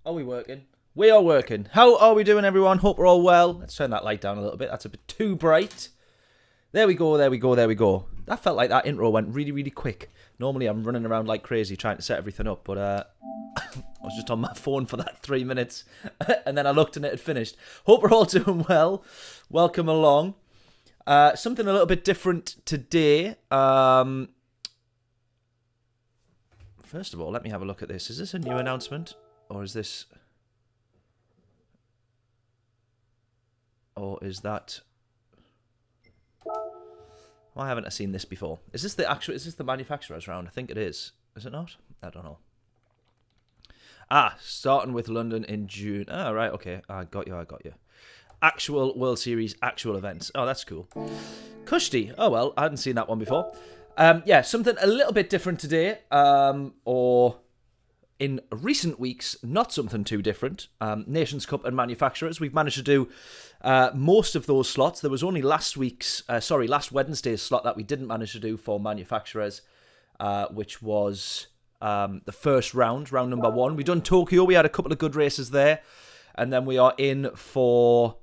Are we working? We are working. How are we doing, everyone? Hope we're all well. Let's turn that light down a little bit. That's a bit too bright. There we go, there we go, there we go. That felt like that intro went really, really quick. Normally, I'm running around like crazy trying to set everything up, but I was just on my phone for that 3 minutes, and then I looked and it had finished. Hope we're all doing well. Welcome along. Something a little bit different today. First of all, let me have a look at this. Is this a new announcement? Or is this... Or is that... Why haven't I seen this before? Is this the actual... Is this the manufacturer's round? I think it is. Is it not? I don't know. Ah, starting with London in June. Ah, right, okay. I got you, I got you. Actual World Series, actual events. Oh, that's cool. Kushti. Oh, well, I hadn't seen that one before. Yeah, something a little bit different today. Or in recent weeks, not something too different. Nations Cup and manufacturers. We've managed to do most of those slots. There was only last Wednesday's slot that we didn't manage to do for manufacturers, which was the first round number 1. We've done Tokyo. We had a couple of good races there. And then we are in for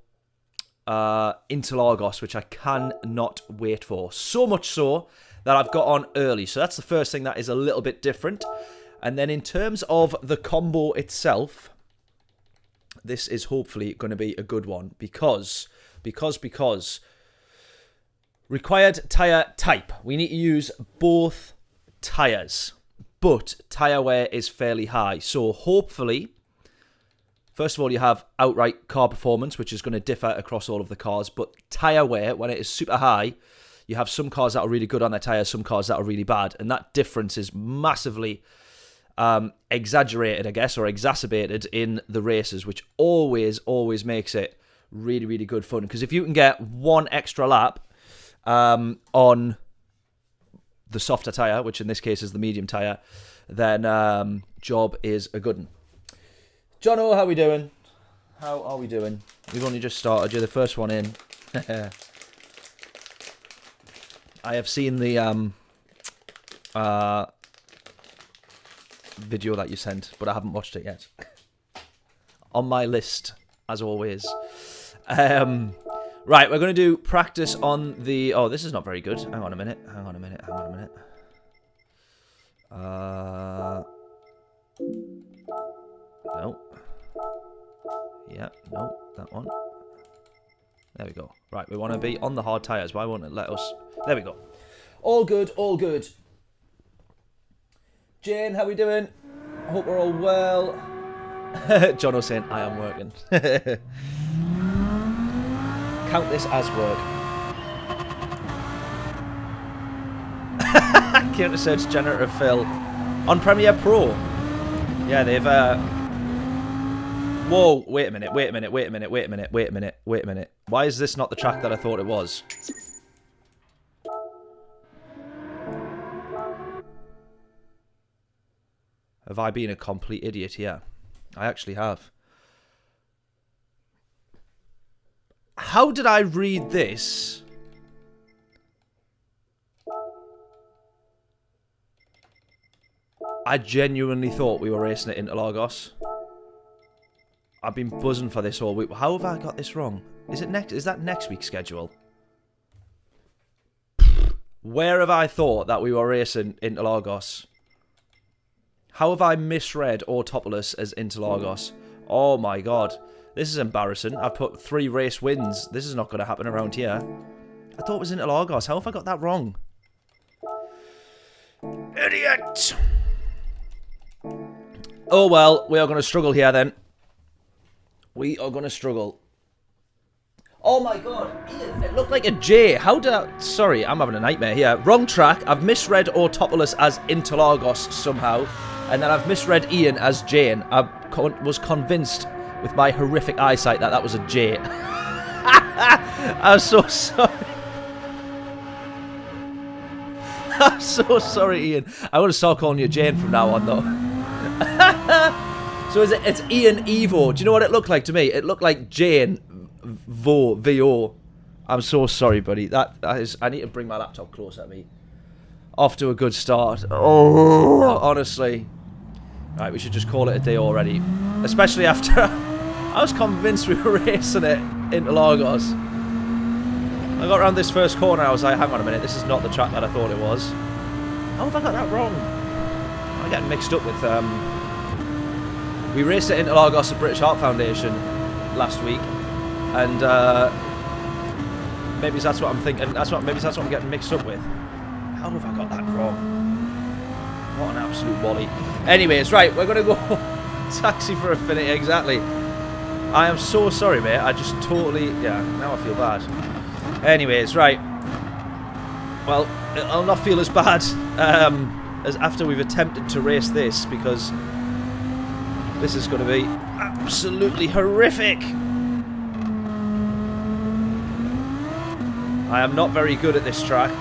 Interlagos, which I cannot wait for. So much so that I've got on early. So that's the first thing that is a little bit different. And then in terms of the combo itself, this is hopefully going to be a good one. Because required tyre type. We need to use both tyres. But tyre wear is fairly high. So hopefully... First of all, you have outright car performance, which is going to differ across all of the cars. But tyre wear, when it is super high, you have some cars that are really good on their tyres, some cars that are really bad. And that difference is massively exaggerated, I guess, or exacerbated in the races, which always makes it really, really good fun. Because if you can get one extra lap on the softer tyre, which in this case is the medium tyre, then job is a good one. Jono, how we doing? How are we doing? We've only just started. You're the first one in. I have seen the video that you sent, but I haven't watched it yet. On my list, as always. Right, we're going to do practice on the... Oh, this is not very good. Hang on a minute. No. Yeah, no, that one. There we go. Right, we want to be on the hard tyres. Why won't it let us? There we go. All good, all good. Jane, how we doing? Hope we're all well. Jono saying, I am working. Count this as work. Counter search generative fill on Premiere Pro. Yeah, they've... Whoa, wait a minute. Why is this not the track that I thought it was? Have I been a complete idiot here? I actually have. How did I read this? I genuinely thought we were racing at Interlagos. I've been buzzing for this all week. How have I got this wrong? Is that next week's schedule? Where have I thought that we were racing Interlagos? How have I misread Autopolis as Interlagos? Oh my god. This is embarrassing. I've put 3 race wins. This is not going to happen around here. I thought it was Interlagos. How have I got that wrong? Idiot! Oh well, we are going to struggle here then. We are going to struggle. Oh my god, Ian, it looked like a J. How did I... Sorry, I'm having a nightmare here. Wrong track. I've misread Autopolis as Interlagos somehow. And then I've misread Ian as Jane. I was convinced with my horrific eyesight that that was a J. I'm so sorry. I'm so sorry, Ian. I'm going to start calling you Jane from now on, though. So it's Ian Evo. Do you know what it looked like to me? It looked like Jane VO. I'm so sorry, buddy. That is... I need to bring my laptop closer to me. Off to a good start. Oh, honestly. Right, we should just call it a day already. Especially after I was convinced we were racing it into Lagos. I got around this first corner, I was like, hang on a minute, this is not the track that I thought it was. How have I got that wrong? I'm getting mixed up with... we raced it into Lagos at British Heart Foundation last week. And maybe that's what I'm thinking. Maybe that's what I'm getting mixed up with. How have I got that wrong? What an absolute wally. Anyways, right, we're going to go taxi for Affinity, exactly. I am so sorry, mate. I just totally... Yeah, now I feel bad. Anyways, right. Well, I'll not feel as bad as after we've attempted to race this, because this is going to be absolutely horrific. I am not very good at this track.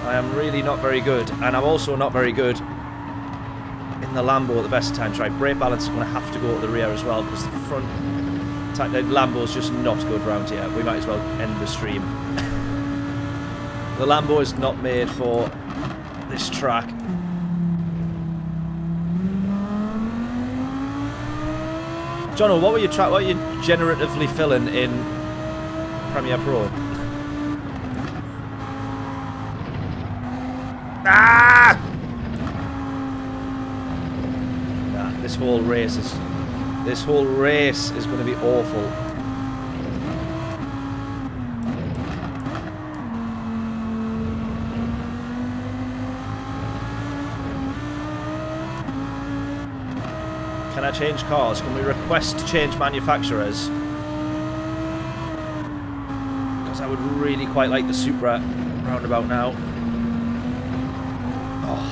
I am really not very good, and I'm also not very good in the Lambo at the best of times. Right, brake balance is going to have to go to the rear as well, because the front the Lambo's just not good round here. We might as well end the stream. The Lambo is not made for this track. Jono, what were you generatively filling in Premiere Pro? Ah! Nah, this whole race is going to be awful. Can I change cars? Can we request to change manufacturers? Because I would really quite like the Supra roundabout now. Oh,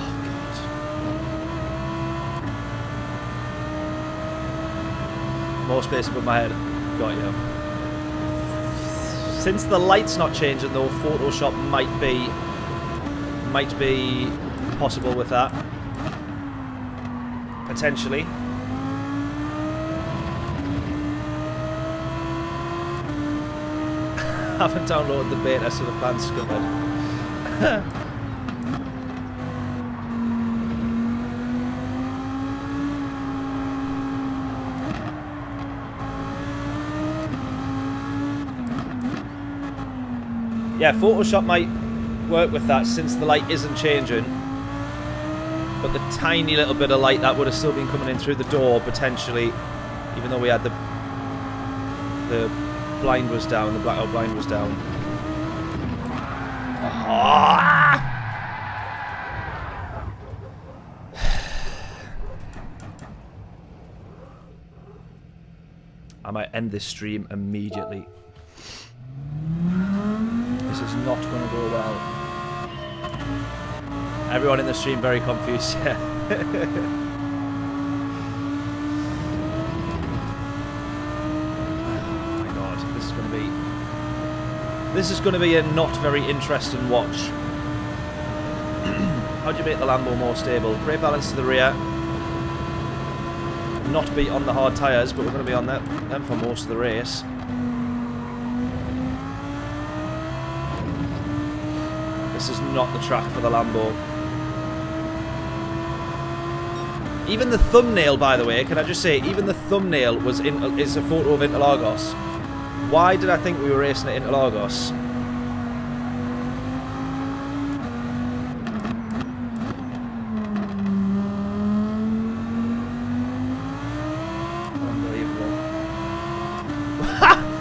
God. More space above my head. Got you. Since the light's not changing though, Photoshop might be possible with that. Potentially. I haven't downloaded the beta, so the plan's scuppered. Yeah, Photoshop might work with that since the light isn't changing. But the tiny little bit of light that would have still been coming in through the door, potentially, even though we had the blind was down, the blackout blind was down. I might end this stream immediately. This is not going to go well. Everyone in the stream very confused. This is going to be a not very interesting watch. How do you make the Lambo more stable? Brake balance to the rear. Not be on the hard tyres, but we're going to be on them for most of the race. This is not the track for the Lambo. Even the thumbnail, by the way, can I just say, even the thumbnail is a photo of Interlagos. Why did I think we were racing it into Lagos? Unbelievable.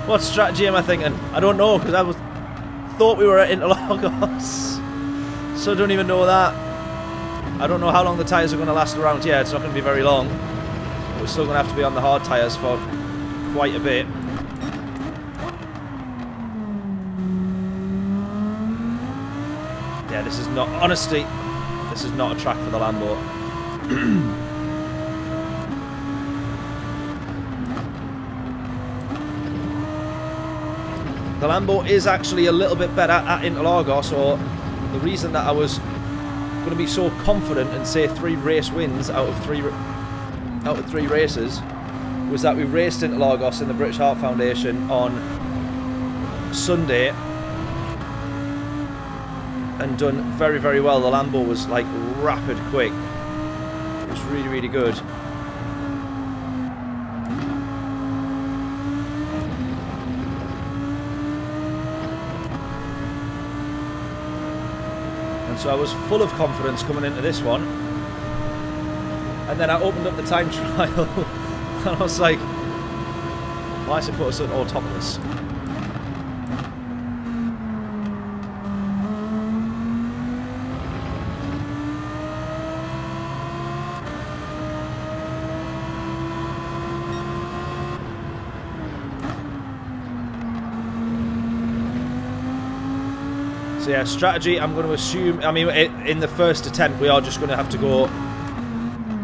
What strategy am I thinking? I don't know, because I thought we were at Interlagos. So I don't even know that. I don't know how long the tyres are going to last around here. It's not going to be very long. We're still going to have to be on the hard tyres for quite a bit. Yeah, this is not, honestly, this is not a track for the Lambo. The Lambo is actually a little bit better at Interlagos, or the reason that I was going to be so confident and say 3 race wins out of 3 races was that we raced Interlagos in the British Heart Foundation on Sunday and done very, very well. The Lambo was like rapid quick. It's really, really good. And so I was full of confidence coming into this one. And then I opened up the time trial and I was like, why is it put us on top of this? So yeah, strategy, I'm going to assume, I mean, in the first attempt, we are just going to have to go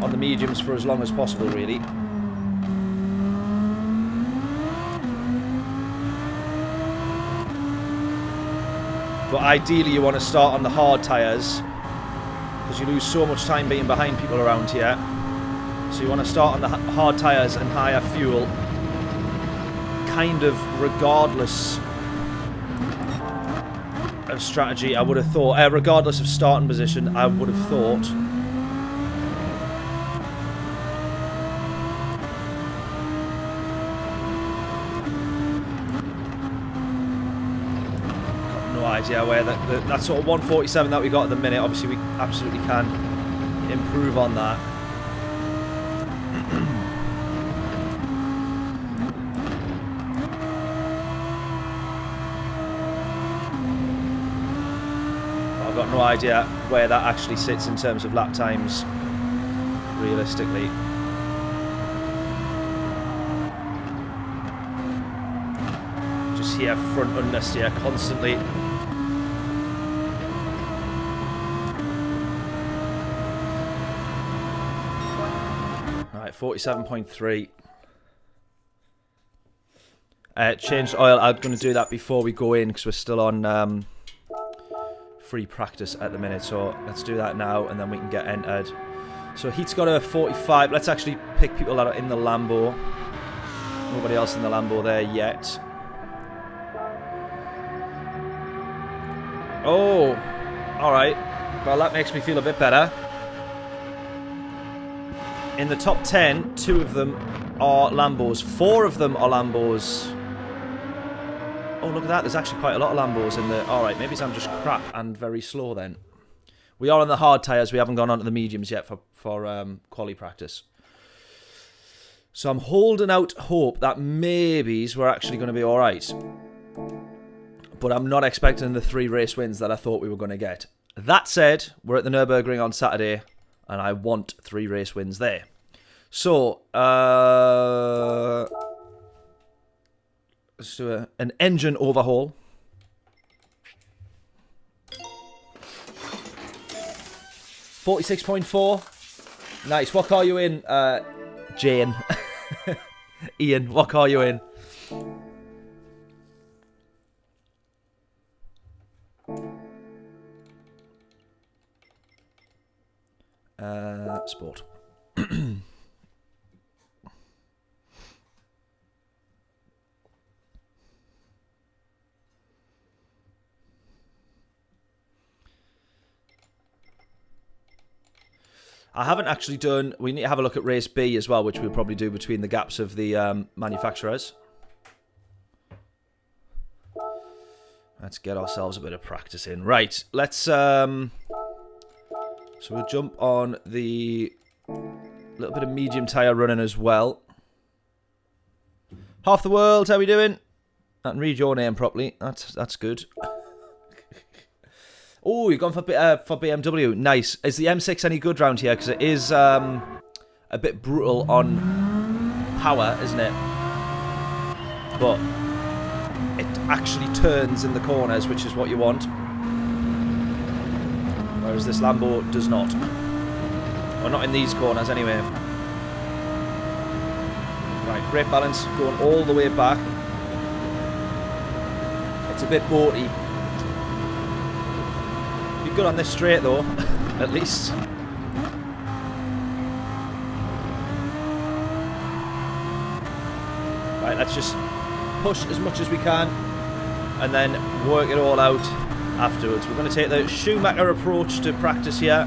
on the mediums for as long as possible, really. But ideally, you want to start on the hard tyres, because you lose so much time being behind people around here. So you want to start on the hard tyres and higher fuel, kind of regardless of strategy, I would have thought, regardless of starting position, I would have thought. Got no idea where that sort of 147 that we got at the minute, obviously we absolutely can improve on that. No idea where that actually sits in terms of lap times realistically. Just here front understeer constantly. Alright, 47.3. Changed oil. I'm going to do that before we go in because we're still on free practice at the minute, so let's do that now and then we can get entered. So Heat's got a 45. Let's actually pick people that are in the Lambo. Nobody else in the Lambo there yet. Oh, alright. Well, that makes me feel a bit better. In the top 10, 2 of them are Lambos. 4 of them are Lambos. Oh, look at that. There's actually quite a lot of Lambos in there. Alright, maybe I'm just crap and very slow then. We are on the hard tyres. We haven't gone on to the mediums yet for quali practice. So I'm holding out hope that maybe we're actually going to be alright. But I'm not expecting the 3 race wins that I thought we were going to get. That said, we're at the Nürburgring on Saturday, and I want 3 race wins there. So, let's do an engine overhaul. $46.4. Nice. What car are you in, Jane? Ian, what car are you in? Sport. I haven't actually done... We need to have a look at race B as well, which we'll probably do between the gaps of the manufacturers. Let's get ourselves a bit of practice in. Right, let's... So we'll jump on the little bit of medium tyre running as well. Half the world, how we doing? I can read your name properly. That's good. Oh, you've gone for BMW. Nice. Is the M6 any good round here? Because it is a bit brutal on power, isn't it? But it actually turns in the corners, which is what you want. Whereas this Lambo does not. Or not in these corners, anyway. Right, great balance. Going all the way back. It's a bit boaty. Good on this straight though, at least. Right, let's just push as much as we can and then work it all out afterwards. We're going to take the Schumacher approach to practice here.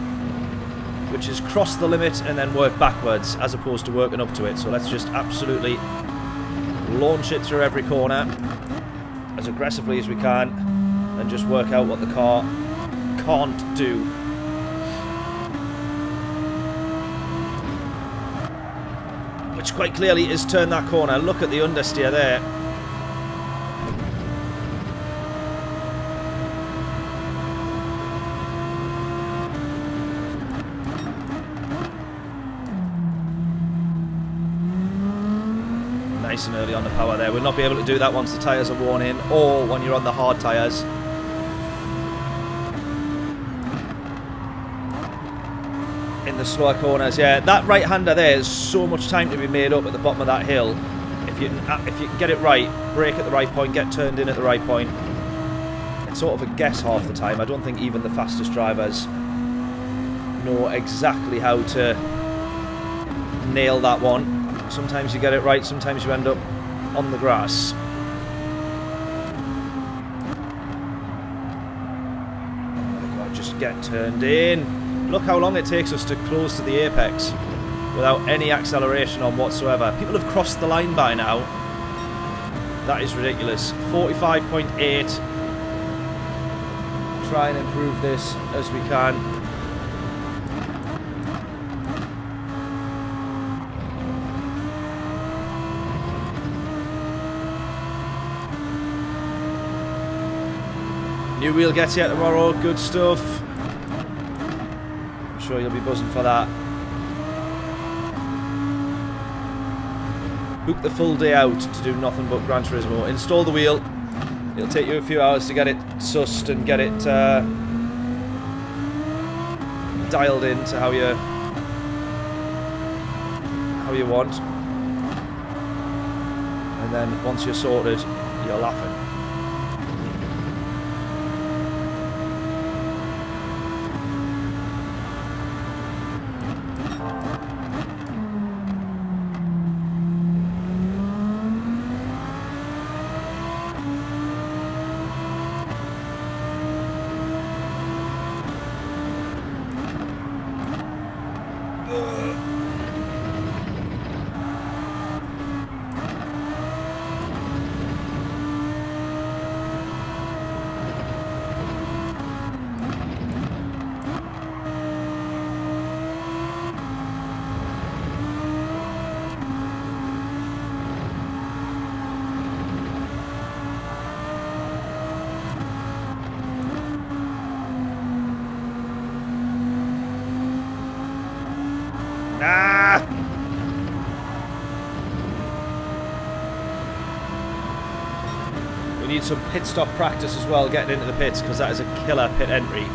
We which is cross the limit and then work backwards as opposed to working up to it. So let's just absolutely launch it through every corner as aggressively as we can and just work out what the car can't do. Which quite clearly is turn that corner. Look at the understeer there. Nice and early on the power there. We'll not be able to do that once the tyres are worn in or when you're on the hard tyres. In the slower corners, yeah. That right-hander there is so much time to be made up at the bottom of that hill. If you can get it right, brake at the right point, get turned in at the right point. It's sort of a guess half the time. I don't think even the fastest drivers know exactly how to nail that one. Sometimes you get it right, sometimes you end up on the grass. Oh my God, just get turned in. Look how long it takes us to close to the apex without any acceleration on whatsoever. People have crossed the line by now. That is ridiculous. 45.8. Try and improve this as we can. New wheel gets you tomorrow. Good stuff. Sure you'll be buzzing for that. Book the full day out to do nothing but Gran Turismo. Install the wheel. It'll take you a few hours to get it sussed and get it dialed in to how you want. And then once you're sorted, you're laughing. We need some pit stop practice as well, getting into the pits, because that is a killer pit entry.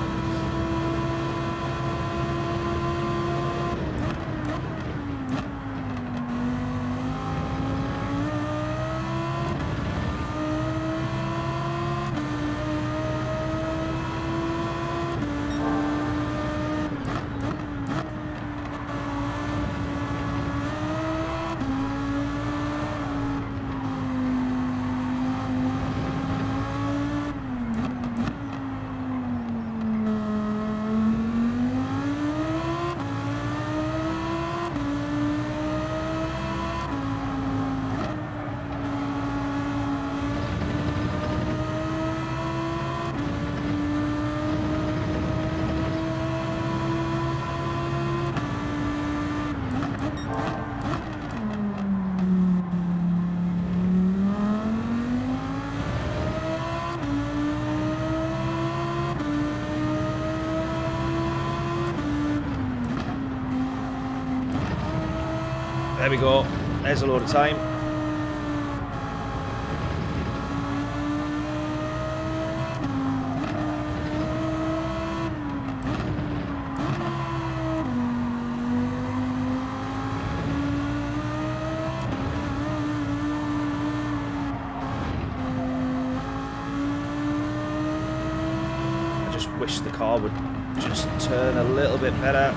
There we go. There's a load of time. I just wish the car would just turn a little bit better.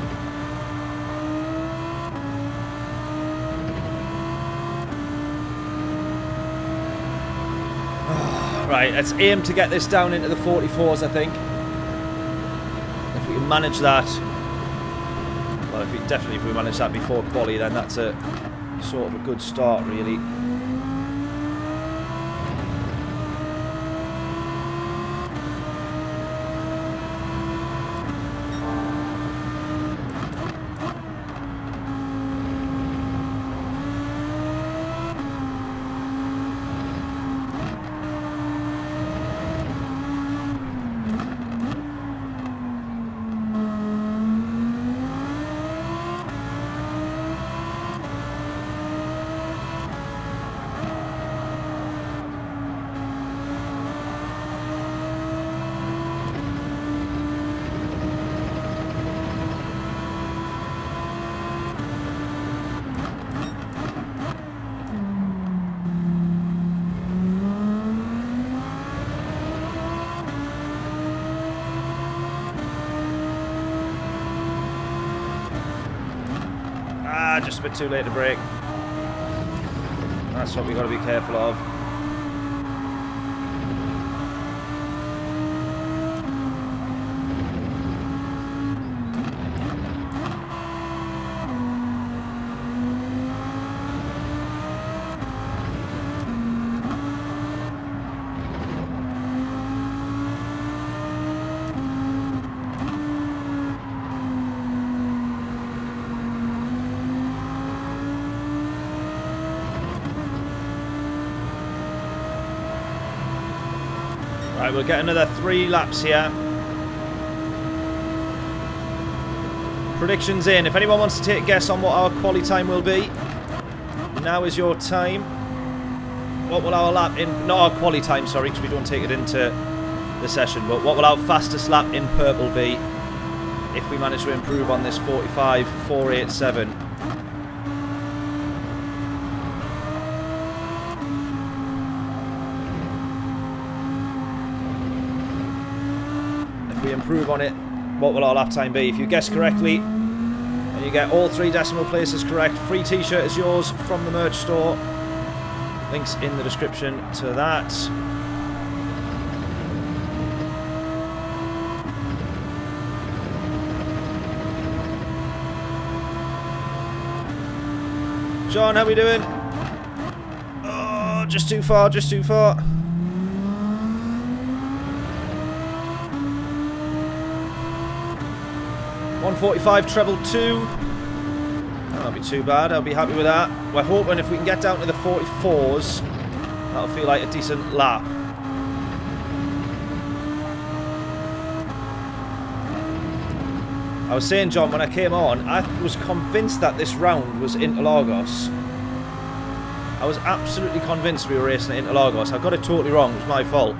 Right, let's aim to get this down into the 44s, I think. If we can manage that. Well, definitely if we manage that before quali, then that's a sort of a good start, really. Just a bit too late to brake. That's what we've got to be careful of. Right, we'll get another 3 laps here. Predictions in. If anyone wants to take a guess on what our quali time will be, now is your time. What will our lap in... Not our quali time, sorry, because we don't take it into the session. But what will our fastest lap in purple be if we manage to improve on this 45.487? If we improve on it, what will our lap time be? If you guess correctly and you get all 3 decimal places correct, free t-shirt is yours from the merch store. Links in the description to that. John, how we doing? Oh, just too far, just too far. .145 treble 2. That'll be too bad. I'll be happy with that. We're hoping if we can get down to the 44s, that'll feel like a decent lap. I was saying, John, when I came on, I was convinced that this round was Interlagos. I was absolutely convinced we were racing at Interlagos. I got it totally wrong. It was my fault.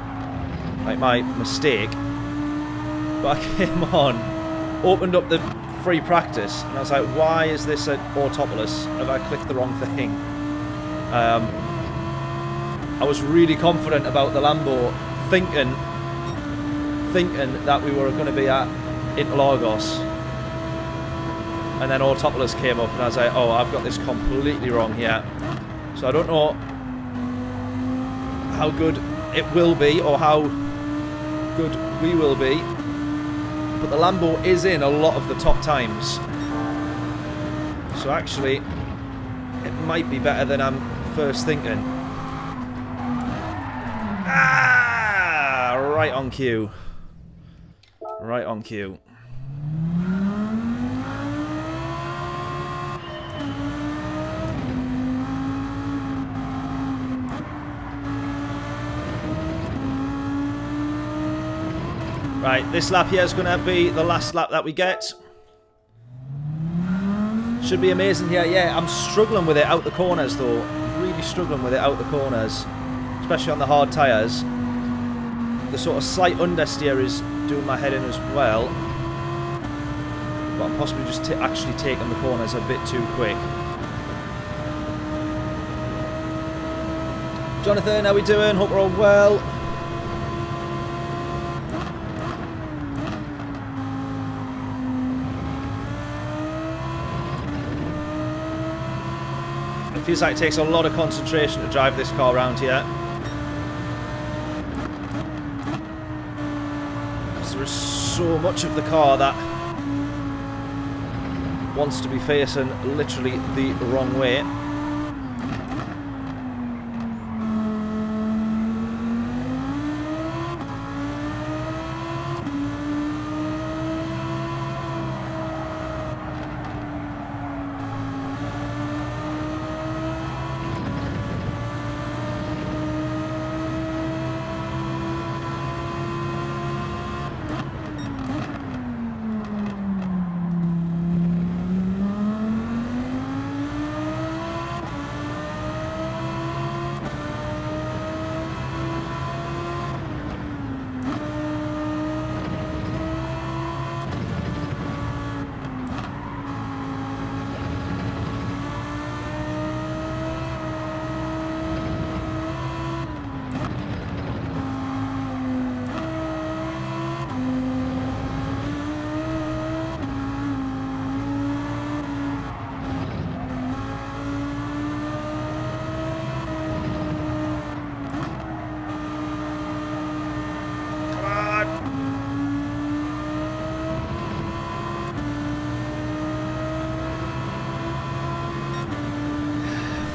Like, my mistake. But I came on, opened up the free practice, and I was like, why is this at Autopolis? Have I clicked the wrong thing? I was really confident about the Lambo, thinking that we were going to be at Interlagos. And then Autopolis came up, and I was like, oh, I've got this completely wrong here. So I don't know how good it will be, or how good we will be. But the Lambo is in a lot of the top times. So actually, it might be better than I'm first thinking. Ah! Right on cue. Right on cue. Right, this lap here is going to be the last lap that we get. Should be amazing here. Yeah, I'm struggling with it out the corners though. Really struggling with it out the corners. Especially on the hard tyres. The sort of slight understeer is doing my head in as well. But I'm possibly just actually taking the corners a bit too quick. Jonathan, how we doing? Hope we're all well. Feels like it takes a lot of concentration to drive this car around here. Because there is so much of the car that wants to be facing literally the wrong way. Come on!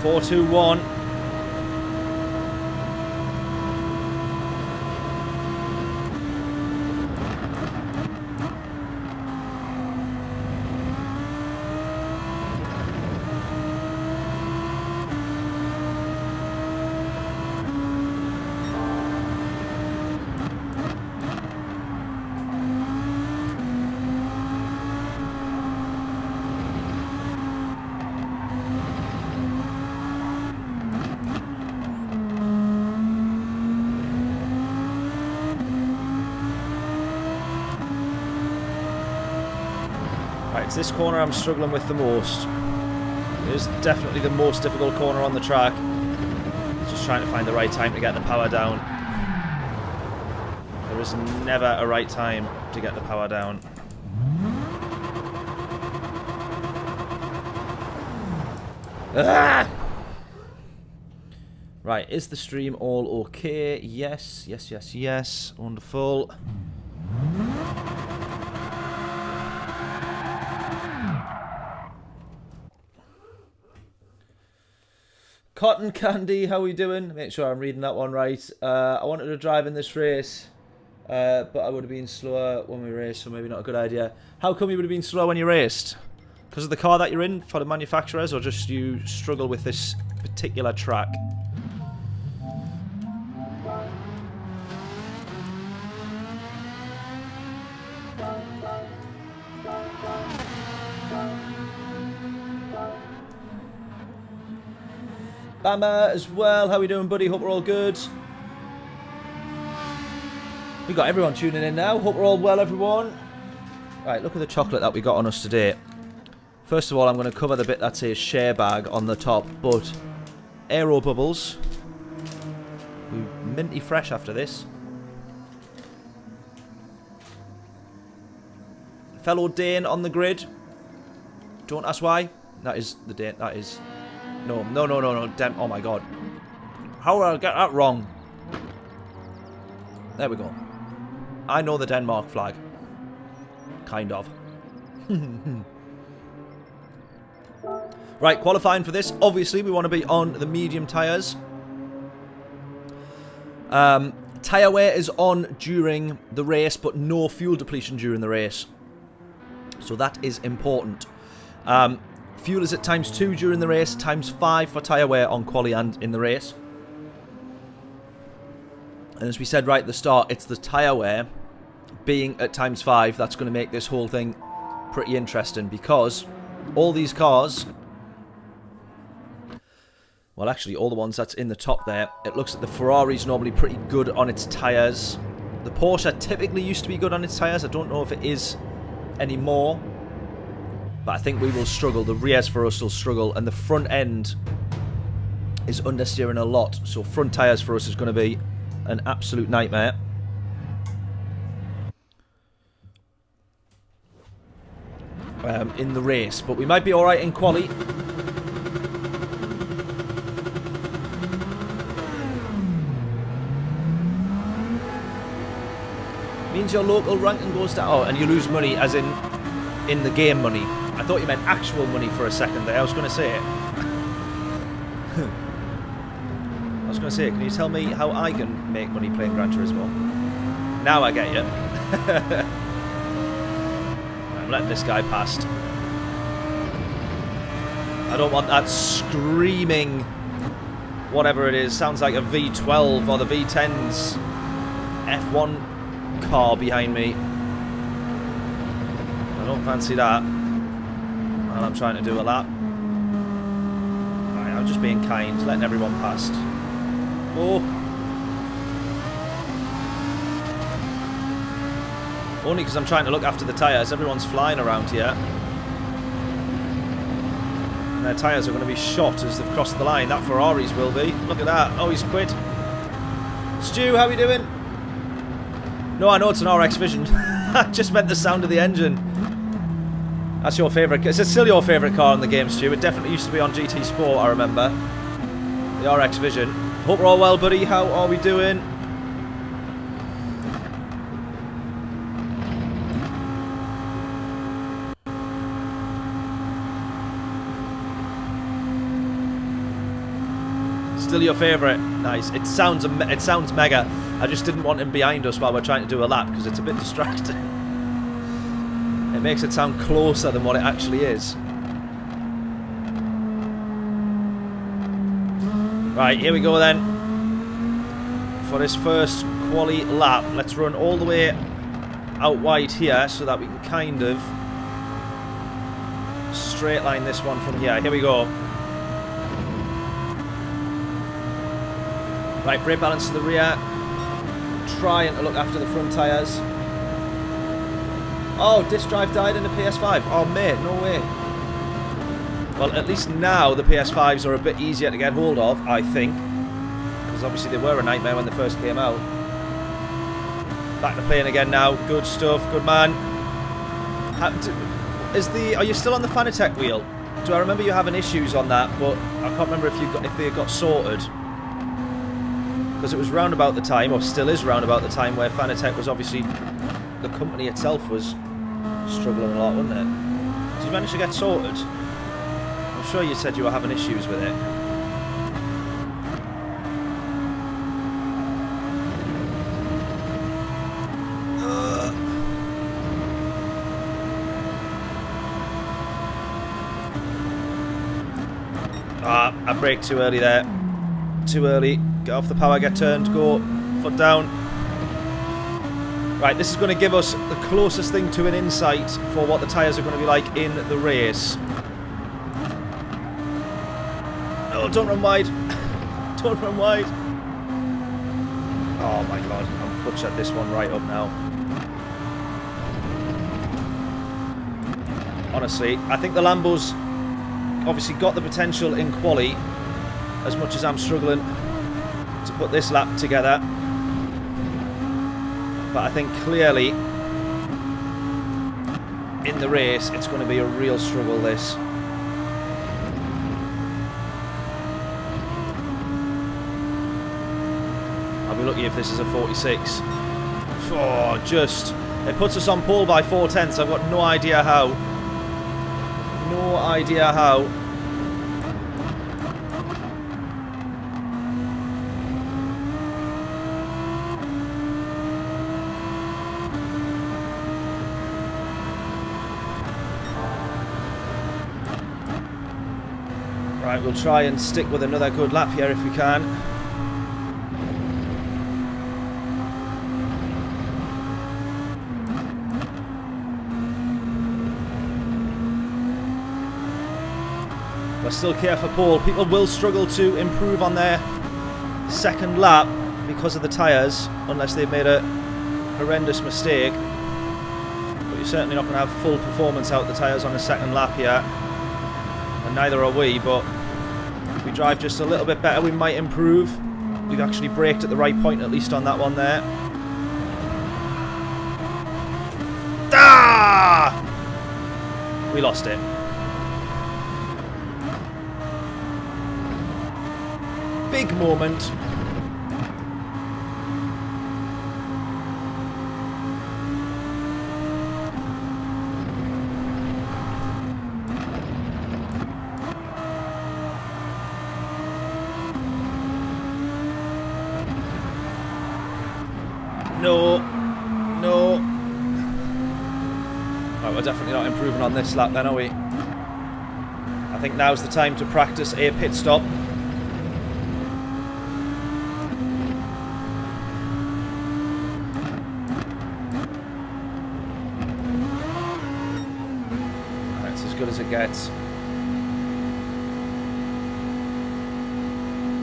4-2-1. Right, it's this corner I'm struggling with the most. It is definitely the most difficult corner on the track. Just trying to find the right time to get the power down. There is never a right time to get the power down. Ah! Right, is the stream all okay? Yes, yes, yes, yes. Wonderful. Cotton Candy, how are we doing? Make sure I'm reading that one right. I wanted to drive in this race, but I would have been slower when we raced, so maybe not a good idea. How come you would have been slower when you raced? Because of the car that you're in for the manufacturers, or just you struggle with this particular track? Bama as well, how we doing, buddy? Hope we're all good. We got everyone tuning in now. Hope we're all well, everyone. Right, look at the chocolate that we got on us today. First of all, I'm going to cover the bit that says share bag on the top, but aero bubbles. We're minty fresh after this. Fellow Dane on the grid. Don't ask why. That is the Dane. That is... No. Oh my god. How did I get that wrong? There we go. I know the Denmark flag. Kind of. Right, qualifying for this. Obviously, we want to be on the medium tyres. Tyre wear is on during the race, but no fuel depletion during the race. So that is important. Fuel is at ×2 during the race, ×5 for tyre wear on quali and in the race. And as we said right at the start, it's the tyre wear being at ×5 that's going to make this whole thing pretty interesting, because all these cars, well actually all the ones that's in the top there, it looks like the Ferrari's normally pretty good on its tyres. The Porsche typically used to be good on its tyres. I don't know if it is anymore. But I think we will struggle. The rears for us will struggle. And the front end is understeering a lot. So front tyres for us is going to be an absolute nightmare. In the race. But we might be alright in quali. Means your local ranking goes down. Oh, and you lose money as in the game money. I thought you meant actual money for a second there. I was going to say it. I was going to say, can you tell me how I can make money playing Gran Turismo? Now I get you. I'm letting this guy past. I don't want that screaming, whatever it is, sounds like a V12 or the V10's F1 car behind me. I don't fancy that. And I'm trying to do a lap. Right, I'm just being kind, letting everyone past. Oh. Only because I'm trying to look after the tyres. Everyone's flying around here. And their tyres are going to be shot as they've crossed the line. That Ferrari's will be. Look at that. Oh, he's quit. Stu, how are we doing? No, I know it's an RX Vision. I just meant the sound of the engine. That's your favourite. Is it still your favourite car in the game, Stu? It definitely used to be on GT Sport, I remember. The RX Vision. Hope we're all well, buddy. How are we doing? Still your favourite? Nice. It sounds mega. I just didn't want him behind us while we're trying to do a lap because it's a bit distracting. It makes it sound closer than what it actually is. Right, here we go then. For this first quali lap, let's run all the way out wide here so that we can kind of straight line this one from here. Here we go. Right, brake balance to the rear. Trying to look after the front tyres. Oh, disc drive died in the PS5. Oh, mate, no way. Well, at least now the PS5s are a bit easier to get hold of, I think. Because obviously they were a nightmare when they first came out. Back to playing again now. Good stuff, good man. Are you still on the Fanatec wheel? Do I remember you having issues on that, but I can't remember if they got sorted. Because it was round about the time, or still is round about the time, where Fanatec was obviously, the company itself was struggling a lot, wasn't it? Did you manage to get sorted? I'm sure you said you were having issues with it. I braked too early there. Too early. Get off the power, get turned, go. Foot down. Right, this is going to give us the closest thing to an insight for what the tyres are going to be like in the race. No, don't run wide. Don't run wide. Oh my god, I've butchered this one right up now. Honestly, I think the Lambo's obviously got the potential in quali, as much as I'm struggling to put this lap together. But I think clearly in the race it's going to be a real struggle, this. I'll be lucky if this is a 46. Oh, just. It puts us on pole by 4/10. I've got no idea how. No idea how. Right, we'll try and stick with another good lap here if we can. We're still clear for pole. People will struggle to improve on their second lap because of the tyres, unless they've made a horrendous mistake. But you're certainly not going to have full performance out the tyres on the second lap here. And neither are we, but if we drive just a little bit better, we might improve. We've actually braked at the right point, at least on that one there. Ah! We lost it. Big moment. No. No. Right, we're definitely not improving on this lap then, are we? I think now's the time to practice a pit stop. That's as good as it gets.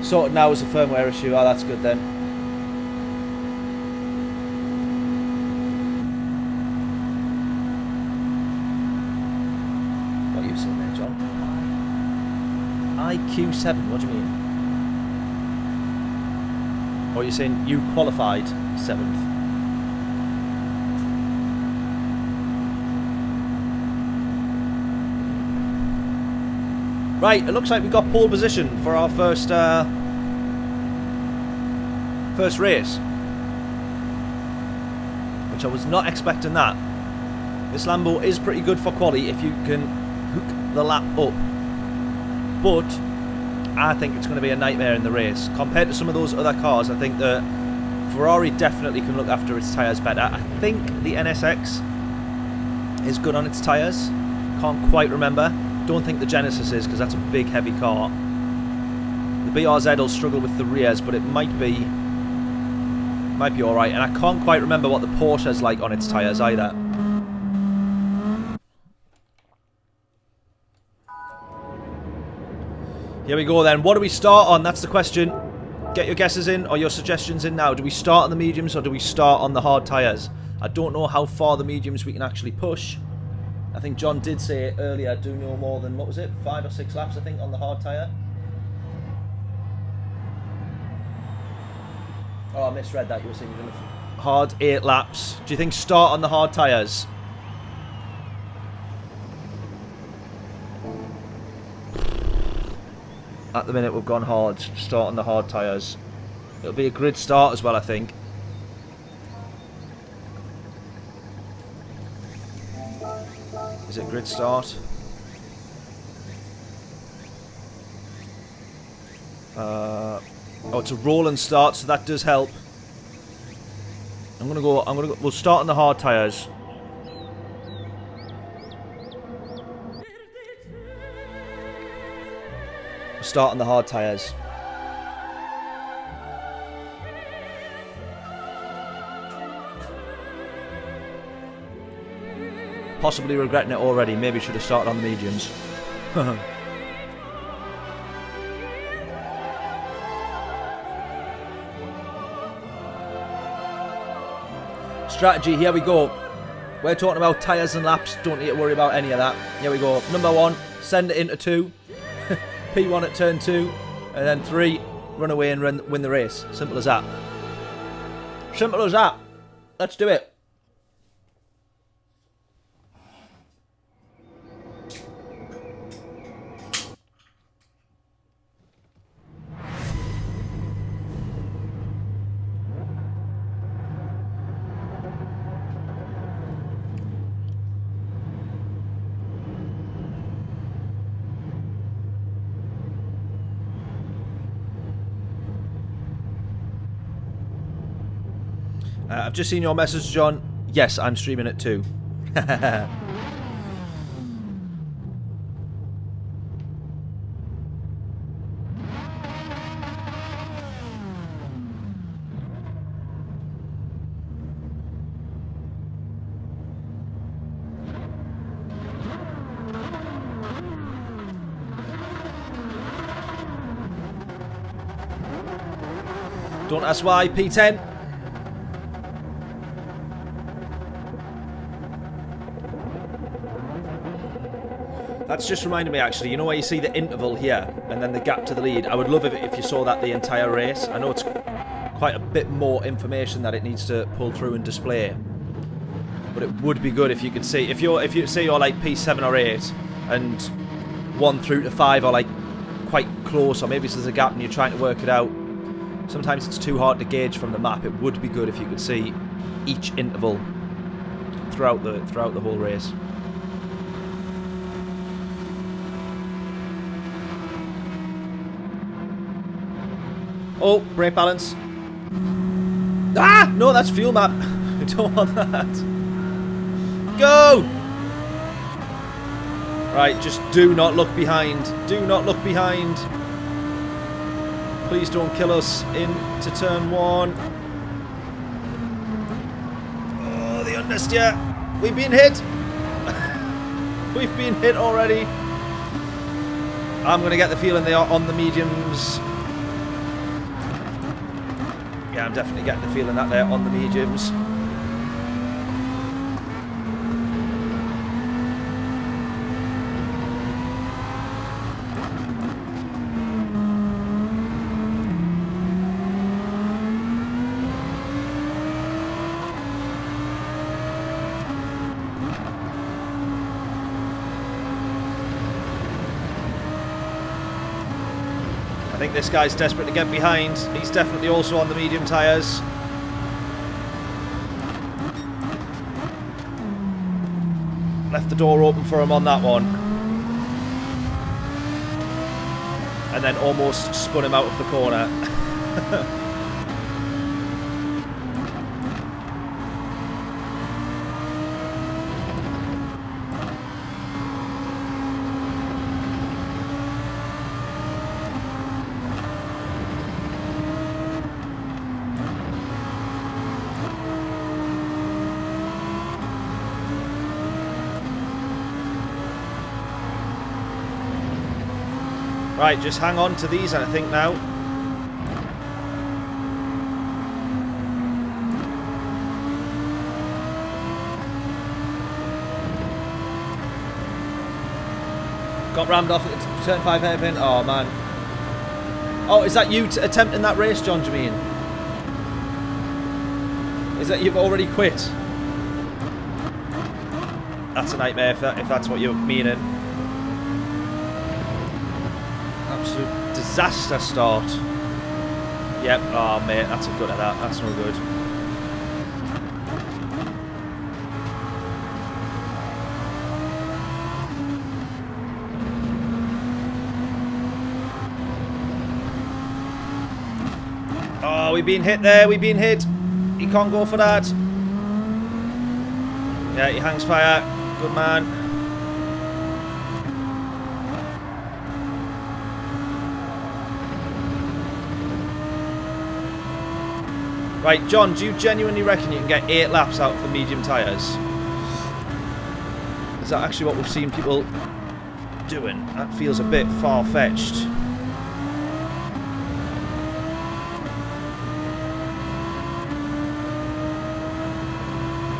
Sorted now as a firmware issue. Oh, that's good then. What are you saying there, John? IQ7, what do you mean? Or are you saying you qualified 7th? Right, it looks like we got pole position for our first race. Which I was not expecting that. This Lambo is pretty good for quali if you can hook the lap up. But I think it's going to be a nightmare in the race. Compared to some of those other cars, I think that Ferrari definitely can look after its tyres better. I think the NSX is good on its tyres. Can't quite remember. Don't think the Genesis is, because that's a big heavy car. The BRZ will struggle with the rears, but it might be alright. And I can't quite remember what the Porsche's like on its tyres either. Here we go then. What do we start on? That's the question. Get your guesses in or your suggestions in now. Do we start on the mediums or do we start on the hard tyres? I don't know how far the mediums we can actually push. I think John did say earlier, do no more than, what was it, 5 or 6 laps, I think, on the hard tyre. Oh, I misread that. You were saying you're going to hard 8 laps. Do you think start on the hard tyres? At the minute, we've gone hard. Start on the hard tyres. It'll be a grid start as well, I think. Is it grid start? Oh, it's a roll and start, so that does help. We'll start on the hard tyres. Start on the hard tyres. Possibly regretting it already. Maybe should have started on the mediums. Strategy, here we go. We're talking about tyres and laps. Don't need to worry about any of that. Here we go. Number 1, send it into 2. P1 at turn 2. And then 3, run away and win the race. Simple as that. Simple as that. Let's do it. I've just seen your message, John. Yes, I'm streaming it too. Don't ask why, P10. That's just reminded me, actually, you know where you see the interval here and then the gap to the lead? I would love it if you saw that the entire race. I know it's quite a bit more information that it needs to pull through and display, but it would be good if you could see, if you say you're like P7 or 8 and 1 through to 5 are like quite close, or maybe there's a gap and you're trying to work it out. Sometimes it's too hard to gauge from the map. It would be good if you could see each interval throughout the whole race. Oh, brake balance. Ah! No, that's fuel map. I don't want that. Go! Right, just do not look behind. Do not look behind. Please don't kill us into turn 1. Oh, the understeer. We've been hit. We've been hit already. I'm going to get the feeling they are on the mediums. Yeah, I'm definitely getting the feeling that they're on the mediums. I think this guy's desperate to get behind. He's definitely also on the medium tyres. Left the door open for him on that one. And then almost spun him out of the corner. Right, just hang on to these, I think, now. Got rammed off at turn 5 hairpin. Oh, man. Oh, is that you attempting that race, John, do you mean? Is that you've already quit? That's a nightmare if that's what you're meaning. Absolute disaster start. Yep. Oh, mate, that's a good at that. That's no good. Oh, we've been hit there. We've been hit. He can't go for that. Yeah, he hangs fire. Good man. Right, John, do you genuinely reckon you can get 8 laps out of the medium tyres? Is that actually what we've seen people doing? That feels a bit far-fetched.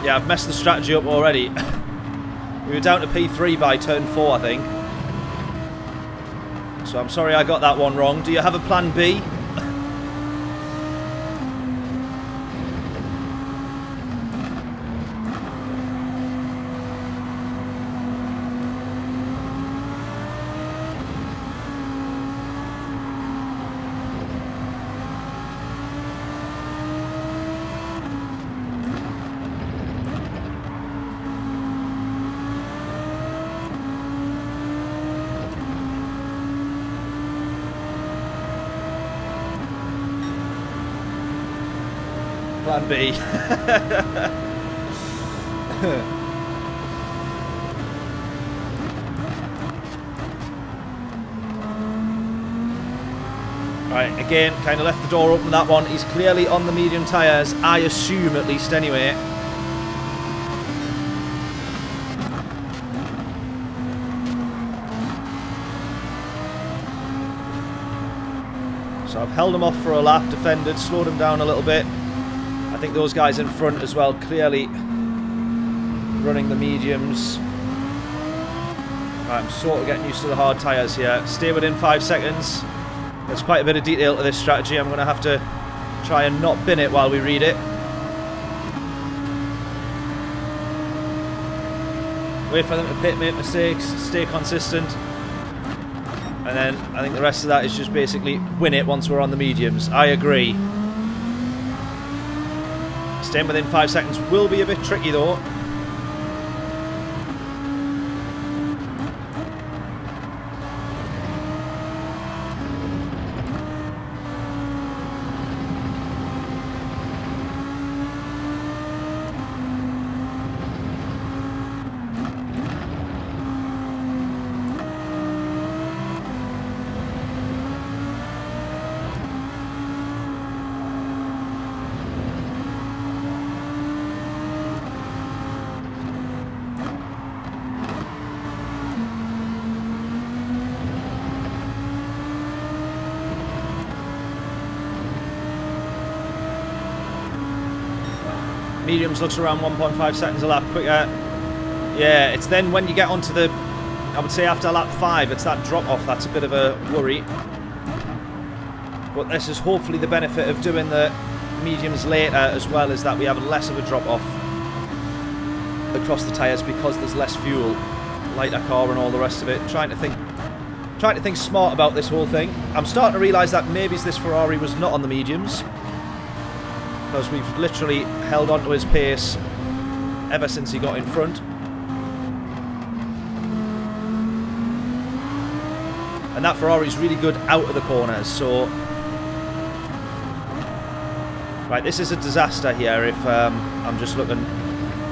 Yeah, I've messed the strategy up already. We were down to P3 by turn 4, I think. So I'm sorry I got that one wrong. Do you have a plan B? Plan B. Right, again, kind of left the door open that one. He's clearly on the medium tyres, I assume at least anyway. So I've held him off for a lap, defended, slowed him down a little bit. I think those guys in front as well, clearly running the mediums. Right, I'm sort of getting used to the hard tyres here. Stay within 5 seconds. There's quite a bit of detail to this strategy. I'm going to have to try and not bin it while we read it. Wait for them to pit, make mistakes, stay consistent. And then I think the rest of that is just basically win it once we're on the mediums. I agree. Staying within 5 seconds will be a bit tricky though. Mediums looks around 1.5 seconds a lap quicker. Yeah, it's then when you get onto the, I would say after lap 5, it's that drop off that's a bit of a worry. But this is hopefully the benefit of doing the mediums later, as well as that we have less of a drop off across the tyres because there's less fuel, lighter car and all the rest of it. Trying to think smart about this whole thing. I'm starting to realise that maybe this Ferrari was not on the mediums, because we've literally held on to his pace ever since he got in front. And that Ferrari's really good out of the corners, so... Right, this is a disaster here if I'm just looking...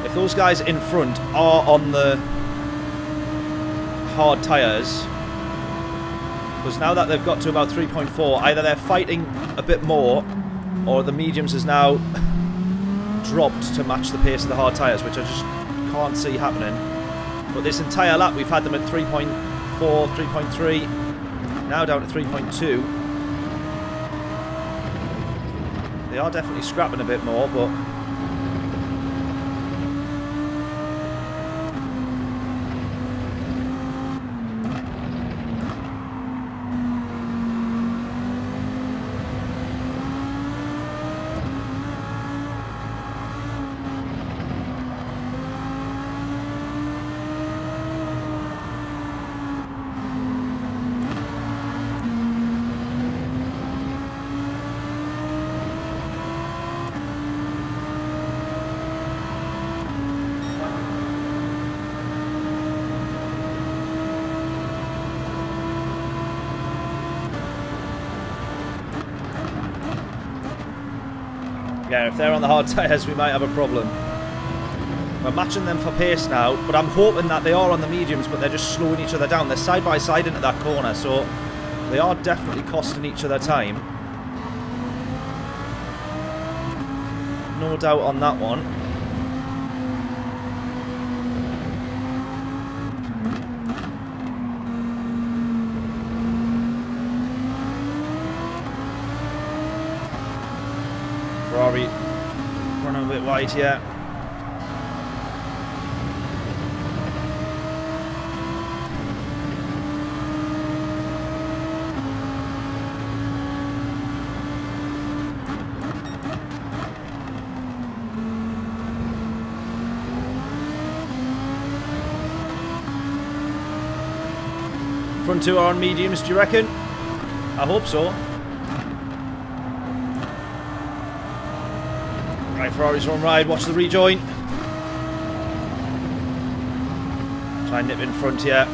If those guys in front are on the hard tyres, because now that they've got to about 3.4, either they're fighting a bit more, or the mediums has now dropped to match the pace of the hard tyres, which I just can't see happening. But this entire lap we've had them at 3.4, 3.3... Now down to 3.2. They are definitely scrapping a bit more, but... Yeah, if they're on the hard tyres, we might have a problem. We're matching them for pace now, but I'm hoping that they are on the mediums, but they're just slowing each other down. They're side by side into that corner, so they are definitely costing each other time. No doubt on that one. Ferrari running a bit wide here. Front two are on mediums, do you reckon? I hope so. Right, Ferrari's on ride, watch the rejoin. Try and nip in front here.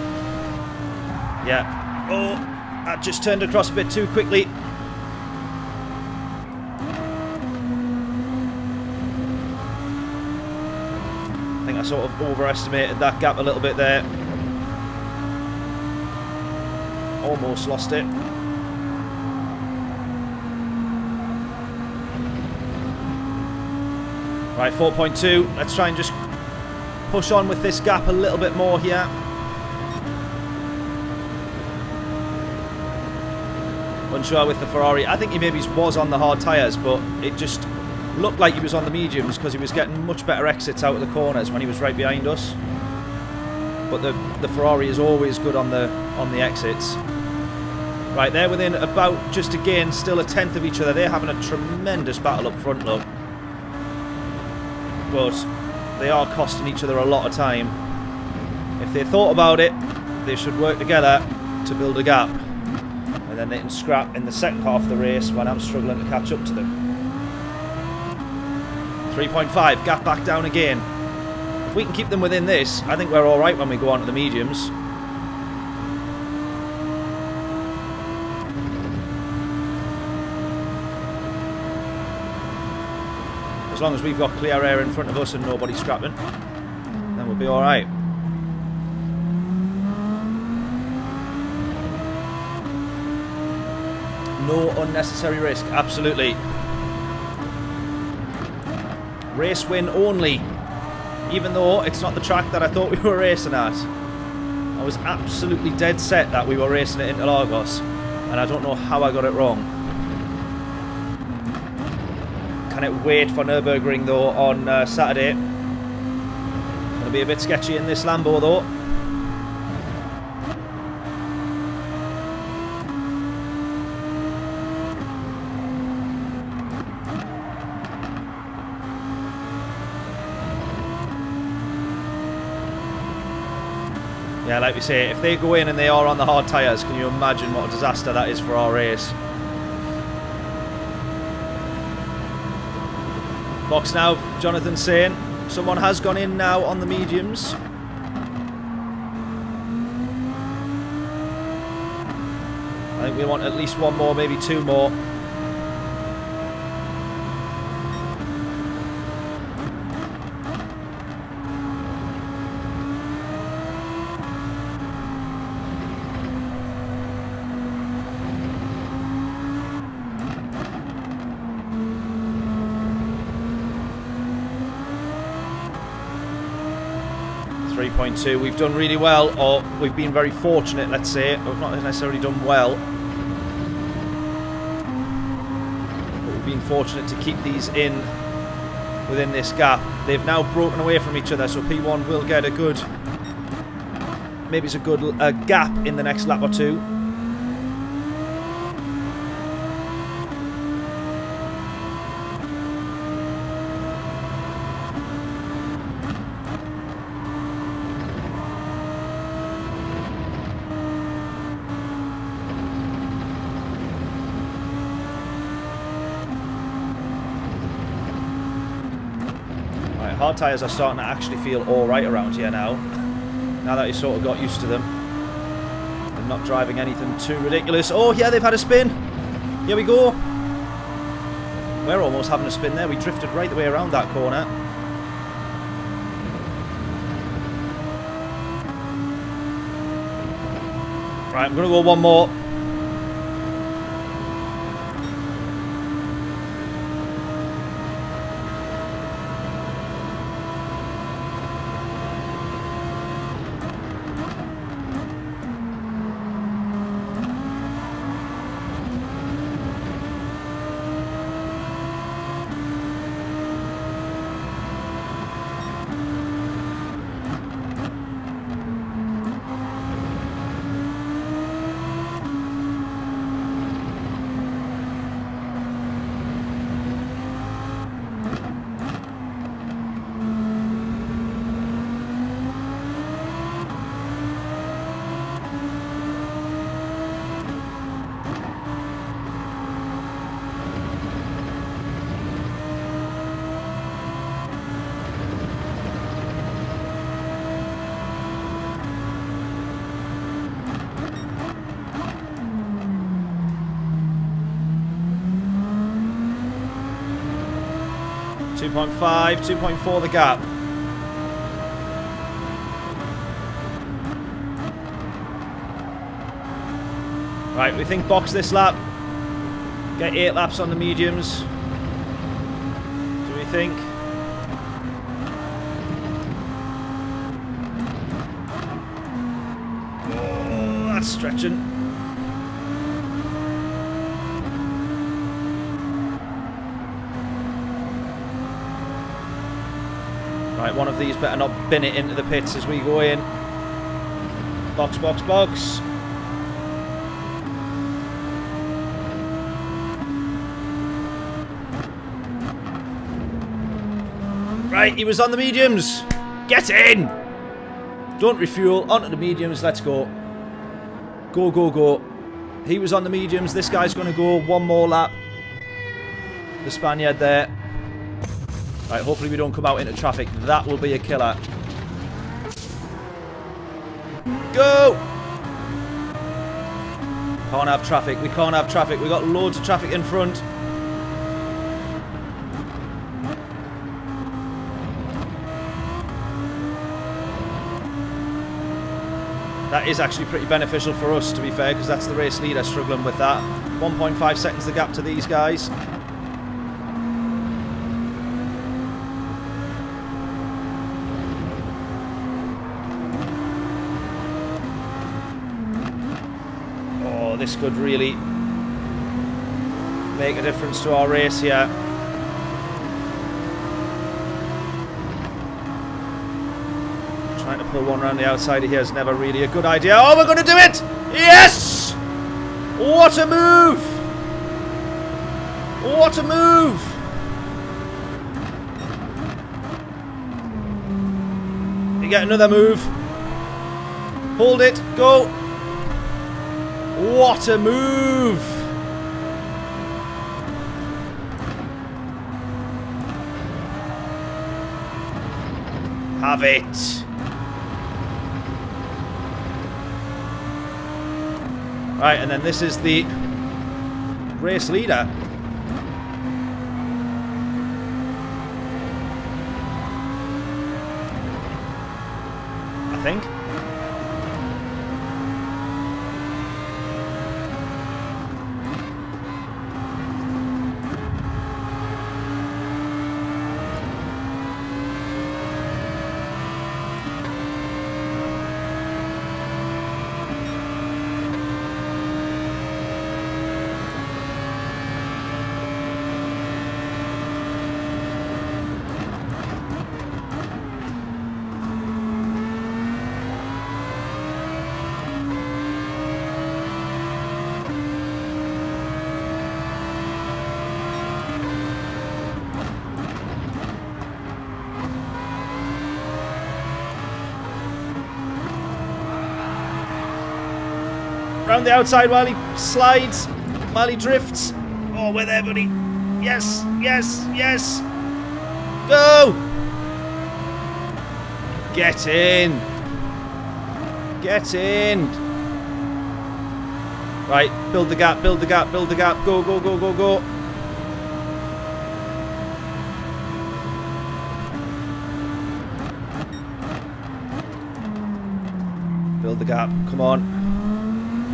Yeah. Oh, that just turned across a bit too quickly. I think I sort of overestimated that gap a little bit there. Almost lost it. Right, 4.2. Let's try and just push on with this gap a little bit more here. Unsure with the Ferrari. I think he maybe was on the hard tyres, but it just looked like he was on the mediums because he was getting much better exits out of the corners when he was right behind us. But the Ferrari is always good on the exits. Right, they're within about, just again, still a tenth of each other. They're having a tremendous battle up front, look. But they are costing each other a lot of time. If they thought about it, they should work together to build a gap. And then they can scrap in the second half of the race when I'm struggling to catch up to them. 3.5, gap back down again. If we can keep them within this, I think we're alright when we go on to the mediums. As long as we've got clear air in front of us and nobody scrapping, then we'll be alright. No unnecessary risk, absolutely. Race win only, even though it's not the track that I thought we were racing at. I was absolutely dead set that we were racing at Interlagos, and I don't know how I got it wrong. Can Cannot wait for Nürburgring though on Saturday. Gonna be a bit sketchy in this Lambo though. Yeah, like we say, if they go in and they are on the hard tyres, can you imagine what a disaster that is for our race? Box now, Jonathan saying. Someone has gone in now on the mediums. I think we want at least one more, maybe two more. We've done really well, or we've been very fortunate, let's say. We've not necessarily done well, but we've been fortunate to keep these in within this gap. They've now broken away from each other, so P1 will get a good, maybe it's a good gap in the next lap or two. Hard tyres are starting to actually feel alright around here now. Now that you sort of got used to them. And not driving anything too ridiculous. Oh yeah, they've had a spin. Here we go. We're almost having a spin there. We drifted right the way around that corner. Right, I'm going to go one more. .5, 2.4 the gap. Right, we think box this lap. Get 8 laps on the mediums. Do we think? Oh, that's stretching. Right, one of these better not bin it into the pits as we go in. Box, box, box. Right, he was on the mediums. Get in! Don't refuel. Onto the mediums. Let's go. Go, go, go. He was on the mediums. This guy's going to go one more lap. The Spaniard there. Right, hopefully we don't come out into traffic. That will be a killer. Go! Can't have traffic. We can't have traffic. We've got loads of traffic in front. That is actually pretty beneficial for us, to be fair, because that's the race leader struggling with that. 1.5 seconds the gap to these guys. This could really make a difference to our race here. Trying to pull one around the outside of here is never really a good idea. Oh, we're going to do it! Yes! What a move! What a move! You get another move. Hold it. Go. What a move! Have it. Right, and then this is the race leader. I think. Round the outside while he slides, while he drifts. Oh, we're there, buddy. Yes, yes, yes. Go! Get in. Get in. Right, build the gap, build the gap, build the gap. Go, go, go, go, go. Build the gap, come on.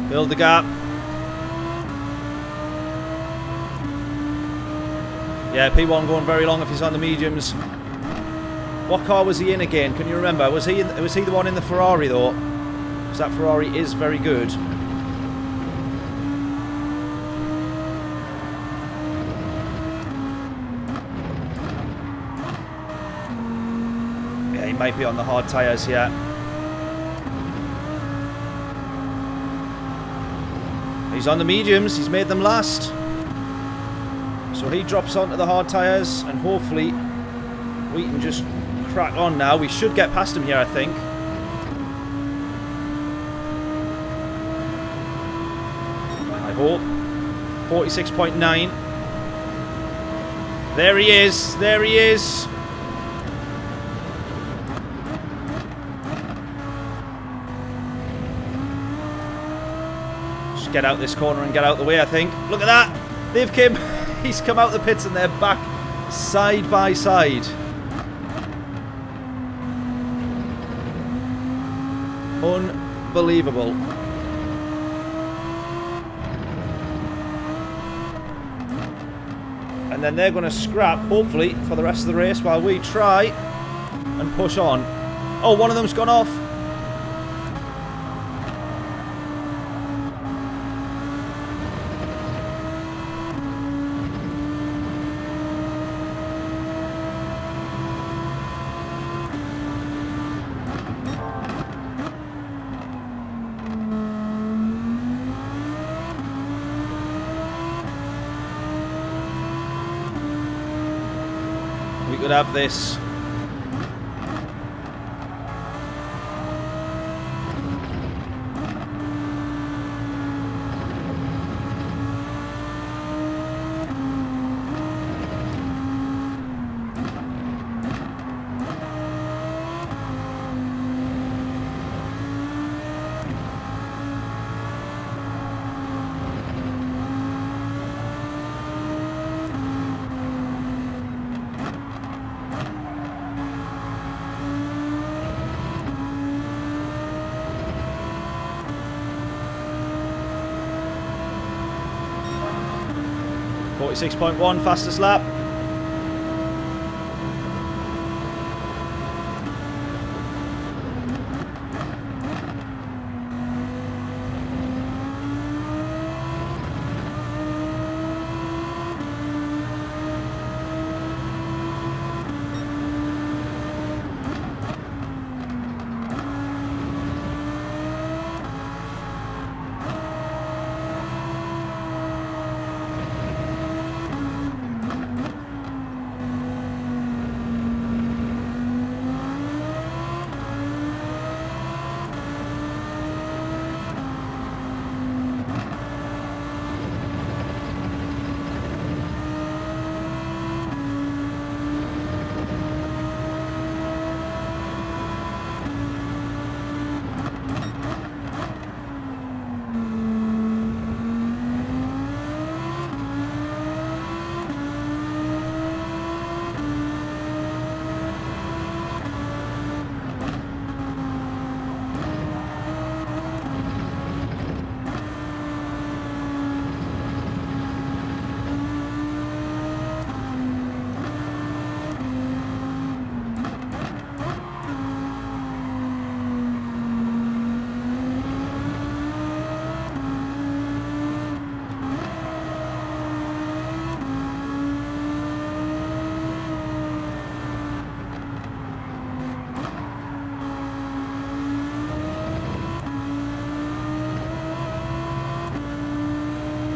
Build the gap. Yeah, P1 going very long if he's on the mediums. What car was he in again? Can you remember? Was he the one in the Ferrari though? Because that Ferrari is very good. Yeah, he might be on the hard tyres here. He's on the mediums, he's made them last. So he drops onto the hard tyres and hopefully we can just crack on now. We should get past him here, I think. I hope. 46.9. There he is, there he is. Get out this corner and get out the way, I think. Look at that! He's come out the pits and they're back side by side. Unbelievable. And then they're going to scrap, hopefully, for the rest of the race while we try and push on. Oh, one of them's gone off. Could have this. .1 fastest lap.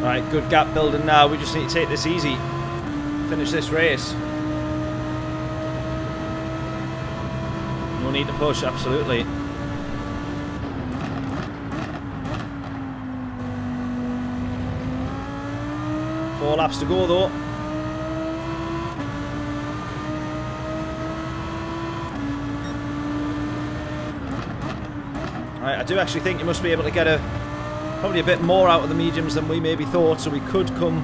Right, good gap building now. We just need to take this easy. Finish this race. No need to push, absolutely. Four laps to go though. Right, I do actually think you must be able to get probably a bit more out of the mediums than we maybe thought, so we could come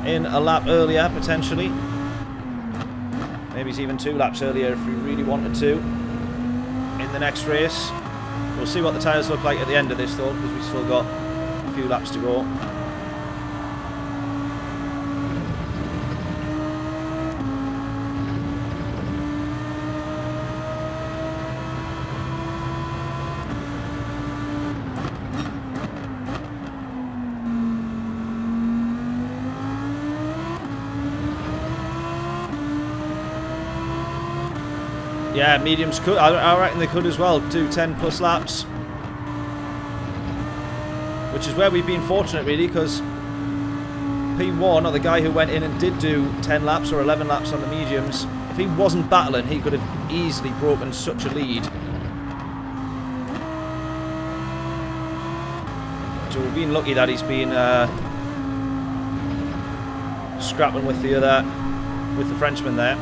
in a lap earlier potentially. Maybe it's even 2 laps earlier if we really wanted to in the next race. We'll see what the tyres look like at the end of this though, because we've still got a few laps to go. Yeah, mediums could. I reckon they could as well do 10 plus laps, which is where we've been fortunate really, because P1, or the guy who went in and did do 10 laps or 11 laps on the mediums, if he wasn't battling, he could have easily broken such a lead. So we've been lucky that he's been scrapping with the Frenchman there.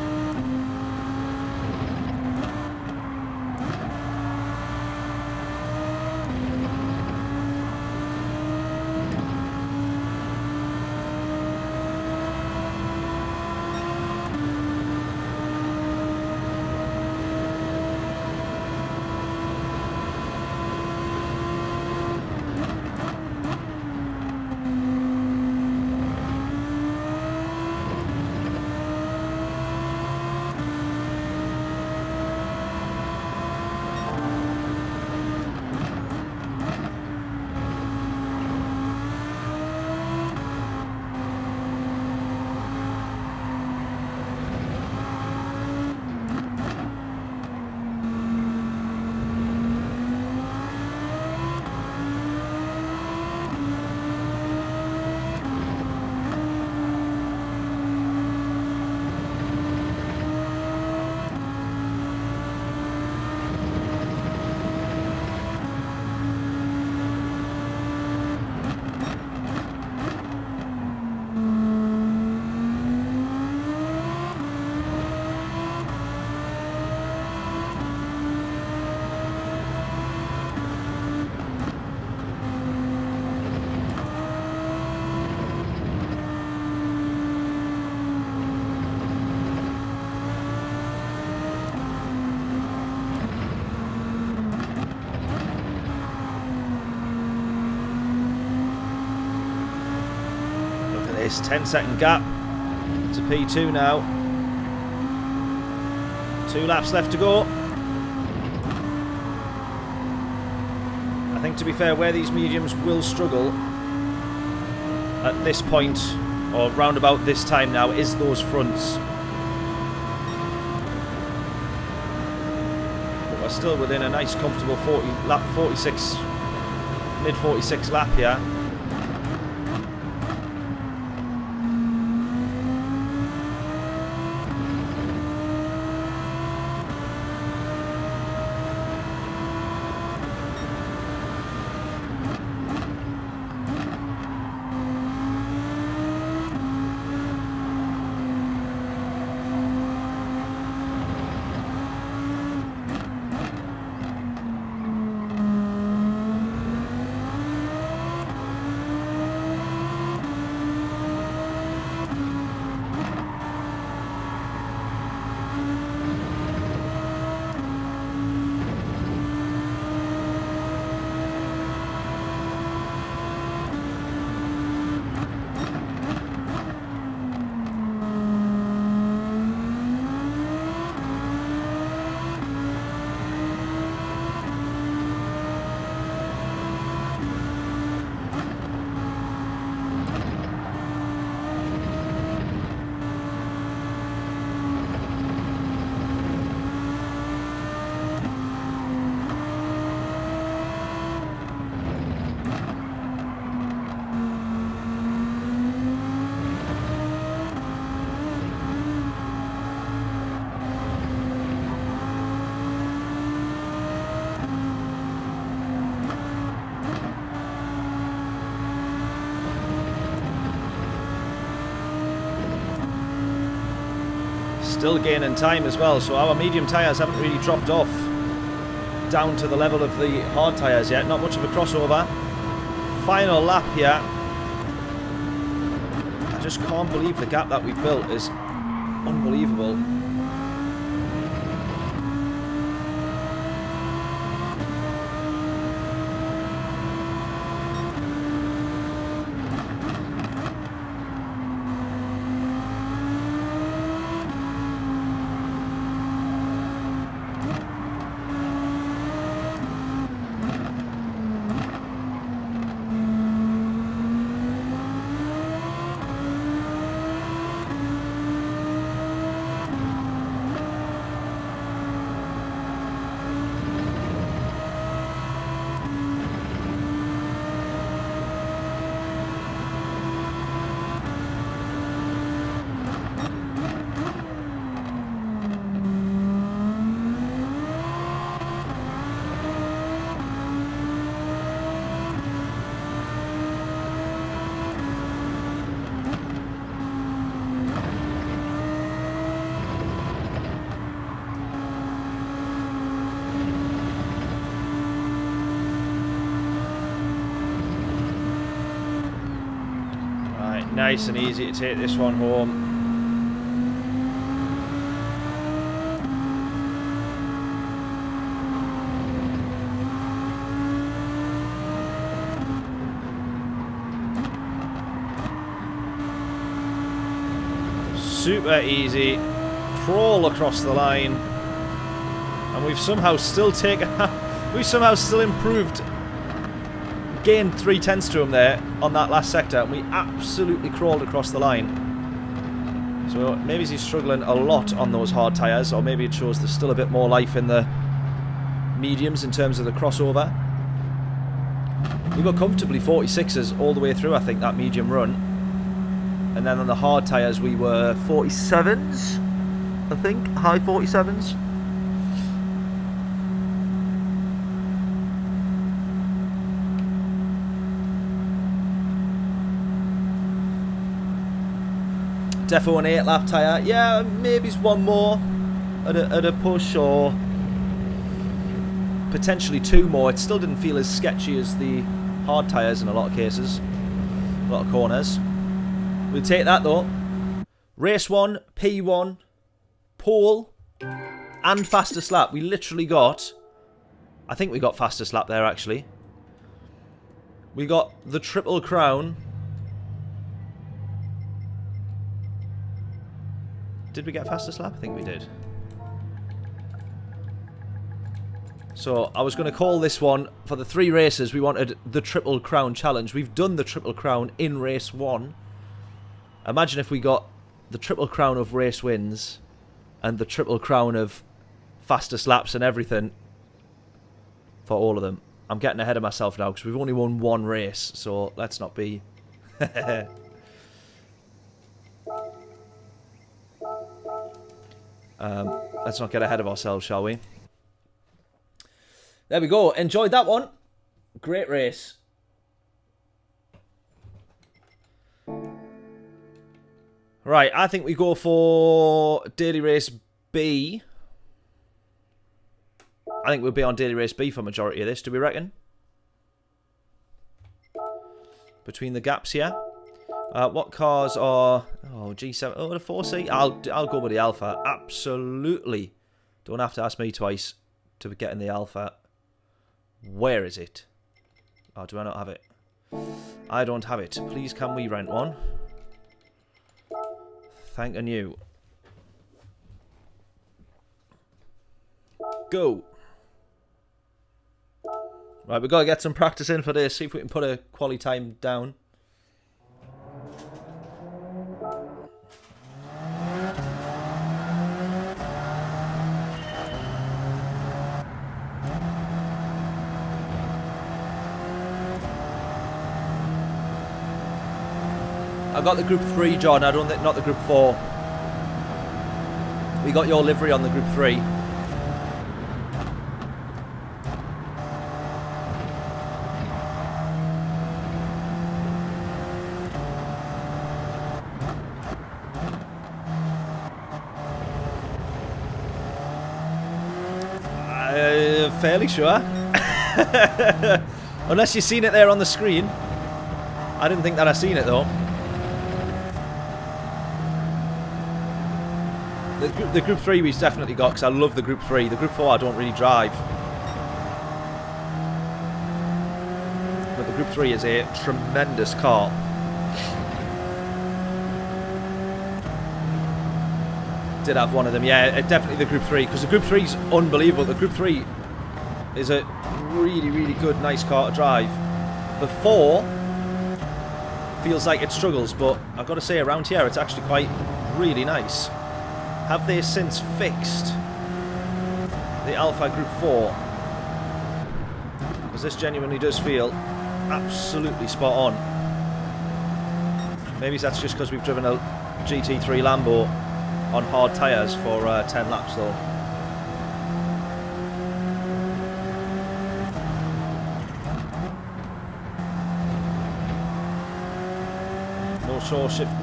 This 10-second gap to P2 now. 2 laps left to go. I think, to be fair, where these mediums will struggle at this point, or round about this time now, is those fronts. But we're still within a nice comfortable 46, mid 46 lap here. Still gaining time as well, so our medium tyres haven't really dropped off down to the level of the hard tyres yet. Not much of a crossover. Final lap here. I just can't believe the gap that we've built is unbelievable. Nice and easy to take this one home. Super easy. Crawl across the line. And we've somehow still taken... we've somehow still improved. Gained 3/10 to him there on that last sector, and we absolutely crawled across the line. So maybe he's struggling a lot on those hard tyres, or maybe it shows there's still a bit more life in the mediums in terms of the crossover. We were comfortably 46s all the way through, I think, that medium run. And then on the hard tyres we were 47s, I think, high 47s. Defo an 8-lap tyre. Yeah, maybe it's one more at a push, or potentially 2 more. It still didn't feel as sketchy as the hard tyres in a lot of cases. A lot of corners. We'll take that though. Race 1, P1, pole, and fastest lap. We literally got... I think we got fastest lap there actually. We got the Triple Crown. Did we get fastest lap? I think we did. So I was going to call this one, for the 3 races, we wanted the Triple Crown Challenge. We've done the Triple Crown in race 1. Imagine if we got the Triple Crown of race wins and the Triple Crown of fastest laps and everything for all of them. I'm getting ahead of myself now because we've only won 1 race, so let's not be... let's not get ahead of ourselves, shall we? There we go. Enjoyed that one. Great race. Right, I think we go for Daily Race B. I think we'll be on Daily Race B for majority of this, do we reckon? Between the gaps here. What cars are... Oh, G7... Oh, the 4C? I'll go with the Alpha. Absolutely. Don't have to ask me twice to get in the Alpha. Where is it? Oh, do I not have it? I don't have it. Please, can we rent one? Thanking you. Go. Right, we've got to get some practice in for this. See if we can put a quali time down. I got the Group 3, John. I don't think, not the Group 4. We got your livery on the Group 3. fairly sure. Unless you've seen it there on the screen. I didn't think that I seen it though. The Group 3 we've definitely got, because I love the Group 3. The Group 4 I don't really drive. But the Group 3 is a tremendous car. Did have one of them, yeah, definitely the Group 3, because the Group 3 is unbelievable. The Group 3 is a really, really good, nice car to drive. The 4 feels like it struggles, but I've got to say around here it's actually quite really nice. Have they since fixed the Alpha Group 4? Because this genuinely does feel absolutely spot on. Maybe that's just because we've driven a GT3 Lambo on hard tyres for 10 laps though.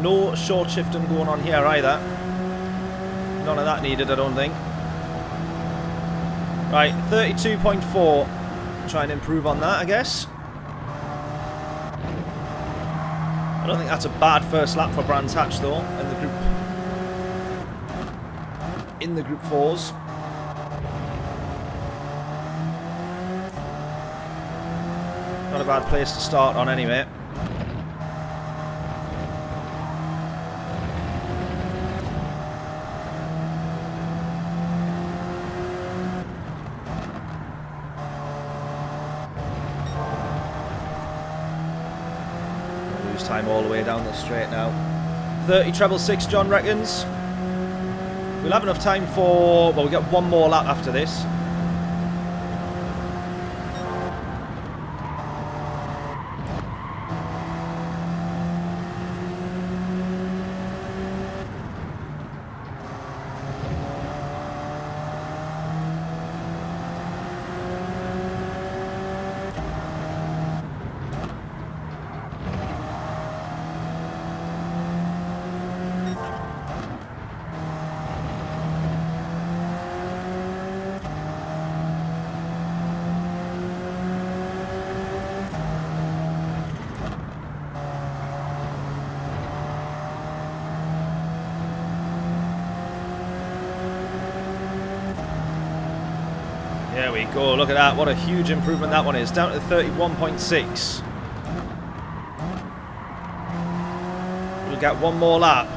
No short shifting going on here either. None of that needed, I don't think. Right, 32.4. Try and improve on that, I guess. I don't think that's a bad first lap for Brands Hatch though in the Group 4s. Not a bad place to start on anyway. Time all the way down the straight now. 30.666 John reckons. We'll have enough time for, well, we'll get one more lap after this. There we go, look at that, what a huge improvement that one is, down to 31.6. We'll get one more lap.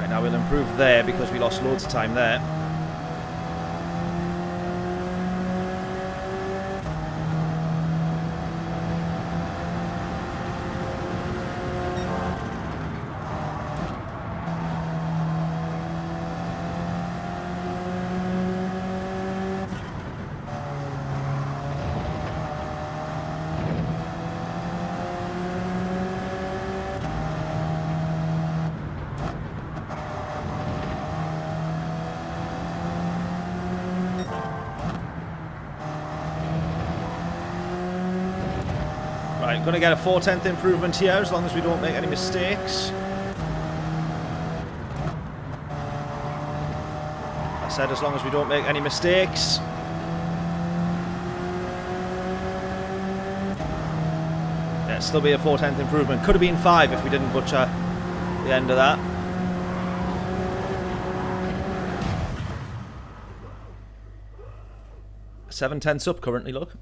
Now we'll improve there because we lost loads of time there. Right, going to get a 4/10 improvement here as long as we don't make any mistakes. I said as long as we don't make any mistakes. Yeah, still be a 4/10 improvement. Could have been 5 if we didn't butcher the end of that. $7/10 up currently, look.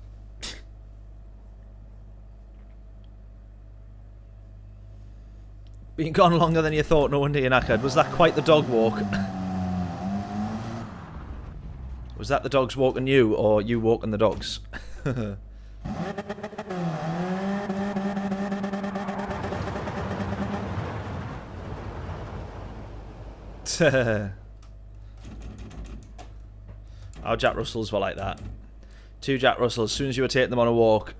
Been gone longer than you thought, no wonder you're knackered. Was that quite the dog walk? Was that the dogs walking you, or you walking the dogs? Our Jack Russells were like that. 2 Jack Russells, as soon as you were taking them on a walk,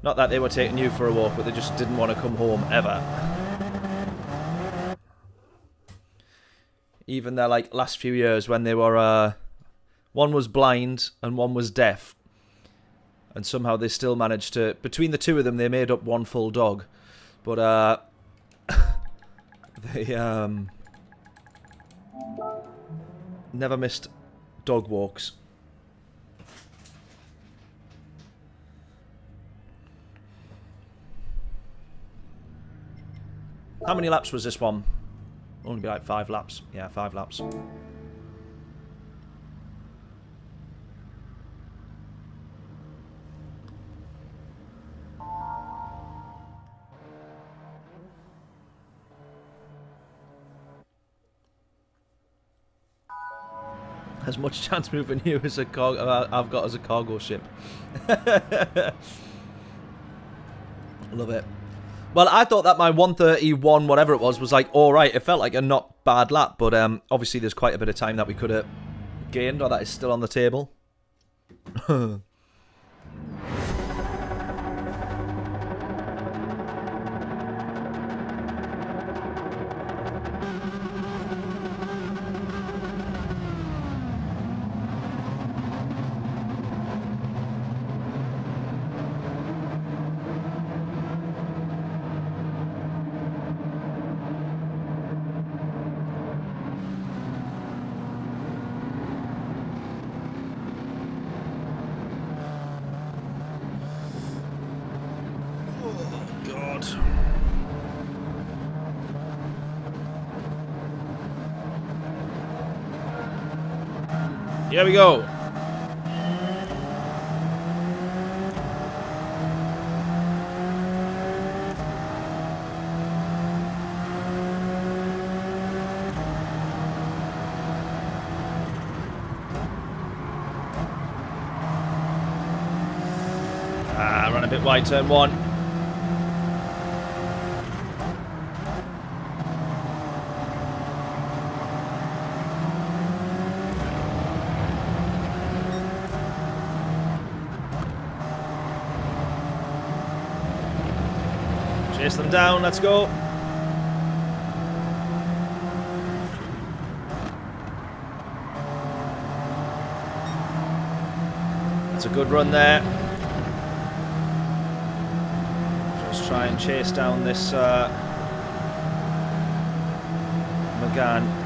Not that they were taking you for a walk, but they just didn't want to come home ever. Even their like last few years when they were, one was blind and one was deaf, and somehow they still managed to. Between the two of them, they made up one full dog, but they never missed dog walks. How many laps was this one? Only be like 5 laps. Yeah, 5 laps. As much chance moving you as a cargo I've got as a cargo ship. Love it. Well, I thought that my 131, whatever it was like alright. It felt like a not bad lap, but obviously there's quite a bit of time that we could have gained, or that is still on the table. Here we go. Run a bit wide, turn 1. Chase them down, let's go. That's a good run there. Just try and chase down this McGann.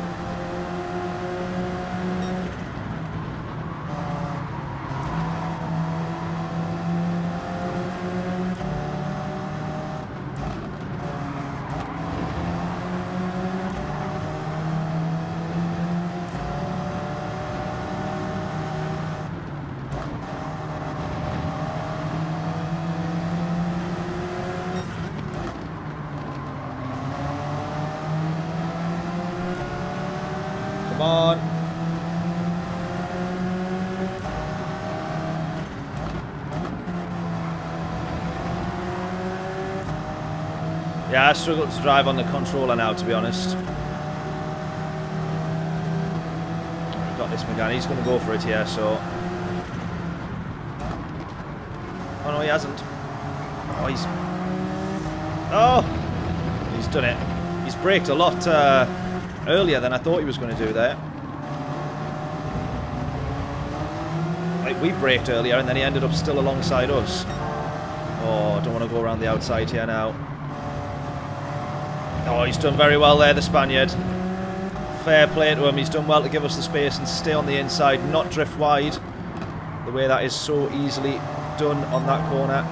Come on. Yeah, I struggle to drive on the controller now, to be honest. We've got this McGann. He's going to go for it here, so... Oh, no, he hasn't. Oh, he's... Oh! He's done it. He's braked a lot earlier than I thought he was going to do there. Like, we braked earlier and then he ended up still alongside us. Oh, I don't want to go around the outside here now. Oh, he's done very well there, the Spaniard. Fair play to him. He's done well to give us the space and stay on the inside, not drift wide. The way that is so easily done on that corner.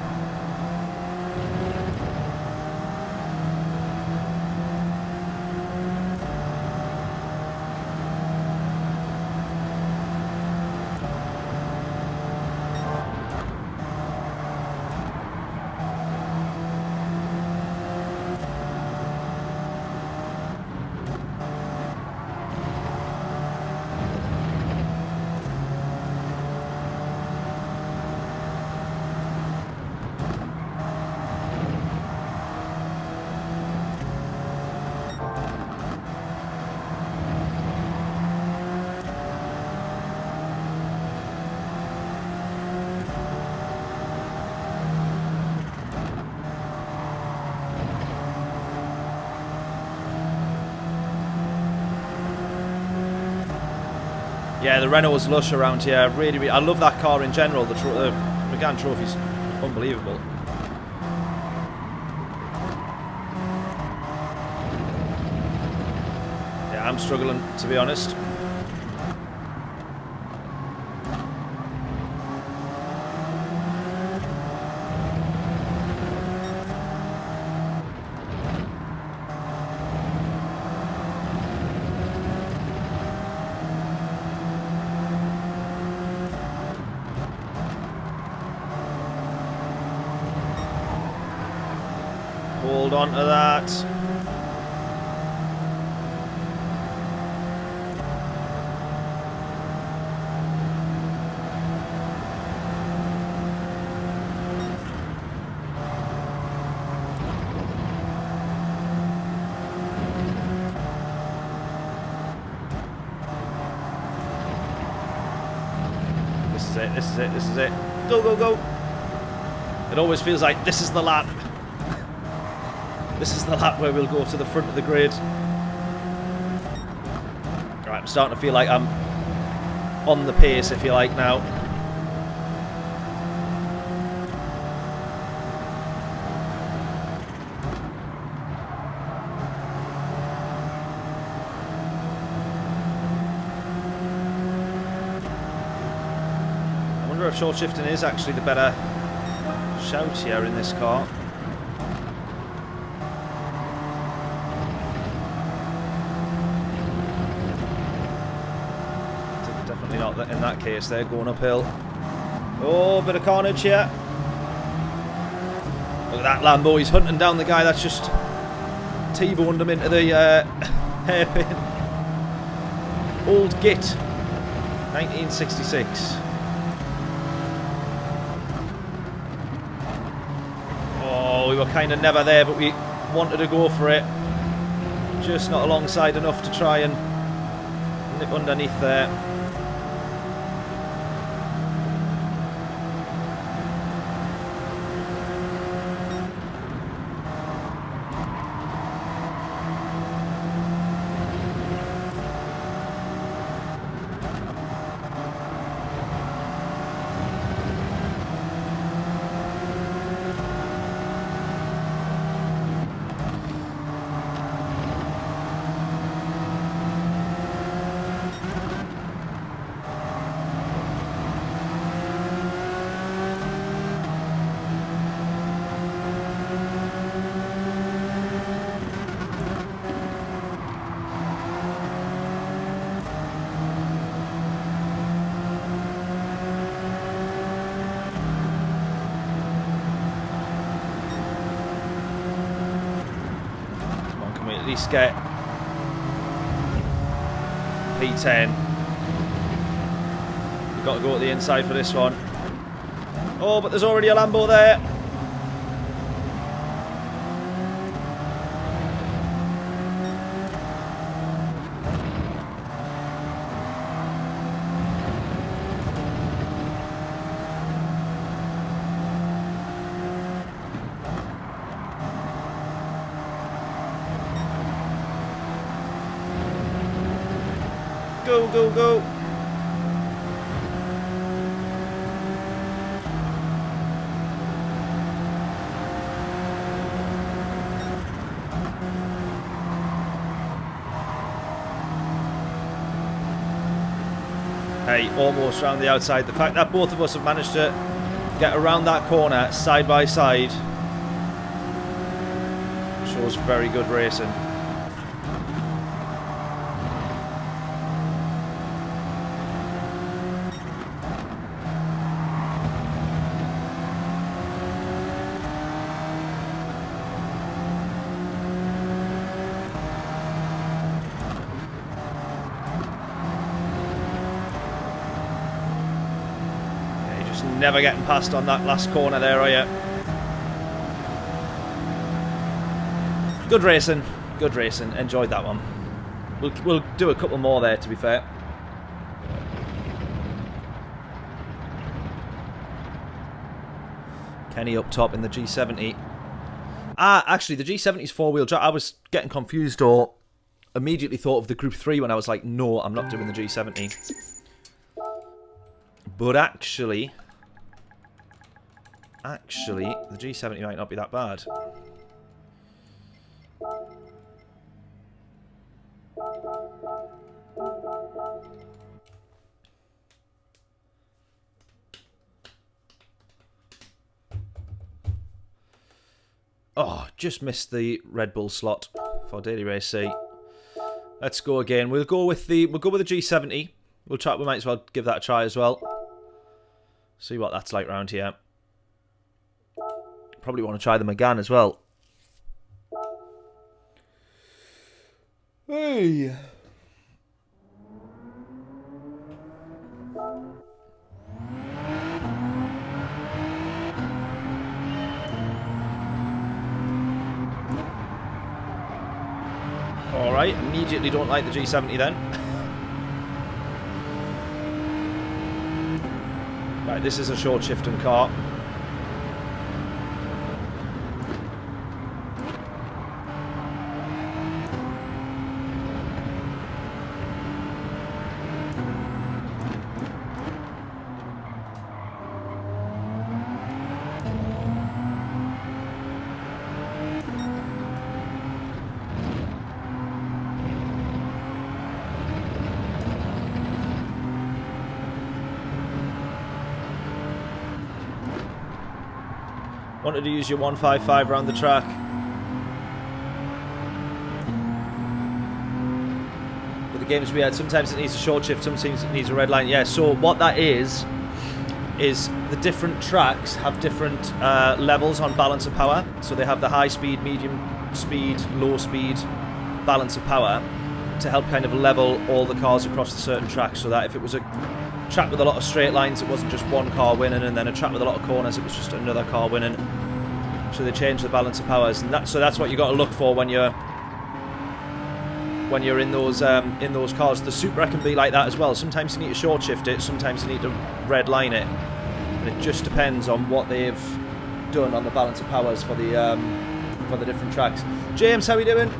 Yeah, the Renault's lush around here. Really, really, I love that car in general. The Megane Trophy's unbelievable. Yeah, I'm struggling, to be honest. Hold on to that. This is it, this is it, this is it. Go, go, go. It always feels like this is the lap. This is the lap where we'll go to the front of the grid. Right, I'm starting to feel like I'm on the pace, if you like, now. I wonder if short shifting is actually the better shout here in this car. Not in that case, they're going uphill. Oh, bit of carnage here. Look at that Lambo, he's hunting down the guy that's just T-boned him into the hairpin. Old Git, 1966. Oh, we were kind of never there, but we wanted to go for it. Just not alongside enough to try and nip underneath there. At least get P10. We've got to go to the inside for this one. Oh, but there's already a Lambo there. Go, go, go. Hey, almost round the outside. The fact that both of us have managed to get around that corner side by side shows very good racing. Never getting past on that last corner there, are you? Good racing, good racing. Enjoyed that one. We'll do a couple more there, to be fair. Kenny up top in the G70. Ah, actually, the G70's four-wheel drive. I was getting confused or immediately thought of the Group 3 when I was like, no, I'm not doing the G70. But actually, the G70 might not be that bad. Oh, just missed the Red Bull slot for Daily Race C. Let's go again. We'll go with the G70. We might as well give that a try as well. See what that's like around here. Probably want to try the Megane as well. Hey. Alright, immediately don't like the G70 then. Right, this is a short shifting car. Wanted to use your 155 around the track. With the games we had, sometimes it needs a short shift, sometimes it needs a red line. Yeah, so what that is the different tracks have different levels on balance of power. So they have the high speed, medium speed, low speed balance of power to help kind of level all the cars across the certain tracks, so that if it was a track with a lot of straight lines, it wasn't just one car winning, and then a track with a lot of corners, it was just another car winning. So they change the balance of powers, and that's what you got to look for when you're in those cars. The Supra can be like that as well. Sometimes you need to short shift it, sometimes you need to red line it, and it just depends on what they've done on the balance of powers for the different tracks. James, how are we doing?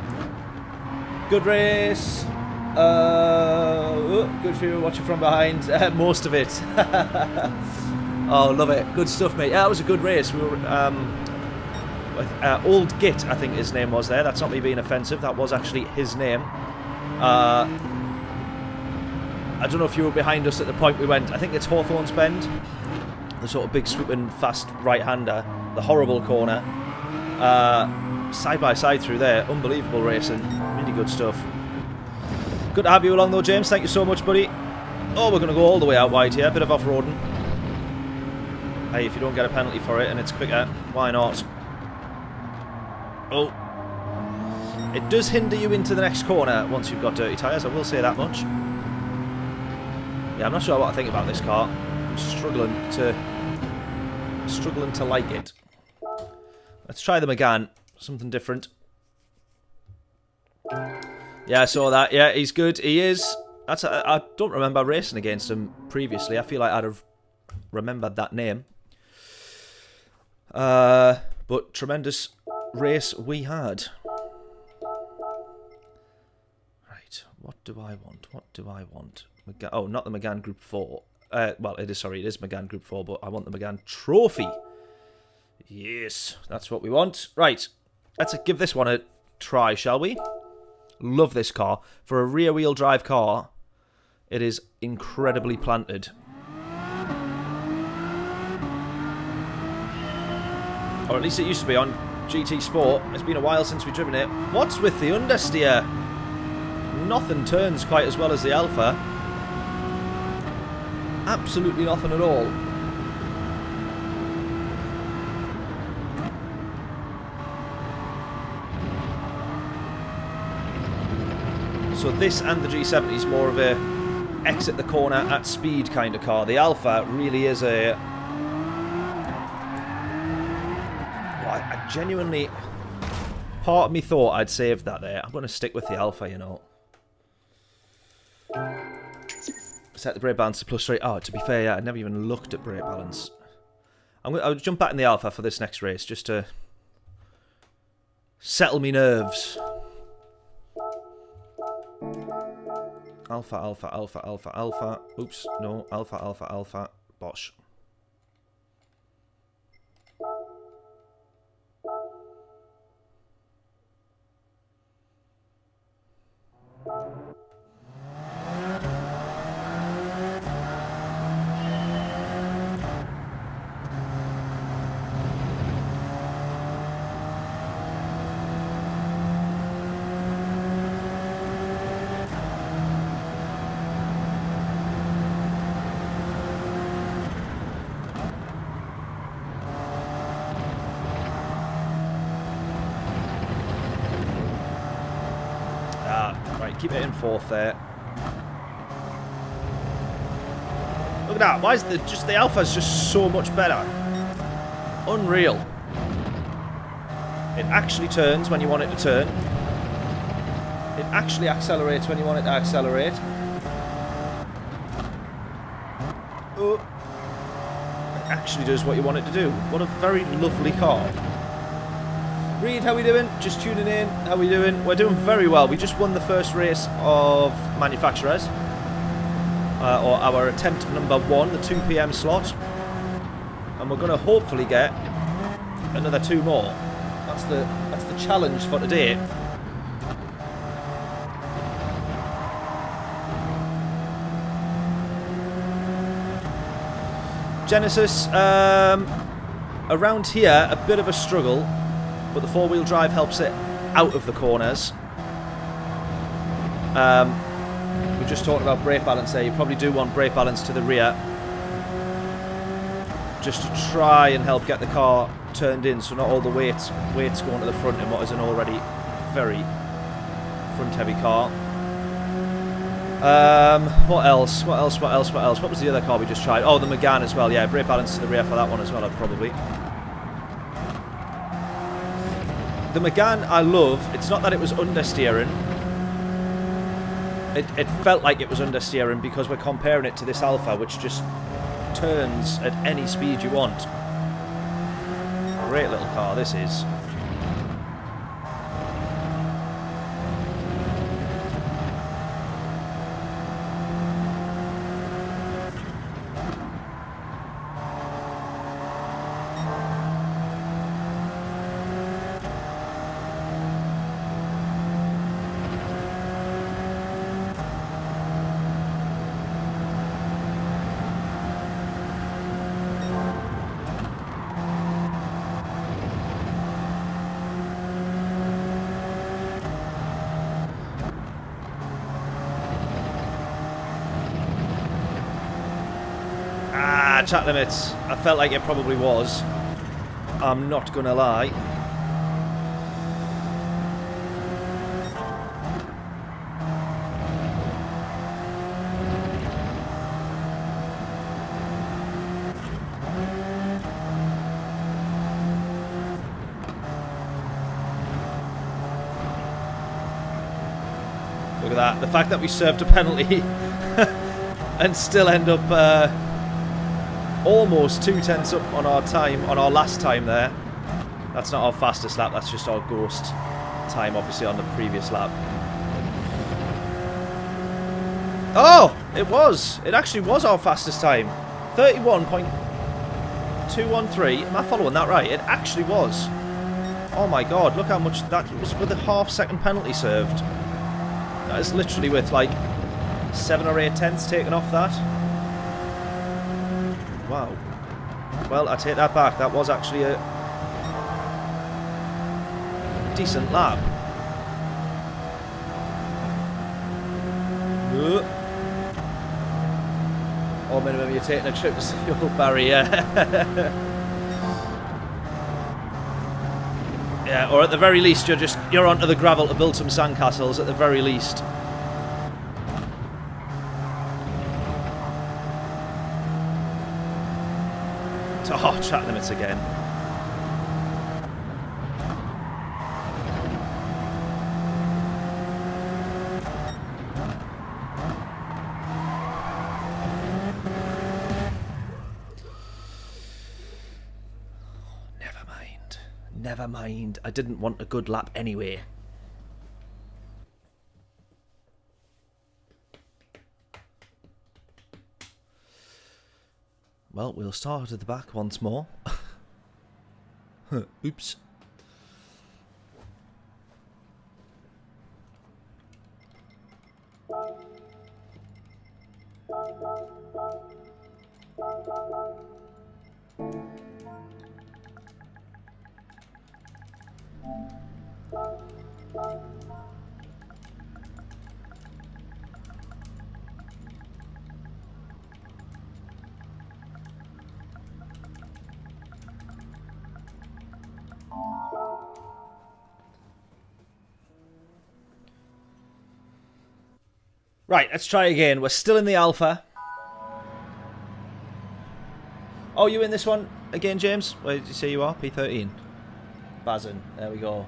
Good race. Good for you watching from behind. Most of it. Oh, love it. Good stuff, mate. Yeah, that was a good race. We were Old Git, I think his name was there. That's not me being offensive. That was actually his name. I don't know if you were behind us at the point we went. I think it's Hawthorne's Bend. The sort of big swooping fast right-hander. The horrible corner. Side by side through there. Unbelievable racing. Really good stuff. Good to have you along though, James. Thank you so much, buddy. Oh, we're going to go all the way out wide here. A bit of off-roading. Hey, if you don't get a penalty for it and it's quicker, why not? Oh. It does hinder you into the next corner once you've got dirty tyres, I will say that much. Yeah, I'm not sure what I think about this car. I'm struggling to like it. Let's try the Megane. Something different. Yeah, I saw that. Yeah, he's good. He is. I don't remember racing against him previously. I feel like I'd have remembered that name. But tremendous race we had. Right, what do I want? What do I want? Oh, not the Megane Group 4. Well, it is Megane Group 4, but I want the Megane Trophy. Yes, that's what we want. Right, let's give this one a try, shall we? Love this car. For a rear-wheel drive car, it is incredibly planted. Or at least it used to be on GT Sport. It's been a while since we've driven it. What's with the understeer? Nothing turns quite as well as the Alpha. Absolutely nothing at all. So this and the G70 is more of a exit the corner at speed kind of car. The Alpha really is a... Well, I genuinely... Part of me thought I'd saved that there. I'm going to stick with the Alpha, you know. Set the brake balance to +3. Oh, to be fair, yeah, I never even looked at brake balance. I'll jump back in the Alpha for this next race, just to settle me nerves. Alpha, Alpha, Alpha, Alpha, Alpha. Oops, no. Alpha, Alpha, Alpha. Bosh. Right, keep it in fourth there. Look at that. Why is the Alpha's just so much better? Unreal. It actually turns when you want it to turn. It actually accelerates when you want it to accelerate. Oh. It actually does what you want it to do. What a very lovely car. Reed, how we doing? Just tuning in. How we doing? We're doing very well. We just won the first race of manufacturers. Or our attempt number 1, the 2 PM slot. And we're going to hopefully get another 2 more. That's the challenge for today. Genesis, around here, a bit of a struggle. But the 4-wheel drive helps it out of the corners. We're just talking about brake balance there. You probably do want brake balance to the rear. Just to try and help get the car turned in so not all the weight's going to the front in what is an already very front-heavy car. What else? What was the other car we just tried? Oh, the Megane as well. Yeah, brake balance to the rear for that one as well, probably. The Megane I love. It's not that it was understeering. It felt like it was understeering because we're comparing it to this Alpha, which just turns at any speed you want. Great little car this is. Chat limits. I felt like it probably was. I'm not gonna lie. Look at that. The fact that we served a penalty and still end up almost 2/10 up on our time, on our last time there. That's not our fastest lap, that's just our ghost time, obviously, on the previous lap. Oh! It was! It actually was our fastest time. 31.213. Am I following that right? It actually was. Oh my god, look how much that was with a half-second penalty served. That is literally with, like, 7 or 8 tenths taken off that. Wow. Well, I take that back. That was actually a decent lap. Or minimum, you're taking a trip to see old Barry, yeah. Yeah, or at the very least, you're onto the gravel to build some sandcastles. At the very least. Oh, chat limits again. Never mind. Never mind. I didn't want a good lap anyway. Well, we'll start at the back once more. Oops. Right, let's try again. We're still in the alpha. Oh, you in this one again, James? Where did you say you are? P13. Buzzing. There we go.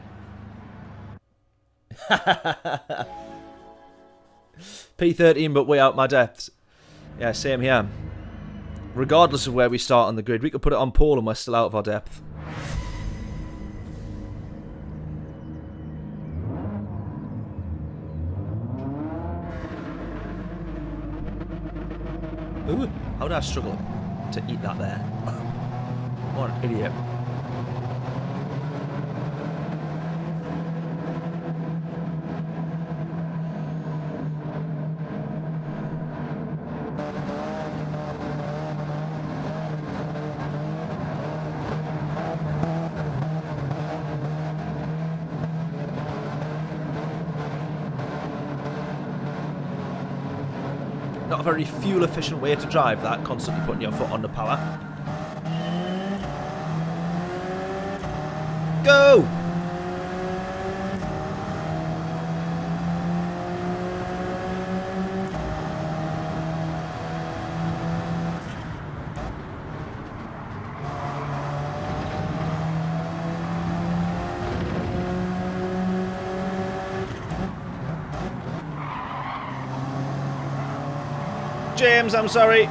P13, but way out my depths. Yeah, same here. Regardless of where we start on the grid, we could put it on pole and we're still out of our depth. Ooh, how did I struggle to eat that there? What an idiot. Not a very fuel efficient way to drive that, constantly putting your foot on the power. Go! James, I'm sorry.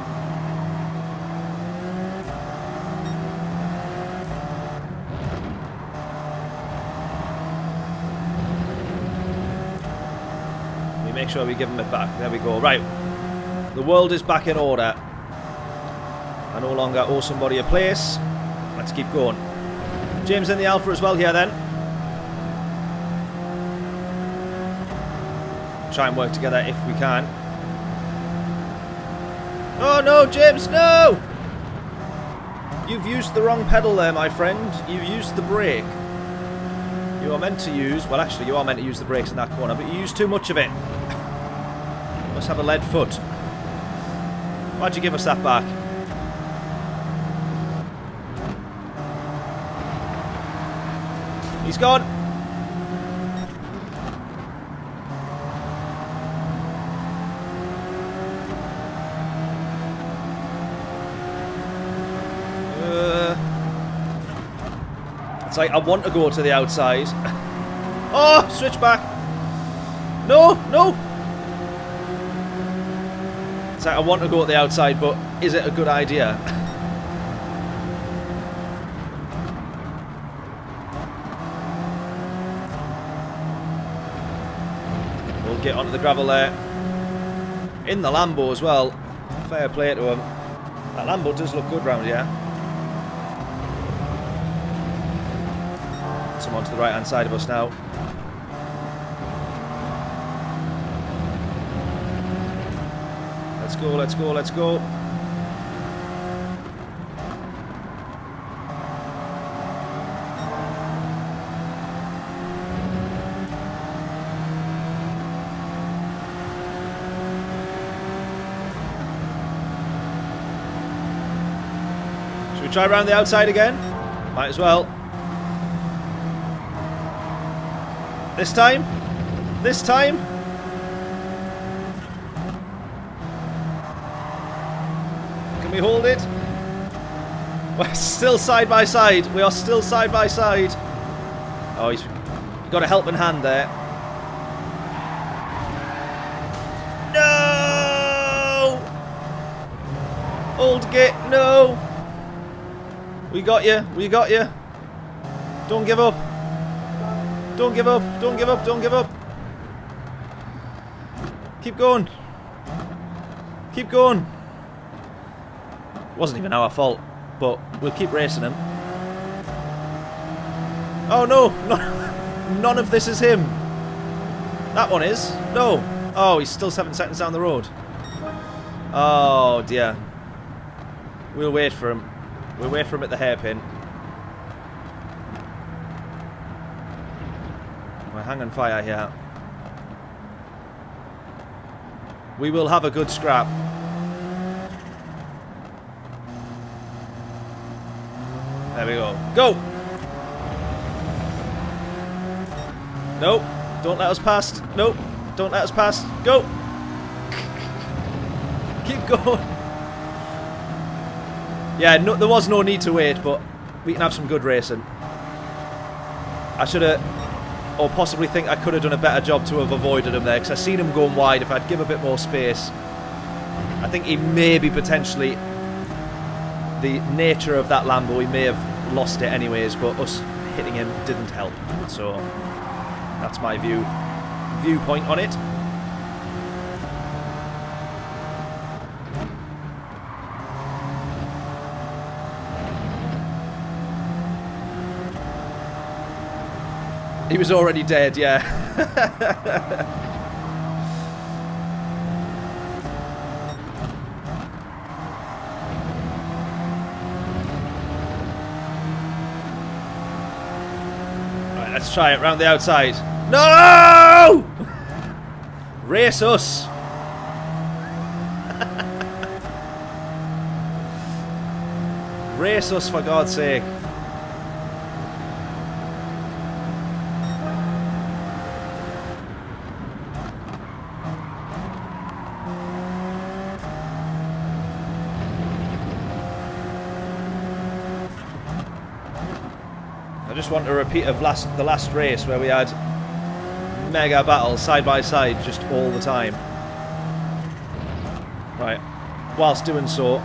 We make sure we give him it back. There we go. Right. The world is back in order. I no longer owe somebody a place. Let's keep going. James in the Alpha as well here then. Try and work together if we can. Oh no, James, no! You've used the wrong pedal there, my friend. You've used the brake. You are meant to use... Well, actually, you are meant to use the brakes in that corner, but you used too much of it. You must have a lead foot. Why'd you give us that back? He's gone. It's like I want to go to the outside. Oh, switch back. No, no. It's like I want to go to the outside, but is it a good idea? We'll get onto the gravel there. In the Lambo as well. Fair play to him. That Lambo does look good round here. Someone to the right hand side of us now. Let's go, let's go, let's go. Should we try around the outside again? Might as well. This time? This time? Can we hold it? We're still side by side. We are still side by side. Oh, he's got a helping hand there. No! Old git, no! We got you. We got you. Don't give up. Don't give up, don't give up, don't give up. Keep going. Keep going. Wasn't even our fault, but we'll keep racing him. Oh no, none of this is him. That one is. No. Oh, he's still 7 seconds down the road. Oh dear. We'll wait for him. We'll wait for him at the hairpin. We're hanging fire here. We will have a good scrap. There we go. Go! Nope. Don't let us past. Nope. Don't let us past. Go! Keep going. Yeah, no, there was no need to wait, but we can have some good racing. I should have, or possibly think I could have done a better job to have avoided him there, because I seen him going wide. If I'd give a bit more space, I think he may be potentially, the nature of that Lambo, he may have lost it anyways, but us hitting him didn't help. So that's my viewpoint on it. He was already dead, yeah. Right, let's try it round the outside. No! Race us. Race us, for God's sake. I just want a repeat of the last race where we had mega battles side by side just all the time. Right, whilst doing so,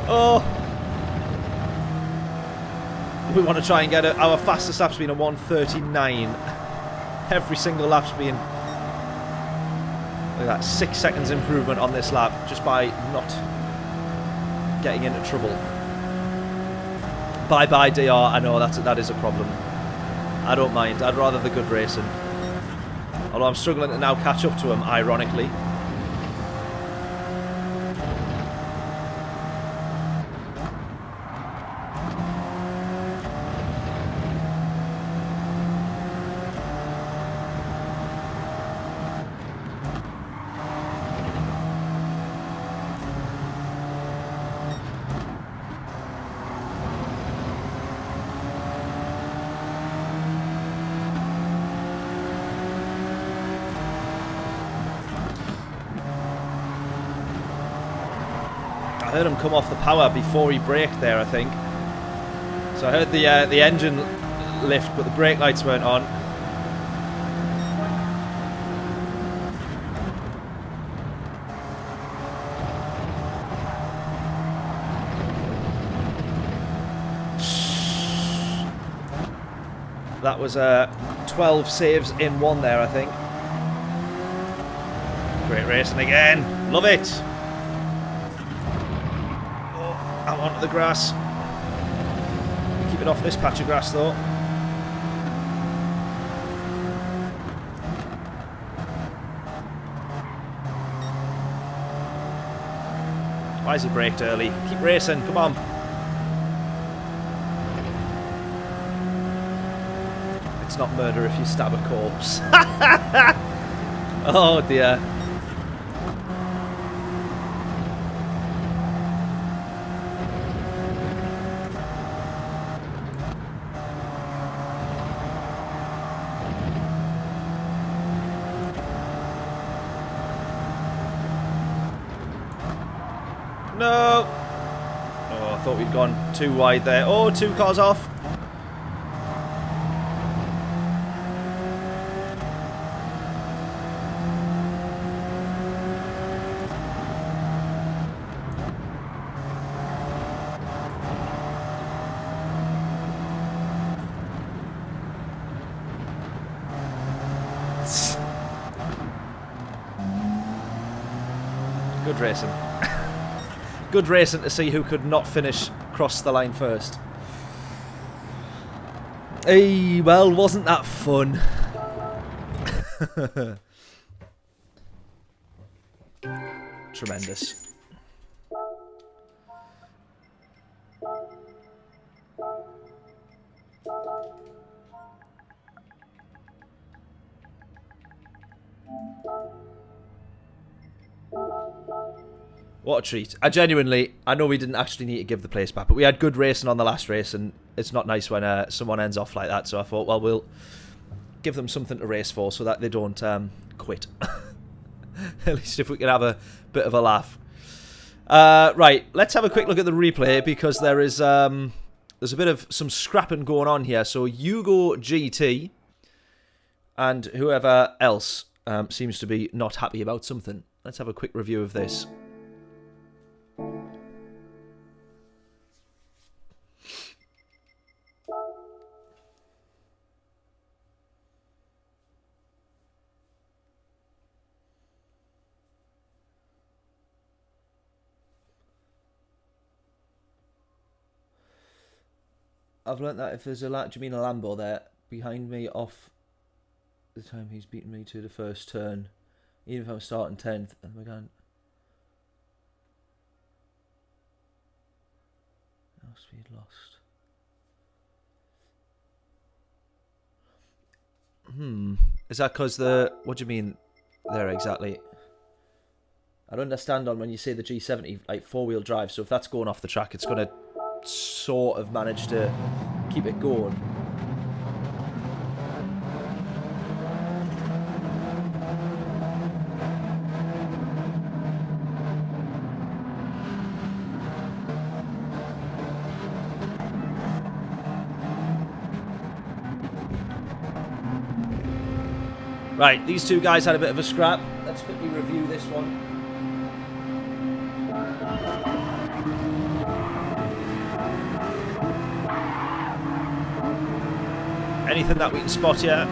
oh, we want to try and get our fastest laps being a 1:39. Every single lap's being, look at that, 6 seconds improvement on this lap just by not getting into trouble. Bye bye DR, I know that is a problem. I don't mind, I'd rather the good racing. Although I'm struggling to now catch up to him, ironically. I heard him come off the power before he braked there, I think. So I heard the engine lift, but the brake lights weren't on. That was 12 saves in one there, I think. Great racing again. Love it. Out onto the grass. Keep it off this patch of grass though. Why is he braked early? Keep racing, come on. It's not murder if you stab a corpse. Oh dear. No! Oh, I thought we'd gone too wide there. Oh, 2 cars off. Good racing. Good racing to see who could not finish cross the line first. Hey, well, wasn't that fun? Tremendous. What a treat. I know we didn't actually need to give the place back, but we had good racing on the last race, and it's not nice when someone ends off like that, so I thought, well, we'll give them something to race for so that they don't quit. At least if we can have a bit of a laugh. Right, let's have a quick look at the replay, because there's a bit of some scrapping going on here. So Hugo GT and whoever else seems to be not happy about something. Let's have a quick review of this. I've learnt that if there's a do you mean a Lambo there behind me off the time he's beaten me to the first turn, even if I'm starting 10th, and we're going. Oh, speed lost. Is that because the... What do you mean there exactly? I don't understand on when you say the G70, like four-wheel drive, so if that's going off the track, it's going to sort of manage to keep it going. Right, these two guys had a bit of a scrap. Let's quickly review this one. Anything that we can spot here?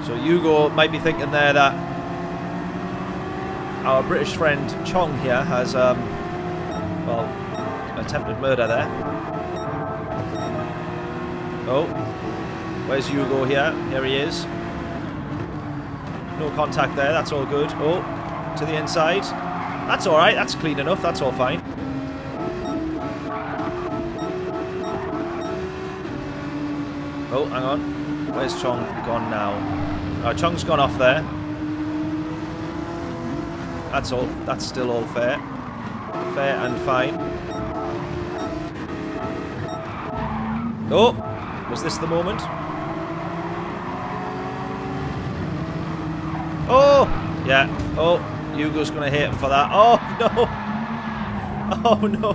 So Hugo might be thinking there that our British friend Chong here has, well, attempted murder there. Oh, where's Hugo here? Here he is. No contact there, that's all good. Oh, to the inside. That's alright, that's clean enough, that's all fine. Oh, hang on. Where's Chong gone now? Oh, Chong's gone off there. That's all, that's still all fair. Fair and fine. Oh, was this the moment? Oh, yeah. Oh, Hugo's going to hit him for that. Oh, no. Oh, no.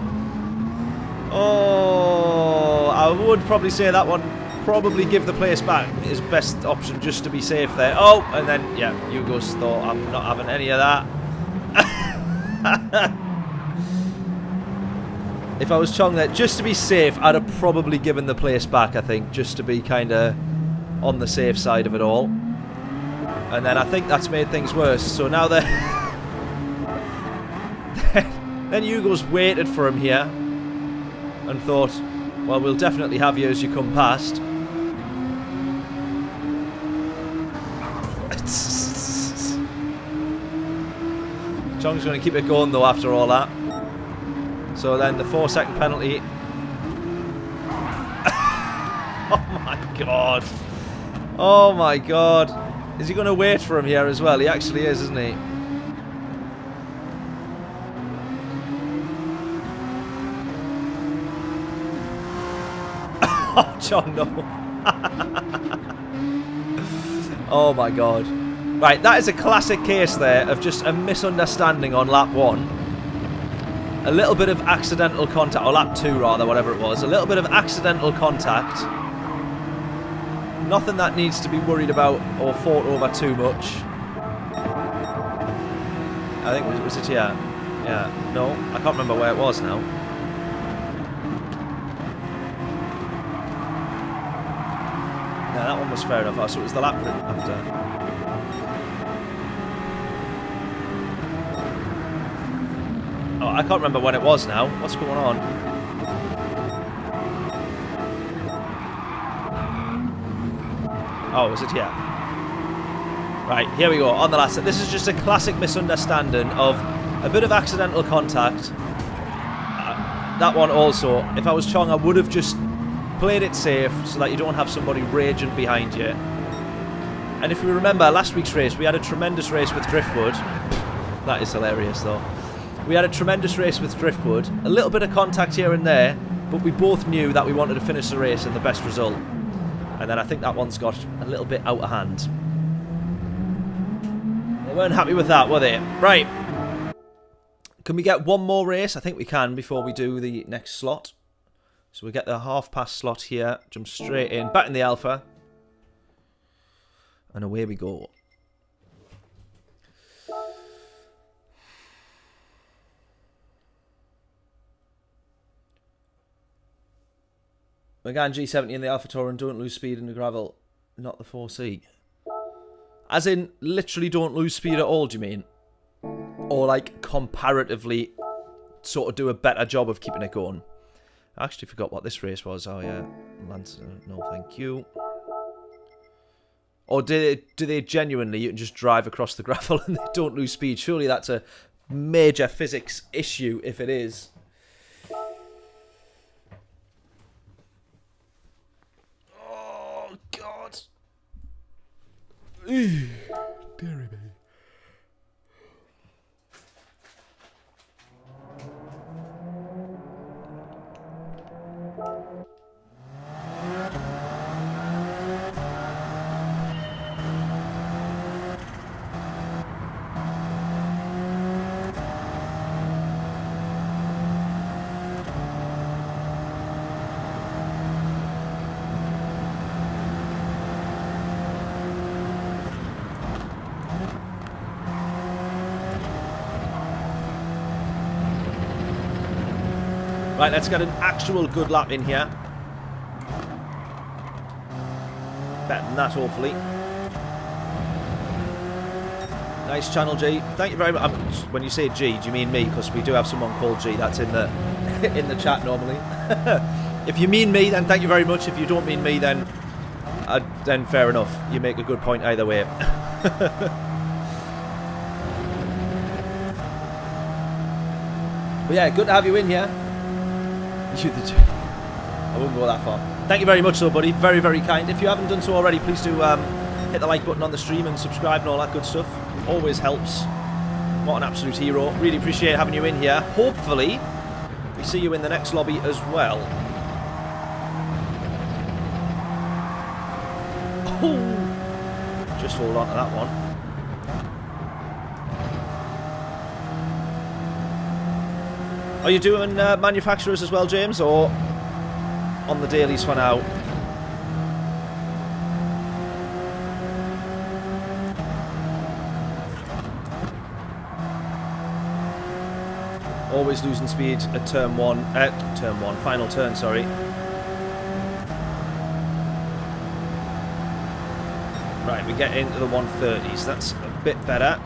Oh, I would probably say that one, probably give the place back is best option just to be safe there. Oh, and then, yeah, Hugo's thought, I'm not having any of that. If I was Chong there, just to be safe, I'd have probably given the place back, I think, just to be kind of on the safe side of it all. And then I think that's made things worse. So now they're... Then Hugo's waited for him here and thought, well, we'll definitely have you as you come past. Chong's going to keep it going, though, after all that. So then the 4-second penalty. Oh my god. Oh my god. Is he going to wait for him here as well? He actually is, isn't he? Oh, John, no. Oh my god. Right, that is a classic case there of just a misunderstanding on lap 1. A little bit of accidental contact, or lap 2 rather, whatever it was. A little bit of accidental contact. Nothing that needs to be worried about or fought over too much. I think, was it here? Yeah, no, I can't remember where it was now. No, that one was fair enough. Oh, so it was the lap after. Oh, I can't remember when it was now. What's going on? Oh, was it here? Right, here we go. On the last. This is just a classic misunderstanding of a bit of accidental contact. That one also. If I was Chong, I would have just played it safe so that you don't have somebody raging behind you. And if you remember last week's race, we had a tremendous race with Driftwood. That is hilarious, though. We had a tremendous race with Driftwood. A little bit of contact here and there, but we both knew that we wanted to finish the race in the best result. And then I think that one's got a little bit out of hand. They weren't happy with that, were they? Right. Can we get one more race? I think we can before we do the next slot. So we get the half-past slot here. Jump straight in. Back in the Alpha. And away we go. Megane G70 in the Alpha Tour and don't lose speed in the gravel. Not the 4C. As in, literally don't lose speed at all, do you mean? Or like, comparatively, sort of do a better job of keeping it going. I actually forgot what this race was. Oh yeah, Lance, no thank you. Or do they genuinely, you can just drive across the gravel and they don't lose speed? Surely that's a major physics issue if it is. Oh, God. Deary me. Right, let's get an actual good lap in here. Better than that, hopefully. Nice channel, G. Thank you very much. When you say G, do you mean me? Because we do have someone called G. That's in the in the chat normally. If you mean me, then thank you very much. If you don't mean me, then fair enough. You make a good point either way. But yeah, good to have you in here. I wouldn't go that far. Thank you very much though, buddy. Very, very kind. If you haven't done so already, please do hit the like button on the stream and subscribe and all that good stuff. Always helps. What an absolute hero. Really appreciate having you in here. Hopefully, we see you in the next lobby as well. Oh, just hold on to that one. Are you doing manufacturers as well, James, or on the dailies for now? Always losing speed at final turn, sorry. Right, we get into the 130s. That's a bit better.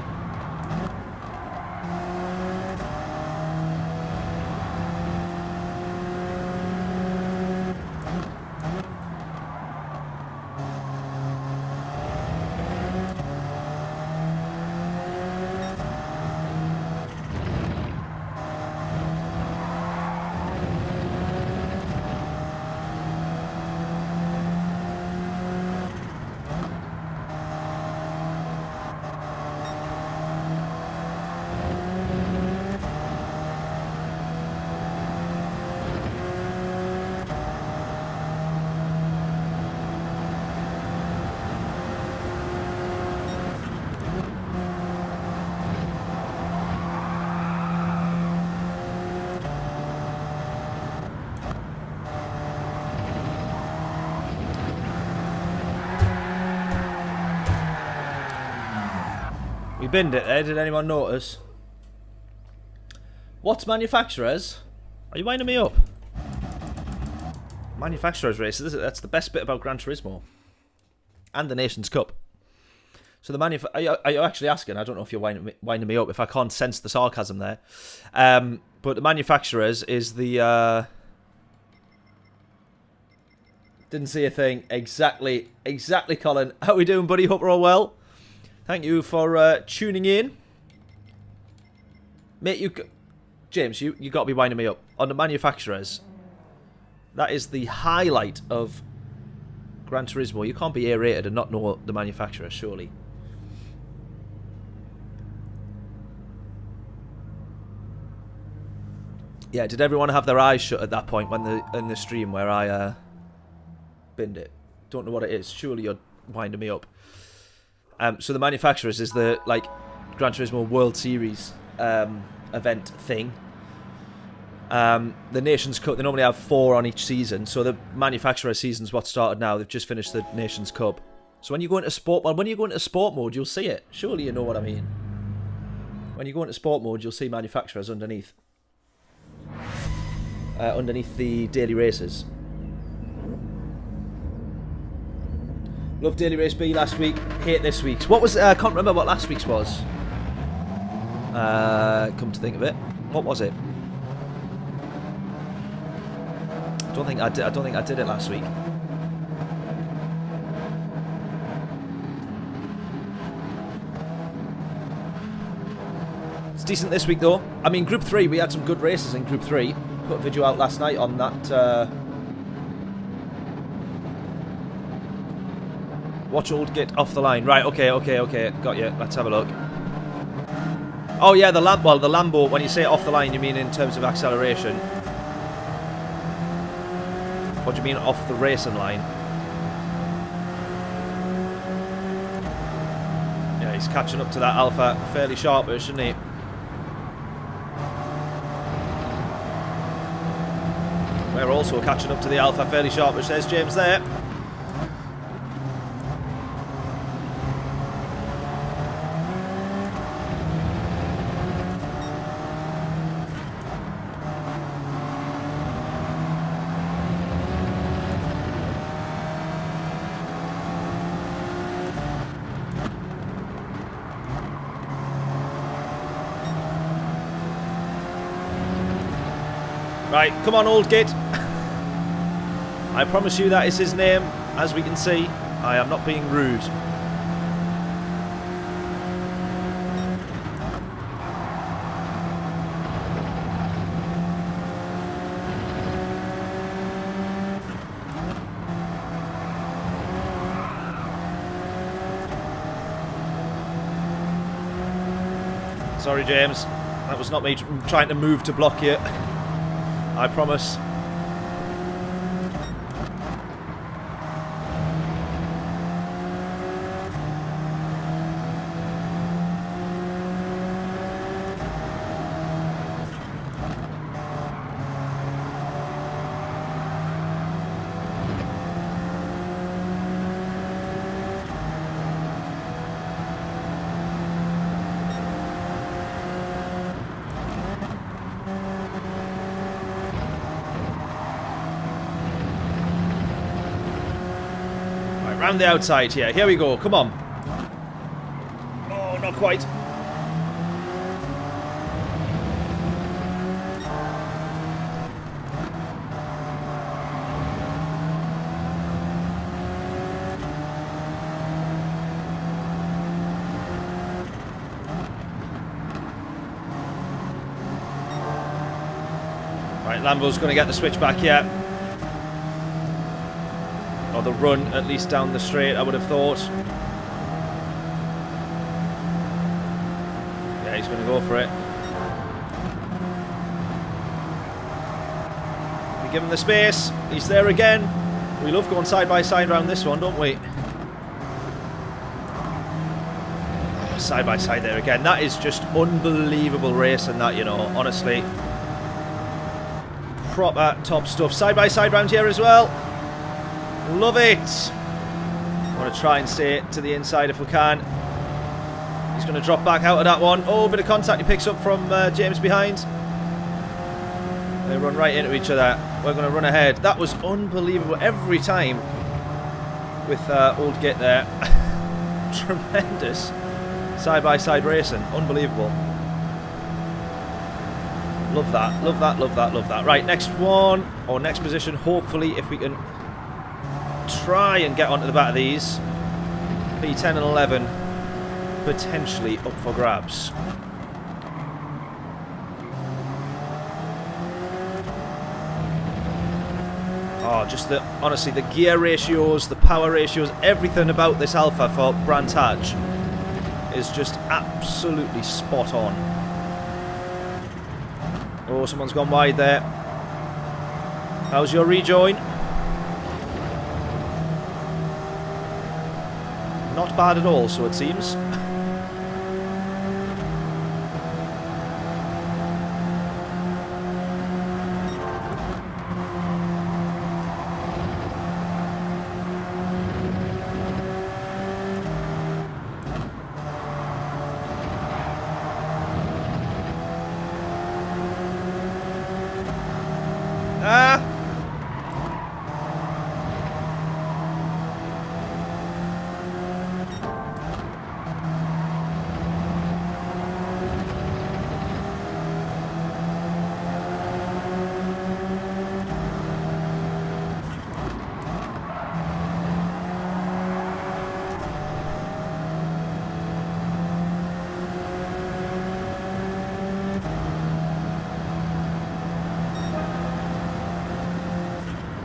We binned it there, did anyone notice? What's manufacturers? Are you winding me up? Manufacturers races, that's the best bit about Gran Turismo. and the Nations Cup. So the are you actually asking? I don't know if you're winding me up, if I can't sense the sarcasm there. But the manufacturers is the... Didn't see a thing. Exactly, Colin. How we doing, buddy? Hope we're all well. Thank you for tuning in. Mate, James, you got to be winding me up. On the manufacturers, that is the highlight of Gran Turismo. You can't be A-rated and not know the manufacturer, surely. Yeah, did everyone have their eyes shut at that point when in the stream where I binned it? Don't know what it is. Surely you're winding me up. So the manufacturers is the Gran Turismo World Series event thing. The Nations Cup, they normally have 4 on each season. So the manufacturer season's what started now. They've just finished the Nations Cup. So when you go into sport, when you go into sport mode, you'll see it. Surely you know what I mean. When you go into sport mode, you'll see manufacturers underneath. Underneath the daily races. Love Daily Race B last week, hate this week's. What was I can't remember what last week's was. Come to think of it. What was it? I don't think I did it last week. It's decent this week though. I mean, Group 3, we had some good races in Group 3. Put a video out last night on that. Watch old git off the line. Right, okay. Got you. Let's have a look. Oh yeah, the Lambo, when you say off the line, you mean in terms of acceleration. What do you mean off the racing line? Yeah, he's catching up to that Alpha fairly sharpish, isn't he? We're also catching up to the Alpha fairly sharpish, there's James there. Right, come on, old git. I promise you that is his name. As we can see, I am not being rude. Sorry, James. That was not me trying to move to block you. I promise. Round the outside here. Here we go. Come on. Oh, not quite. Right, Lambo's going to get the switch back here. Or the run, at least down the straight, I would have thought. Yeah, he's going to go for it. We give him the space. He's there again. We love going side by side around this one, don't we? Oh, side by side there again. That is just unbelievable racing, that, you know, honestly. Proper top stuff. Side by side round here as well. Love it. Want to try and stay to the inside if we can. He's going to drop back out of that one. Oh, bit of contact he picks up from James behind. They run right into each other. We're going to run ahead. That was unbelievable. Every time with old Git there. Tremendous side-by-side racing. Unbelievable. Love that, love that, love that, love that. Right, next one, or next position, hopefully, if we can try and get onto the back of these. P10 and 11, potentially up for grabs. Oh, just the, honestly, the gear ratios, the power ratios, everything about this Alpha for Brands Hatch is just absolutely spot on. Oh, someone's gone wide there. How's your rejoin? Not bad at all, so it seems.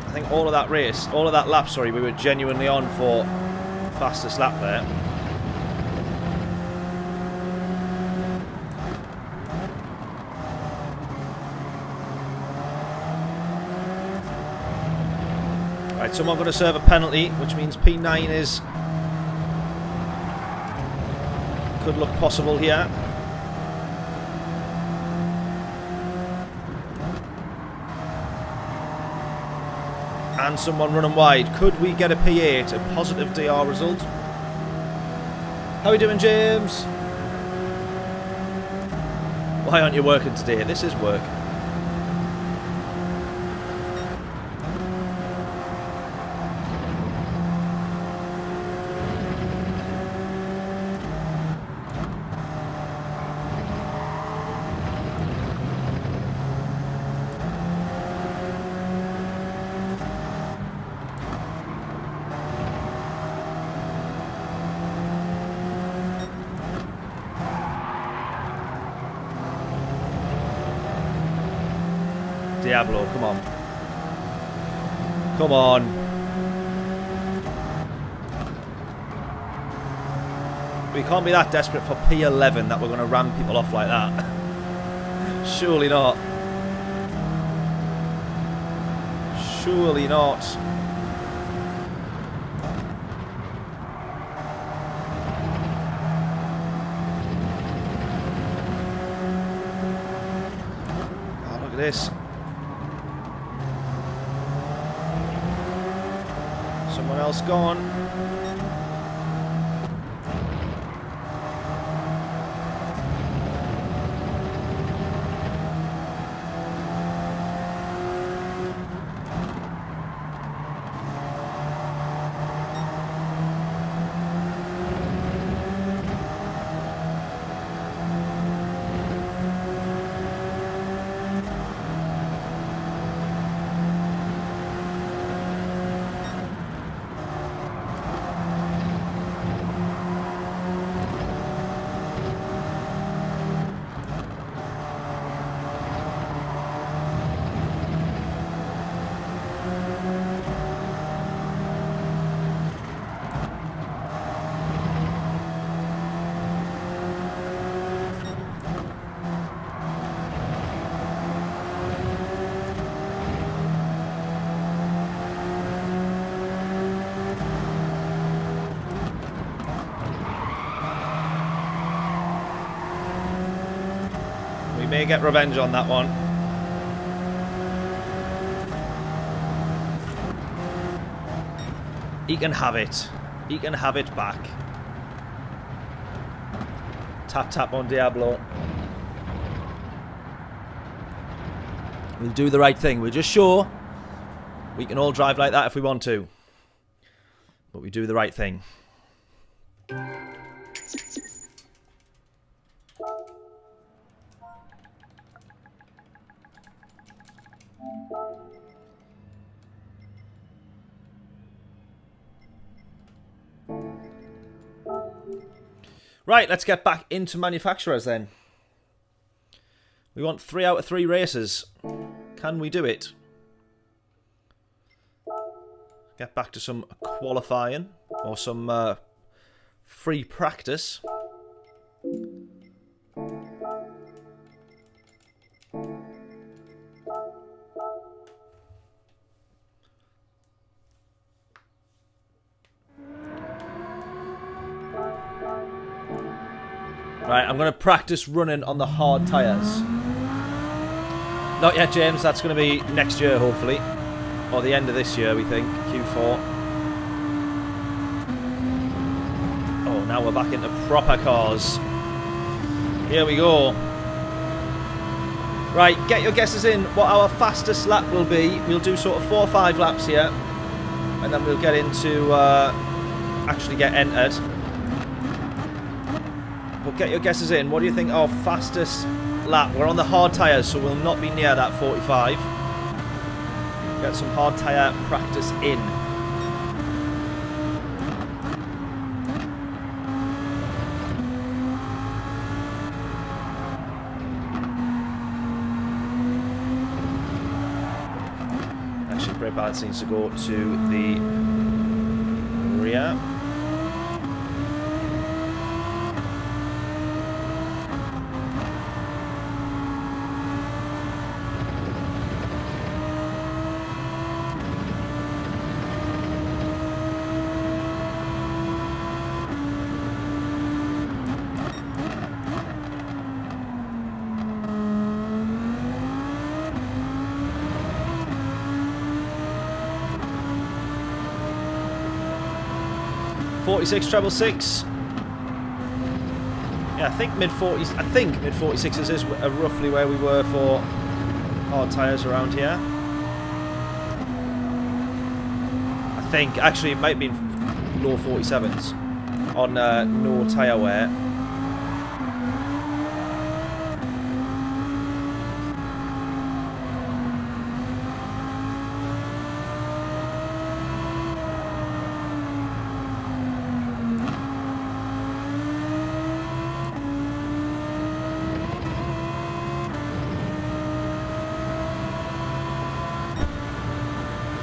I think all of that race, all of that lap, sorry, we were genuinely on for fastest lap there. Right, someone going to serve a penalty, which means P9 is could look possible here. And someone running wide. Could we get a P8, a positive DR result? How are we doing, James? Why aren't you working today? This is work. Diablo, come on. Come on. We can't be that desperate for P11 that we're going to ram people off like that. Surely not. Surely not. Oh, look at this. Someone else gone. May get revenge on that one. He can have it. He can have it back. Tap tap on Diablo. We'll do the right thing. We'll just show we can all drive like that if we want to. But we do the right thing. Right, let's get back into manufacturers then. We want 3 out of 3 races. Can we do it? Get back to some qualifying or some free practice. Right, I'm going to practice running on the hard tyres. Not yet, James. That's going to be next year, hopefully. Or the end of this year, we think. Q4. Oh, now we're back into proper cars. Here we go. Right, get your guesses in what our fastest lap will be. We'll do sort of 4 or 5 laps here. And then we'll get into... actually get entered. But get your guesses in. What do you think our fastest lap? We're on the hard tyres, so we'll not be near that 45. Get some hard tyre practice in. Actually, brake balance needs to go to the rear. 46 treble 6. Yeah, I think mid 40s. I think mid 46s is roughly where we were for hard tyres around here. I think actually it might be low 47s on no tyre wear.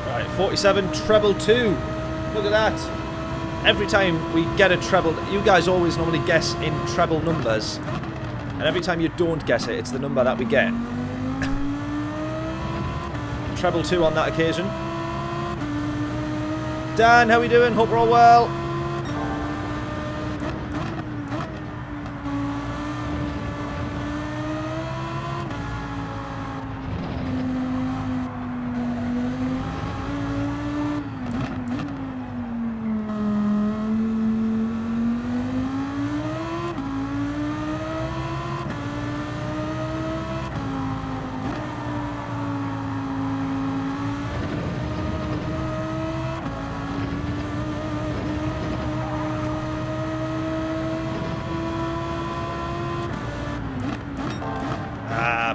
Right, 47 treble 2. Look at that. Every time we get a treble, you guys always normally guess in treble numbers, and every time you don't guess it, it's the number that we get. Treble 2 on that occasion. Dan, how we doing? Hope we're all well.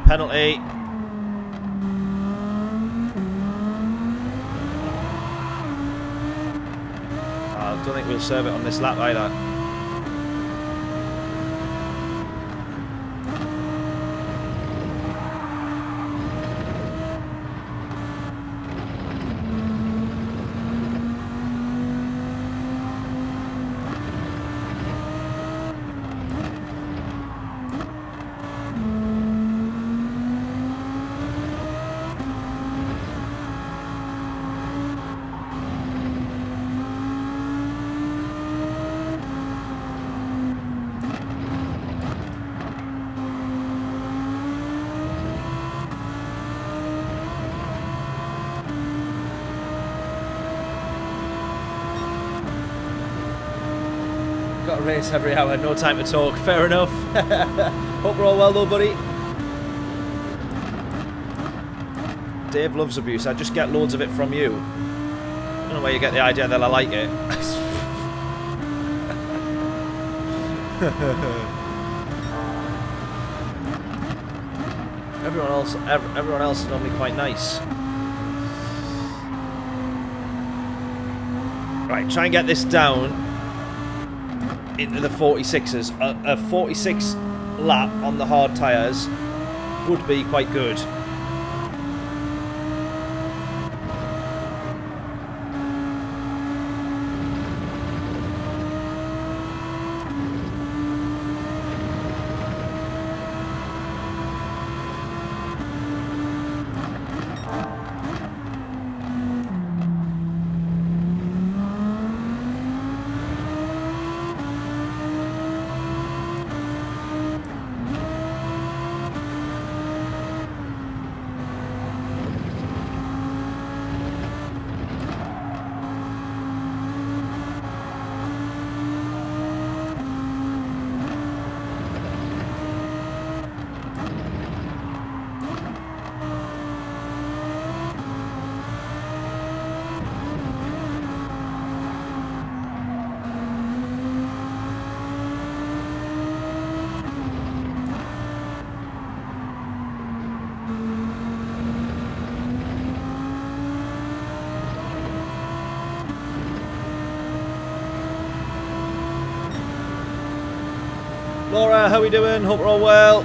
Penalty. I don't think we'll serve it on this lap either. Got a race every hour, no time to talk. Fair enough. Hope we're all well though, buddy. Dave loves abuse. I just get loads of it from you. don't know where you get the idea that I like it. Everyone else is normally quite nice. Right, try and get this down into the 46s. A 46 lap on the hard tyres would be quite good. Laura, how we doing? Hope we're all well.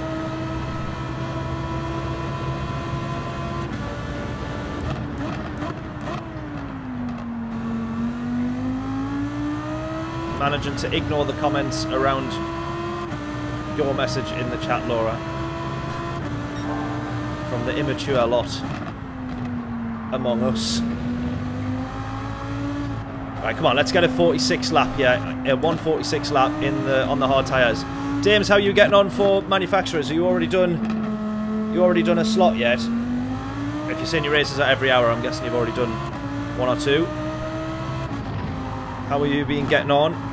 Managing to ignore the comments around your message in the chat, Laura. From the immature lot among us. Right, come on, let's get a 46 lap here. A 146 lap on the hard tyres. James, how are you getting on for manufacturers? Are you already done a slot yet? If you're saying your races are every hour, I'm guessing you've already done one or two. How are you getting on?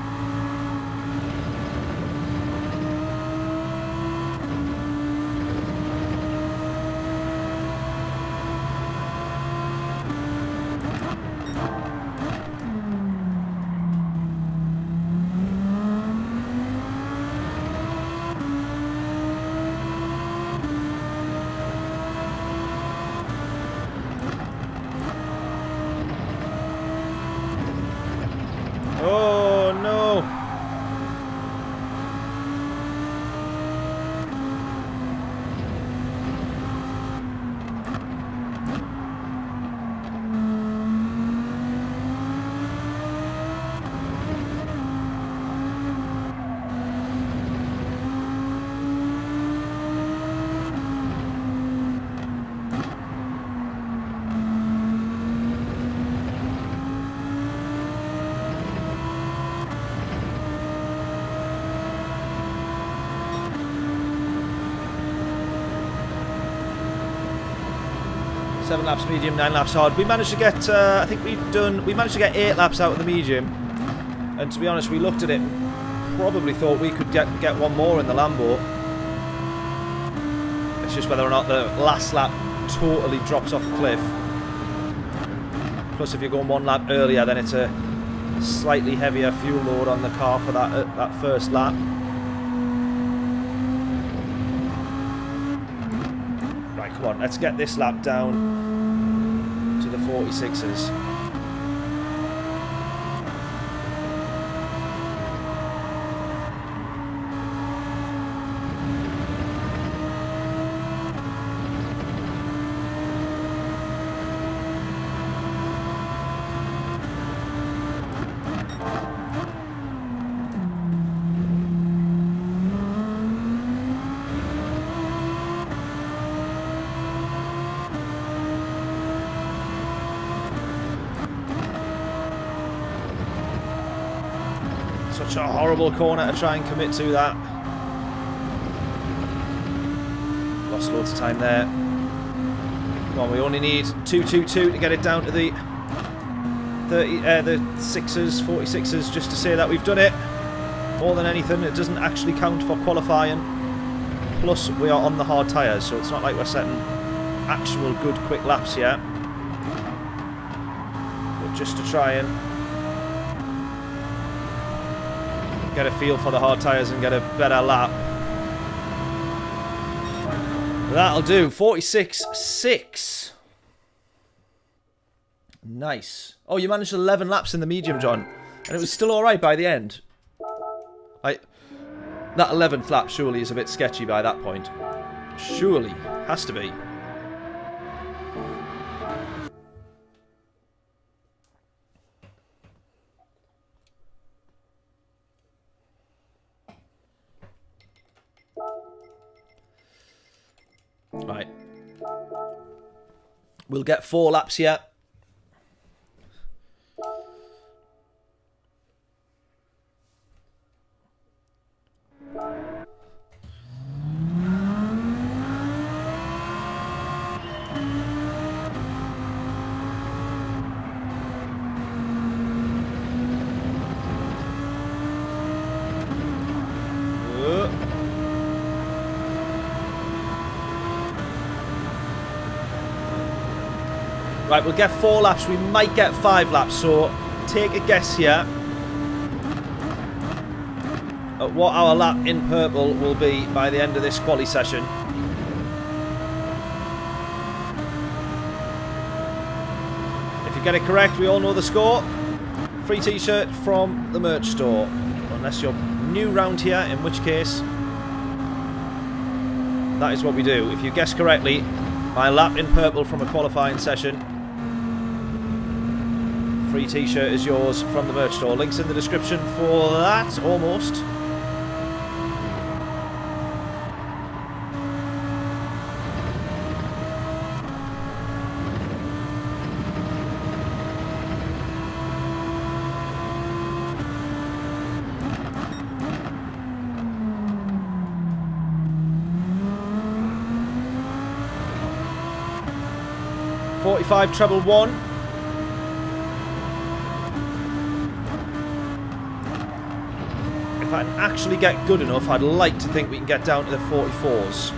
Seven laps medium, 9 laps hard. We managed to get, I think we managed to get 8 laps out of the medium. And to be honest, we looked at it and probably thought we could get one more in the Lambo. It's just whether or not the last lap totally drops off a cliff. Plus, if you're going 1 lap earlier, then it's a slightly heavier fuel load on the car for that first lap. Right, come on, let's get this lap down to the 46s. Such a horrible corner to try and commit to that. Lost loads of time there. Come on, we only need 222 to get it down to the 6s, 46s, just to say that we've done it. More than anything, it doesn't actually count for qualifying. Plus, we are on the hard tyres, so it's not like we're setting actual good quick laps yet. But just to try and get a feel for the hard tyres and get a better lap. That'll do. 46.6. Nice. Oh, you managed 11 laps in the medium, John. And it was still alright by the end. That 11th lap surely is a bit sketchy by that point. Surely. Has to be. Right. We'll get 4 laps here. Right, we'll get 4 laps. We might get 5 laps, so take a guess here at what our lap in purple will be by the end of this quali session. If you get it correct, we all know the score. Free t-shirt from the merch store. Unless you're new round here, in which case that is what we do. If you guess correctly, my lap in purple from a qualifying session, free t-shirt is yours from the merch store. Links in the description for that, almost. .45 treble 1. If I can actually get good enough, I'd like to think we can get down to the 44s.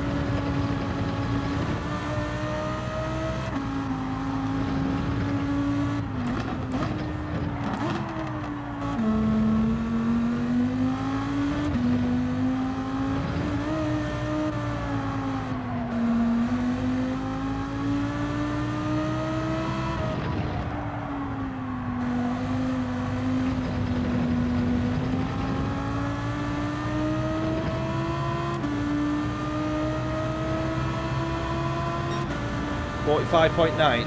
.9.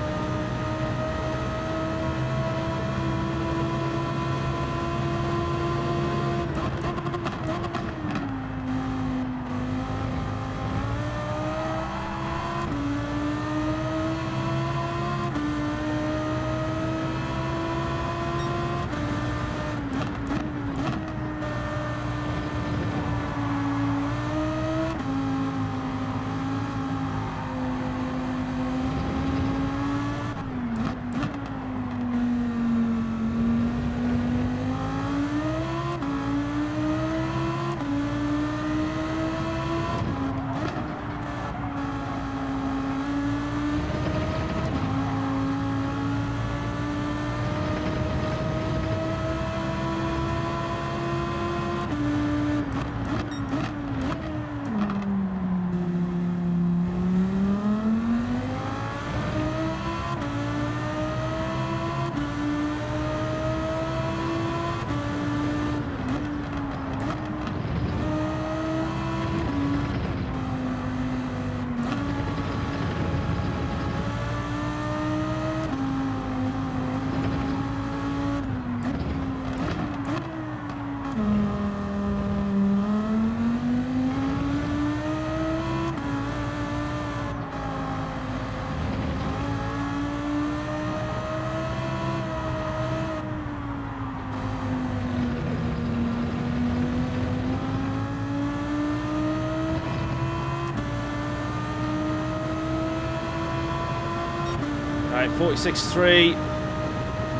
Right, 46.3.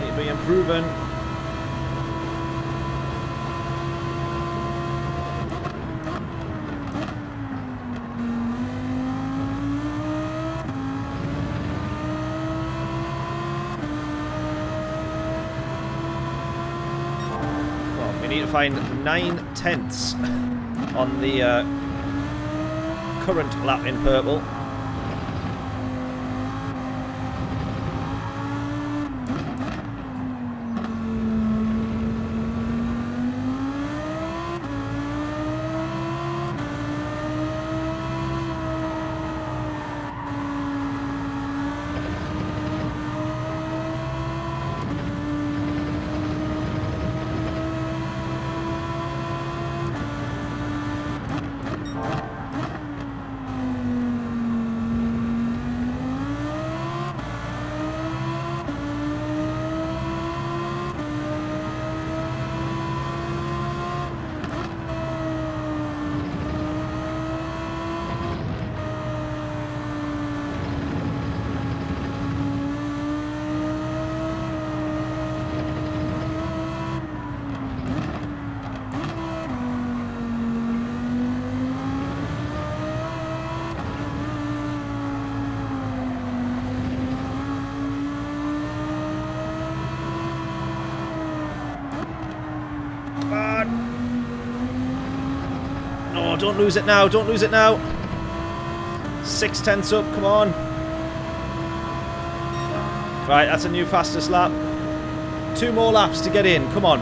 Need to be improving. We need to find 9/10 on the current lap in purple. No, don't lose it now. Don't lose it now. 6/10 up. Come on. Right, that's a new fastest lap. 2 more laps to get in. Come on.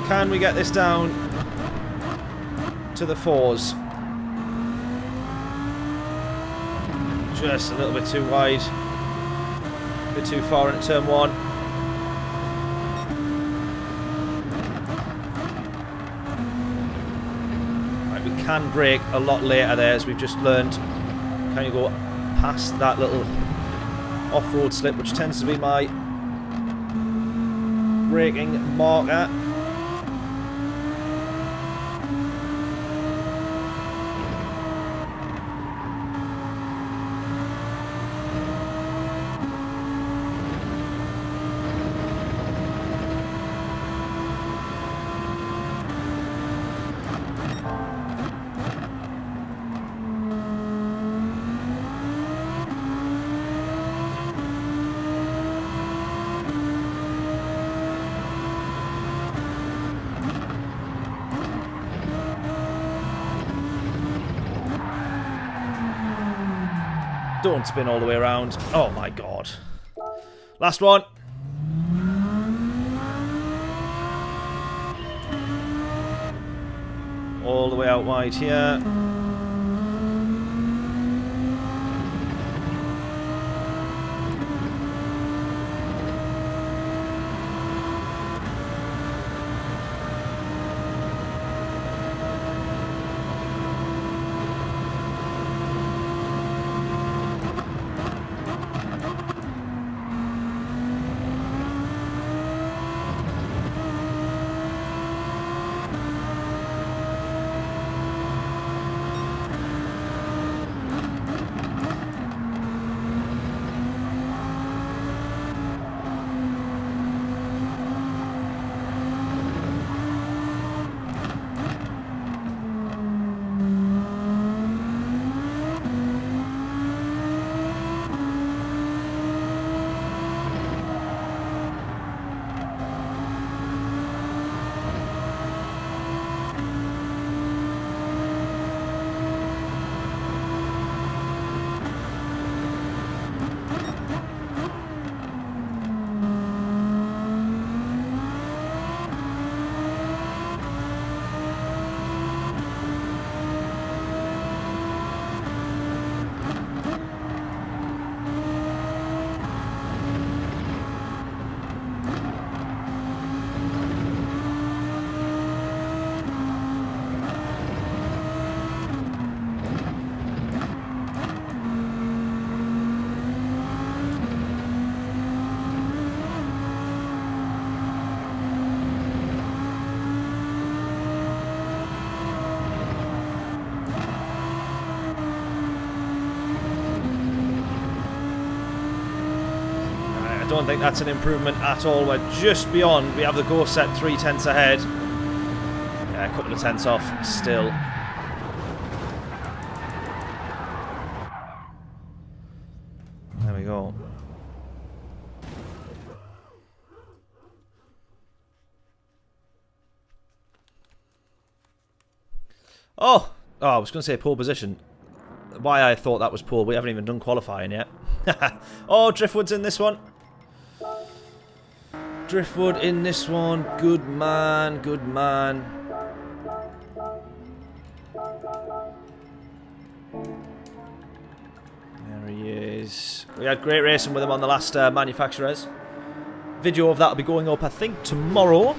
Can we get this down to the 4s? Just a little bit too wide. A bit too far into turn 1. Can brake a lot later there, as we've just learned. Can you go past that little off-road slip, which tends to be my braking marker. Don't spin all the way around. Oh my god. Last one. All the way out wide here. I don't think that's an improvement at all. We're just beyond. We have the go set 3/10 ahead. Yeah, a couple of tenths off still. There we go. Oh! Oh, I was going to say pole position. Why I thought that was pole. We haven't even done qualifying yet. Oh, Driftwood's in this one. Driftwood in this one. Good man. Good man. There he is. We had great racing with him on the last manufacturers. Video of that will be going up, I think, tomorrow.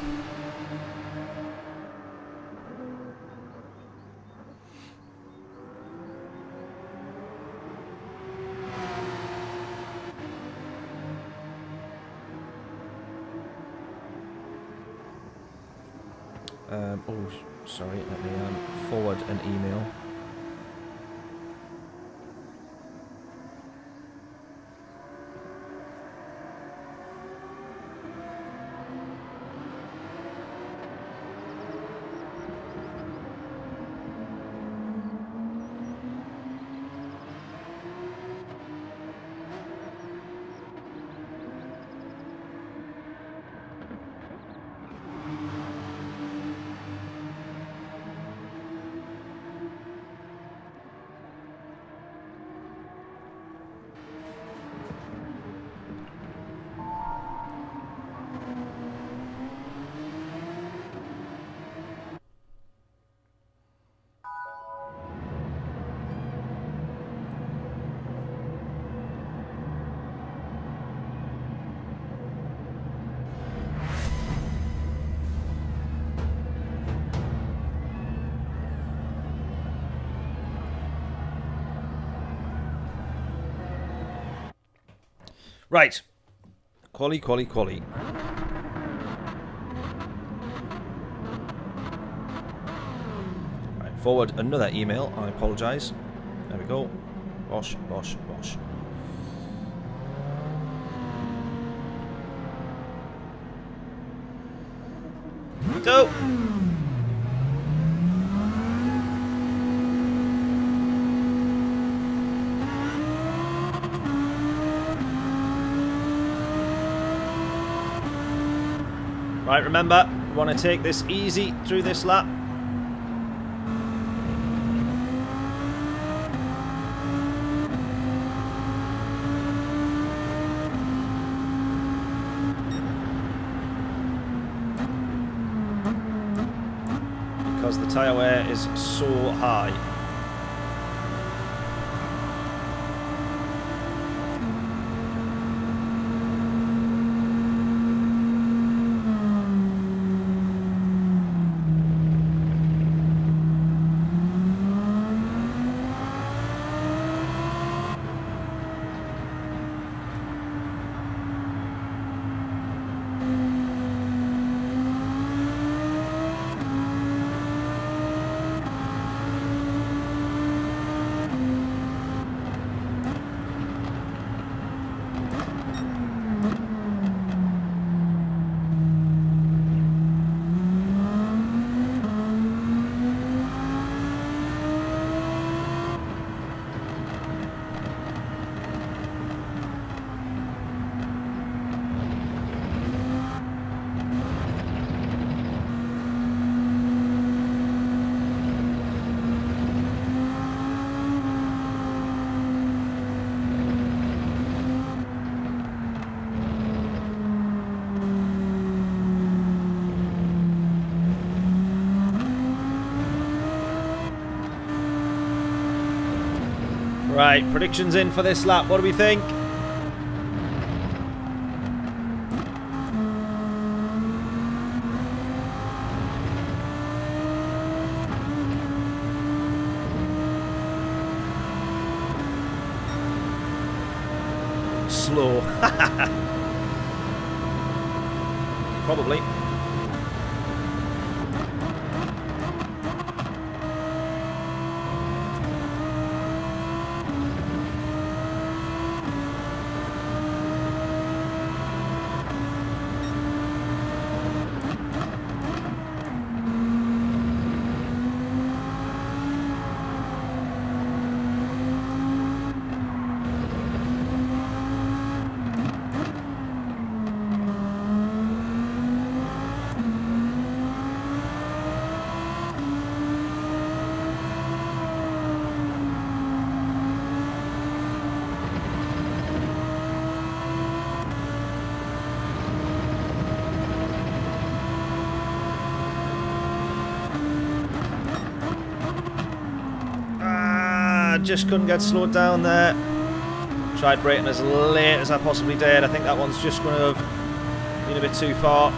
Oh, sorry, let me forward an email. Right. Quali. Right, forward another email. I apologise. There we go. Bosh. Go! Right, remember, we want to take this easy through this lap. Because the tyre wear is so high. Right, predictions in for this lap. What do we think? Slow. Probably. just couldn't get slowed down there. Tried braking as late as I possibly did. I think that one's just going to have been a bit too far.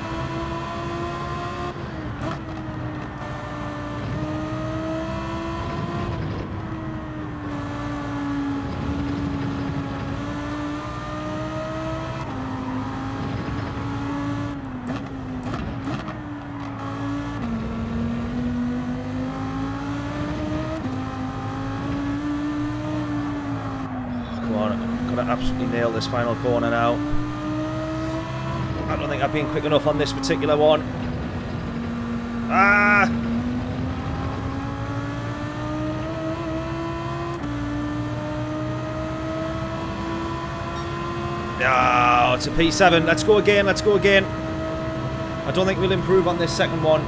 Absolutely nail this final corner now. I don't think I've been quick enough on this particular one. Ah! Oh, it's a P7. Let's go again. Let's go again. I don't think we'll improve on this second one.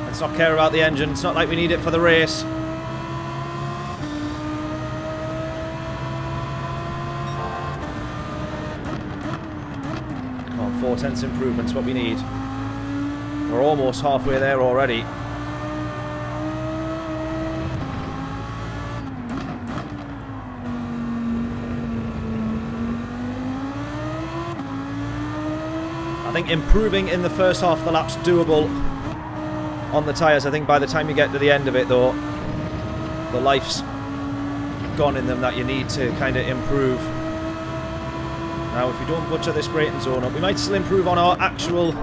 Let's not care about the engine. It's not like we need it for the race. Come on, 4/10 improvement's what we need. We're almost halfway there already. I think improving in the first half of the lap's doable. On the tyres, I think by the time you get to the end of it though, the life's gone in them that you need to kind of improve. Now if we don't butcher this braking zone up, we might still improve on our actual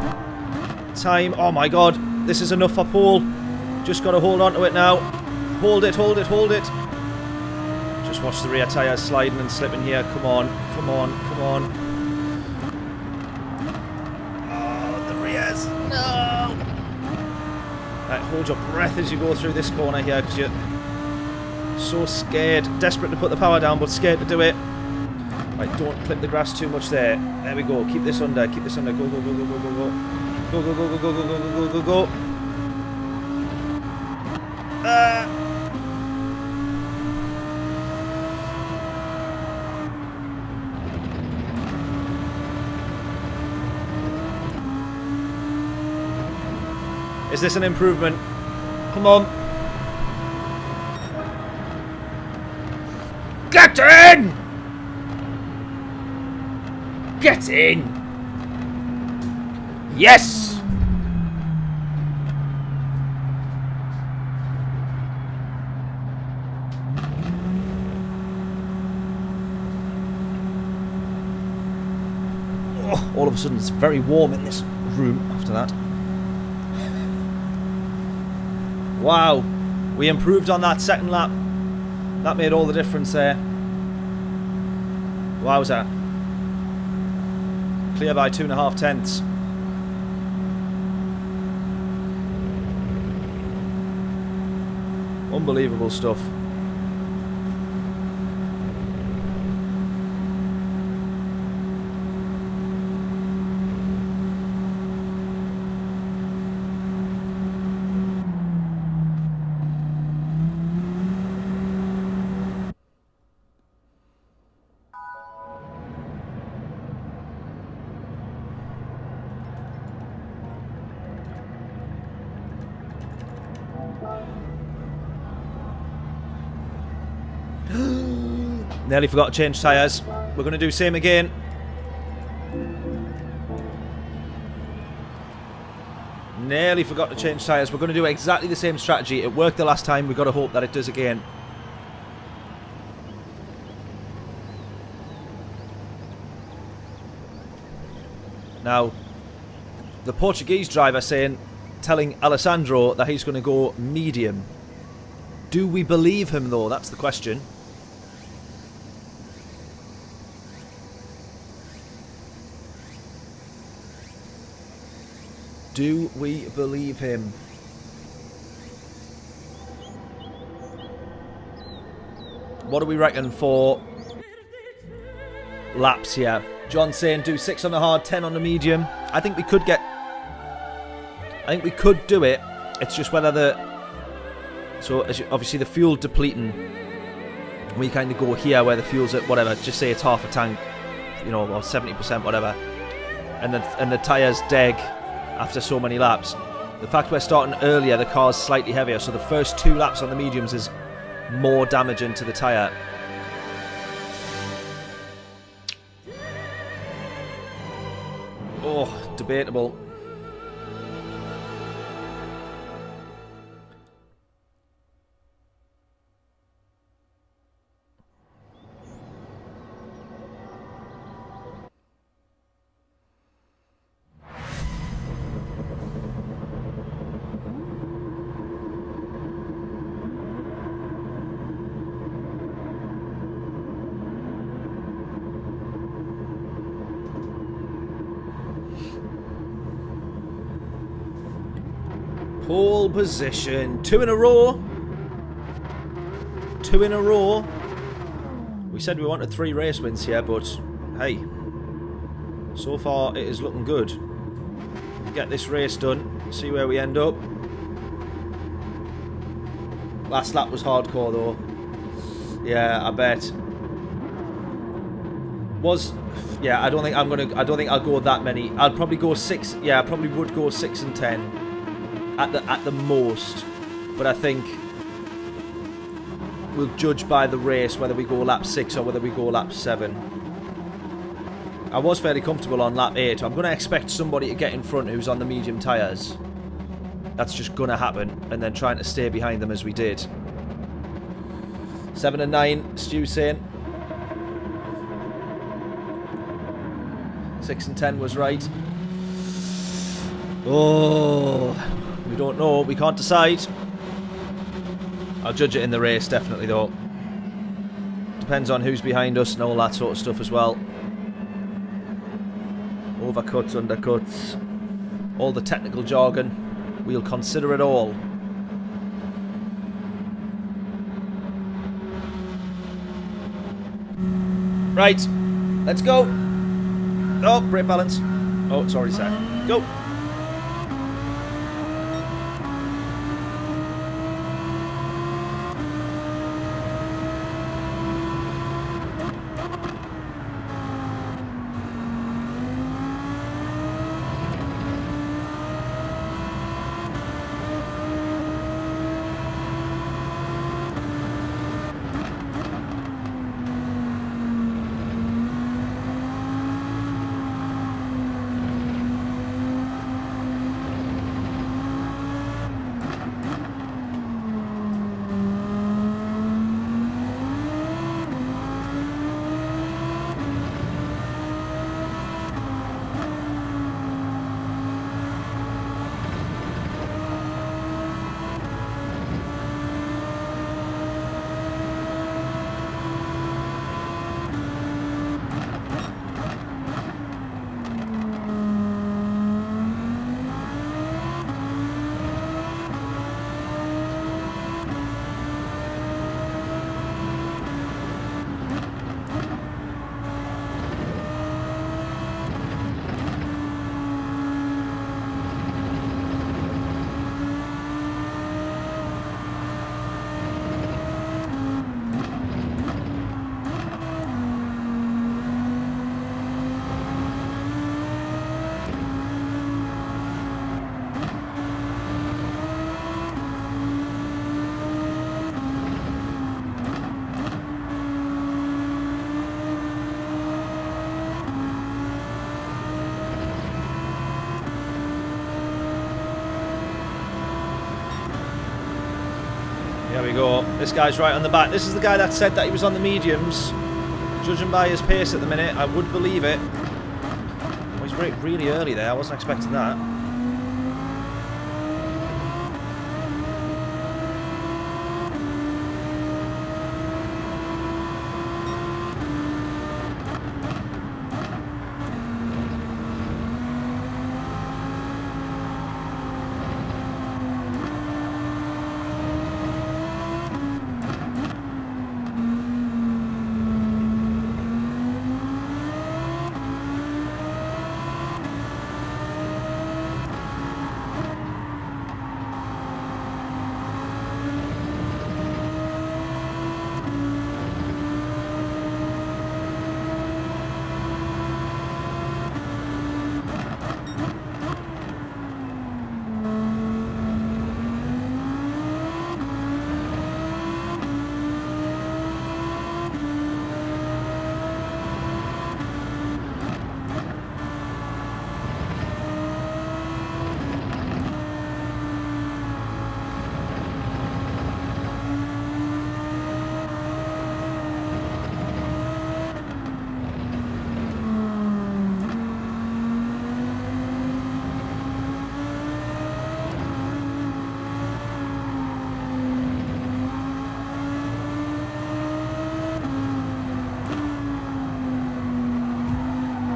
time. Oh my god, this is enough for pole. Just got to hold on to it now. Hold it, hold it, hold it. Just watch the rear tyres sliding and slipping here. Come on, come on, come on. Oh, the rears. No! Right, hold your breath as you go through this corner here because you're so scared. Desperate to put the power down, but scared to do it. Right, don't clip the grass too much there. There we go. Keep this under. Keep this under. Go, go, go, go, go, go, go. Go, go, go, go, go, go, go, go, go, go, go. Is this an improvement? Come on. Get in! Get in! Yes! Oh, all of a sudden it's very warm in this room after that. Wow, we improved on that second lap. That made all the difference there. Wowza. Clear by 2.5 tenths. Unbelievable stuff. Nearly forgot to change tyres. We're going to do same again. Nearly forgot to change tyres. We're going to do exactly the same strategy. It worked the last time. We've got to hope that it does again. Now, the Portuguese driver telling Alessandro that he's going to go medium. Do we believe him though? That's the question. Do we believe him? What do we reckon for laps here? John's saying do 6 on the hard, 10 on the medium. I think we could do it. It's just whether obviously the fuel depleting. We kind of go here where the fuel's at whatever. Just say it's half a tank, you know, or 70%, whatever. And the tyres deg after so many laps. The fact we're starting earlier, the car's slightly heavier, so the first 2 laps on the mediums is more damaging to the tyre. Oh, debatable. Pole position. 2 in a row. 2 in a row. We said we wanted 3 race wins here, but hey, so far it is looking good. Get this race done. See where we end up. Last lap was hardcore though. Yeah, I bet. Yeah, I don't think I'll go that many. I'll probably go 6. Yeah, I probably would go 6 and 10. At the most, but I think we'll judge by the race whether we go lap 6 or whether we go lap 7. I was fairly comfortable on lap 8. I'm going to expect somebody to get in front who's on the medium tyres. That's just going to happen, and then trying to stay behind them as we did. 7 and 9, Stu saying. 6 and 10 was right. Oh, we don't know. We can't decide. I'll judge it in the race, definitely, though. Depends on who's behind us and all that sort of stuff as well. Overcuts, undercuts, all the technical jargon. We'll consider it all. Right, let's go. Oh, brake balance. Oh, sorry, sir. Go. There we go. This guy's right on the back. This is the guy that said that he was on the mediums. Judging by his pace at the minute, I would believe it. Oh, he's really early there. I wasn't expecting that.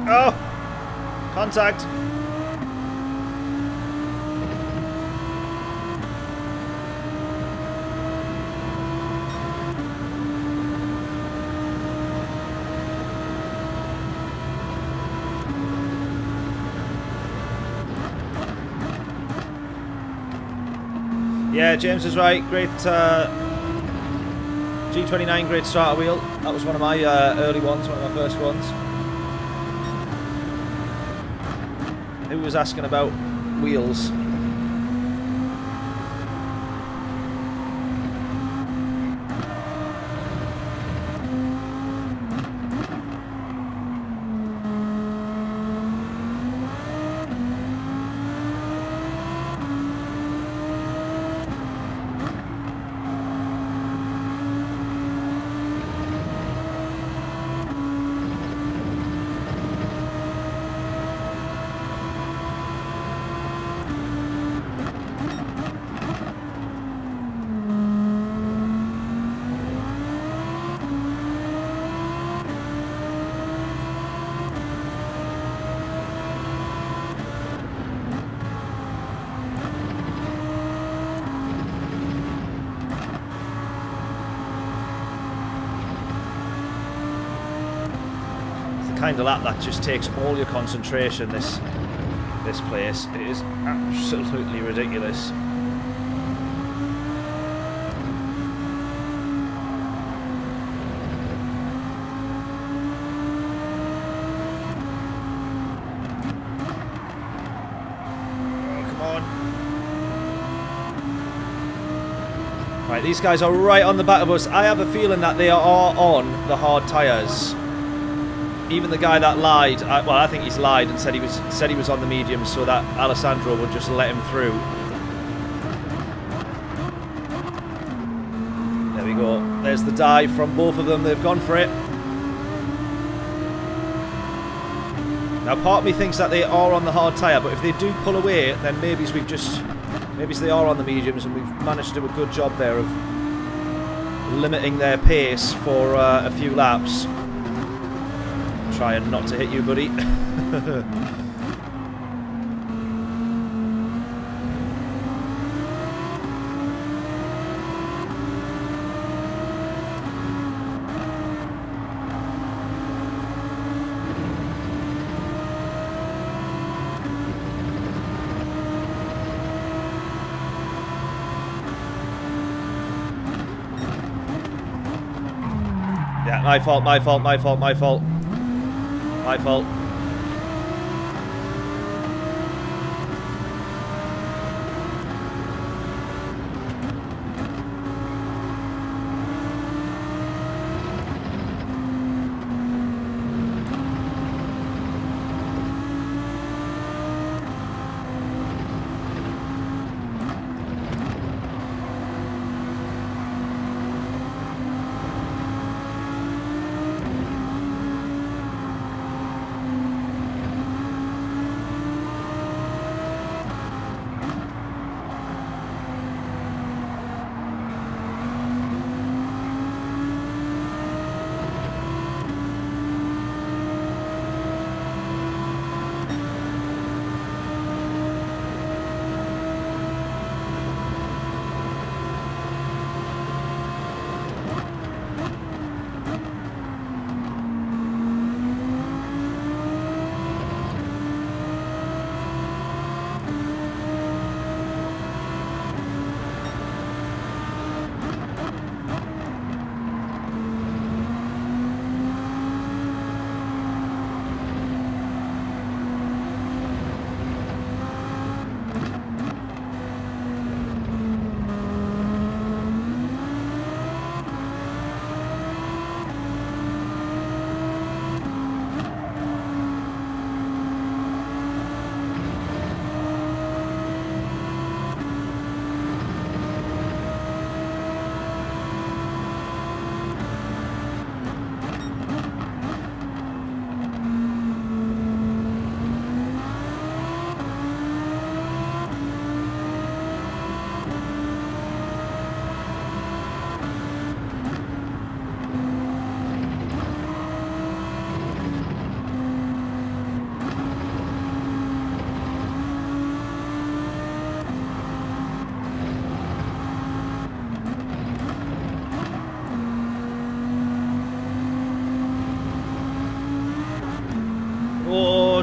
Oh! Contact! Yeah, James is right. Great G29, great starter wheel. That was one of my early ones, one of my first ones. Who was asking about wheels? Kind of lap that just takes all your concentration. This place, it is absolutely ridiculous. Oh, come on! Right, these guys are right on the back of us. I have a feeling that they are on the hard tyres. Even the guy that lied, well, I think he's lied and said he was on the mediums so that Alessandro would just let him through. There we go. There's the dive from both of them. They've gone for it. Now, part of me thinks that they are on the hard tyre, but if they do pull away, then maybe they are on the mediums, and we've managed to do a good job there of limiting their pace for a few laps. Trying not to hit you, buddy. Yeah, my fault, my fault, my fault, my fault. My fault.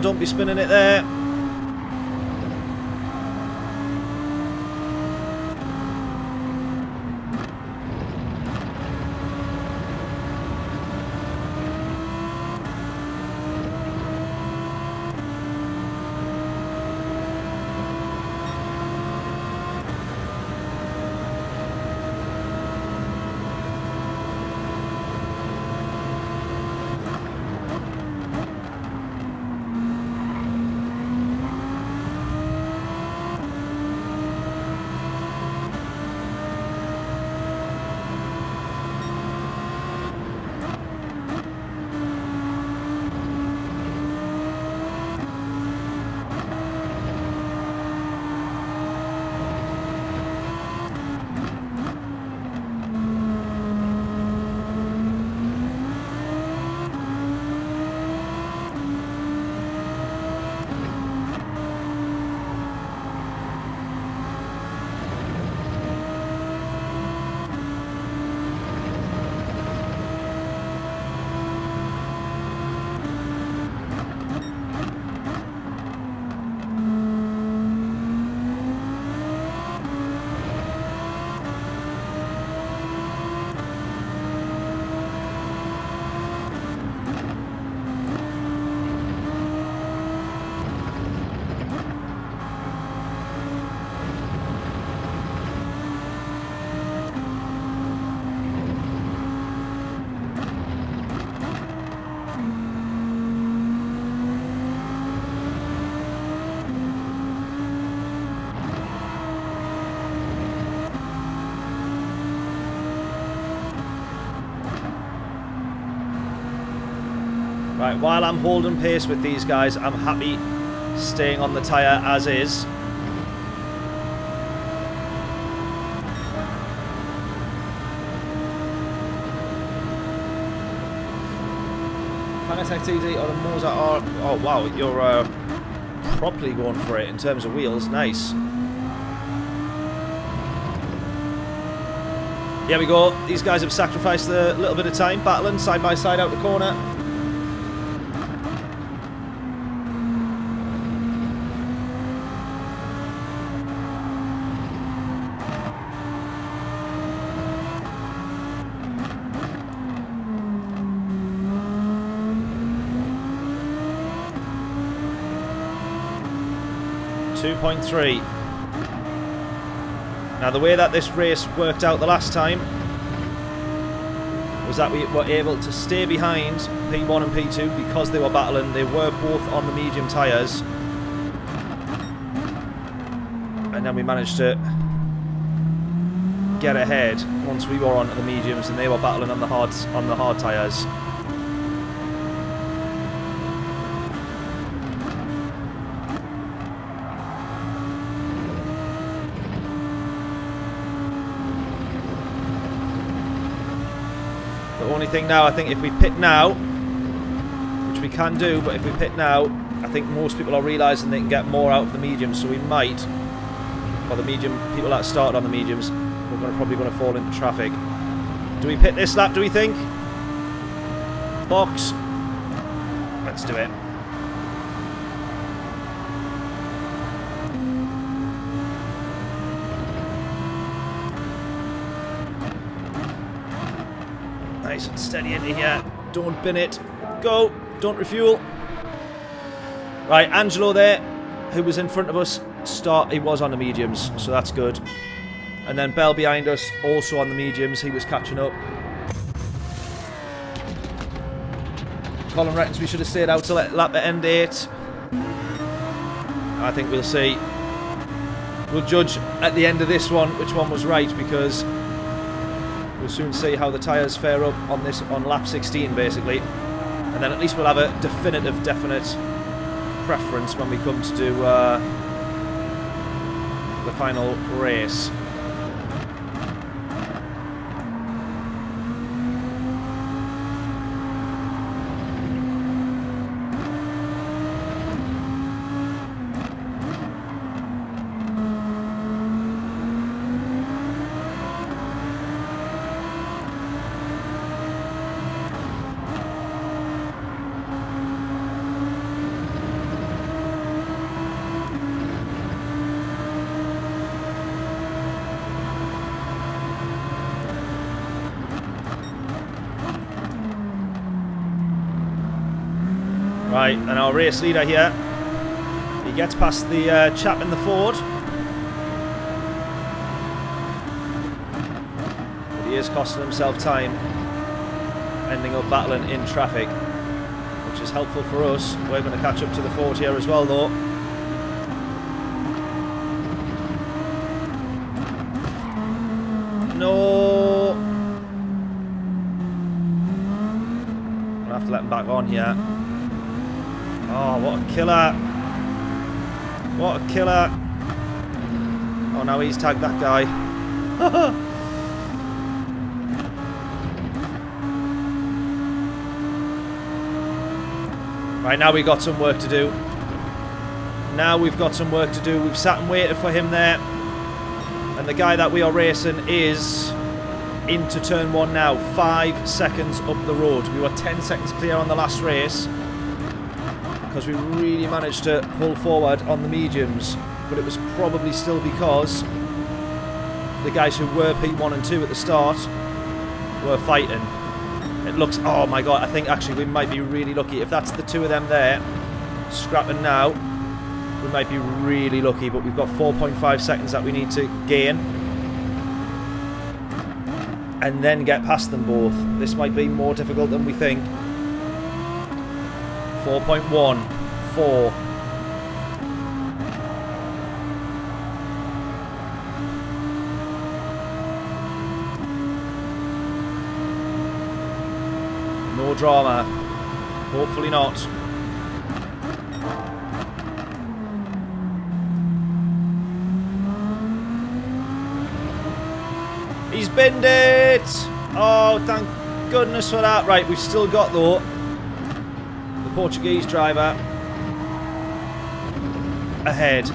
don't be spinning it there. Right, while I'm holding pace with these guys, I'm happy staying on the tyre as is. Fanatec TD or the Mozart R. Oh wow, you're properly going for it in terms of wheels. Nice. Here we go. These guys have sacrificed a little bit of time battling side by side out the corner. .3. Now the way that this race worked out the last time was that we were able to stay behind P1 and P2 because they were battling. They were both on the medium tyres, and then we managed to get ahead once we were onto the mediums and they were battling on the hard tyres. The only thing now, I think if we pit now, which we can do, but if we pit now, I think most people are realising they can get more out of the mediums, so we might, for the medium, people that started on the mediums, we're probably going to fall into traffic. Do we pit this lap, do we think? Box. Let's do it. Nice and steady into here. Don't bin it. Go. Don't refuel. Right, Angelo there, who was in front of us, he was on the mediums, so that's good. And then Bell behind us, also on the mediums. He was catching up. Colin reckons we should have stayed out to let lap at end 8. I think we'll see. We'll judge at the end of this one which one was right, because we'll soon see how the tyres fare up on lap 16 basically, and then at least we'll have a definite preference when we come to do the final race. Right, and our race leader here, he gets past the chap in the Ford. But he is costing himself time, ending up battling in traffic, which is helpful for us. We're going to catch up to the Ford here as well, though. No! I'm going to have to let him back on here. Oh, what a killer. What a killer. Oh, now he's tagged that guy. Right, now we've got some work to do. Now we've got some work to do. We've sat and waited for him there. And the guy that we are racing is into turn 1 now. 5 seconds up the road. We were 10 seconds clear on the last race, because we really managed to pull forward on the mediums, but it was probably still because the guys who were P1 and 2 at the start were fighting. It looks, oh my god, I think actually we might be really lucky. If that's the 2 of them there scrapping now, we might be really lucky, but we've got 4.5 seconds that we need to gain and then get past them both. This might be more difficult than we think. 4.1, 4. No drama. Hopefully not. He's binned it! Oh, thank goodness for that. Right, we've still got, though, Portuguese driver ahead.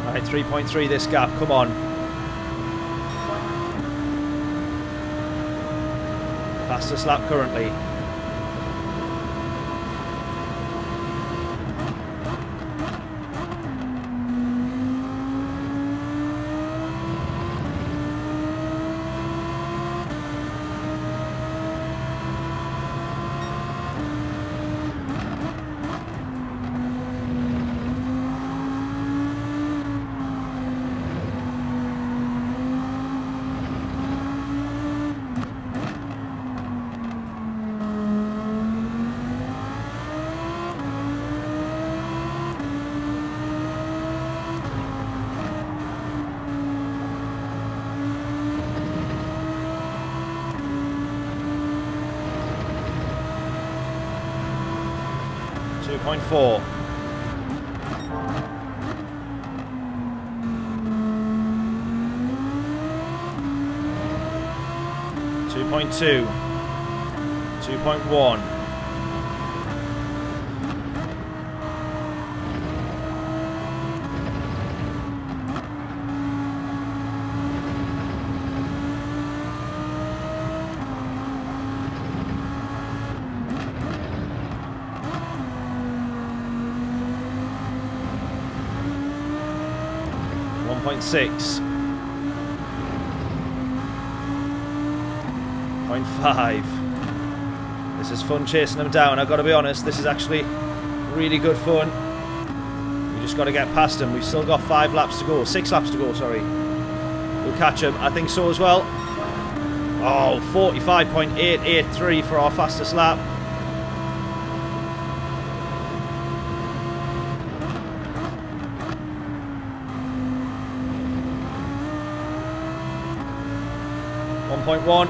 Right, 3.3 this gap, come on. Fastest lap currently. .4. .2. 2.1. .6. 0.5. This is fun chasing them down. I've got to be honest, this is actually really good fun. We just got to get past them. We've still got 5 laps to go. 6 laps to go, sorry. We'll catch them. I think so as well. Oh, 45.883 for our fastest lap. .1.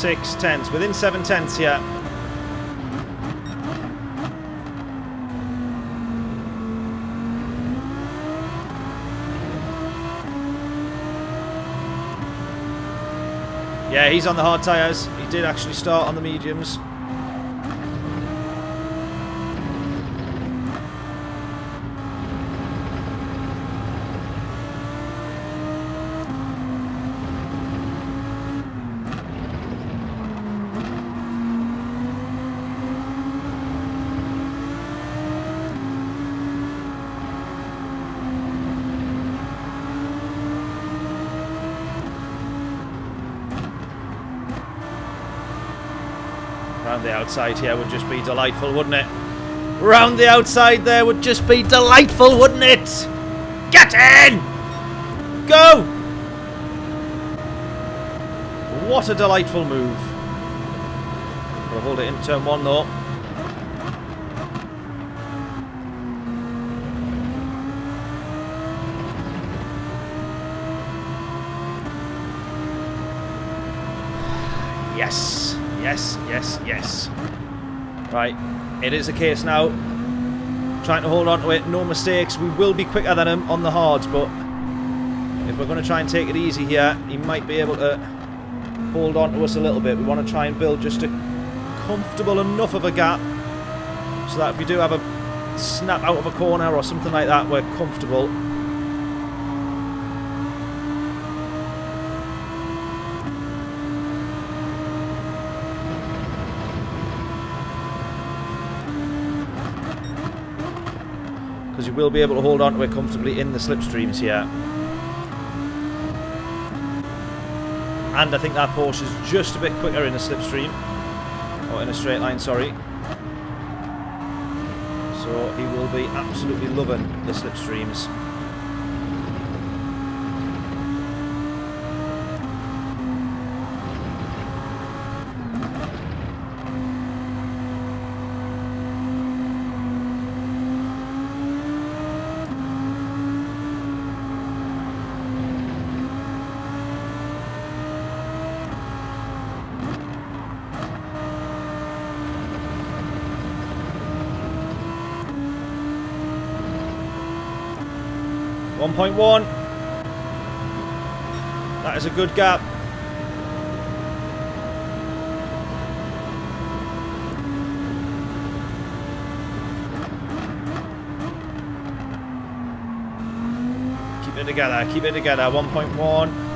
6 tenths. Within 7 tenths here. Yeah, he's on the hard tyres. He did actually start on the mediums. Round the outside here would just be delightful, wouldn't it? Round the outside there would just be delightful, wouldn't it? Get in! Go! What a delightful move. We'll hold it in turn 1 though. Yes. Yes, yes, yes. Right, it is a case now. Trying to hold on to it, no mistakes. We will be quicker than him on the hards, but if we're going to try and take it easy here, he might be able to hold on to us a little bit. We want to try and build just a comfortable enough of a gap so that if we do have a snap out of a corner or something like that, we're comfortable. Because you will be able to hold on to it comfortably in the slipstreams here. And I think that Porsche is just a bit quicker in a slipstream. Or in a straight line, sorry. So he will be absolutely loving the slipstreams. .1. That is a good gap. Keep it together, keep it together. 1.1.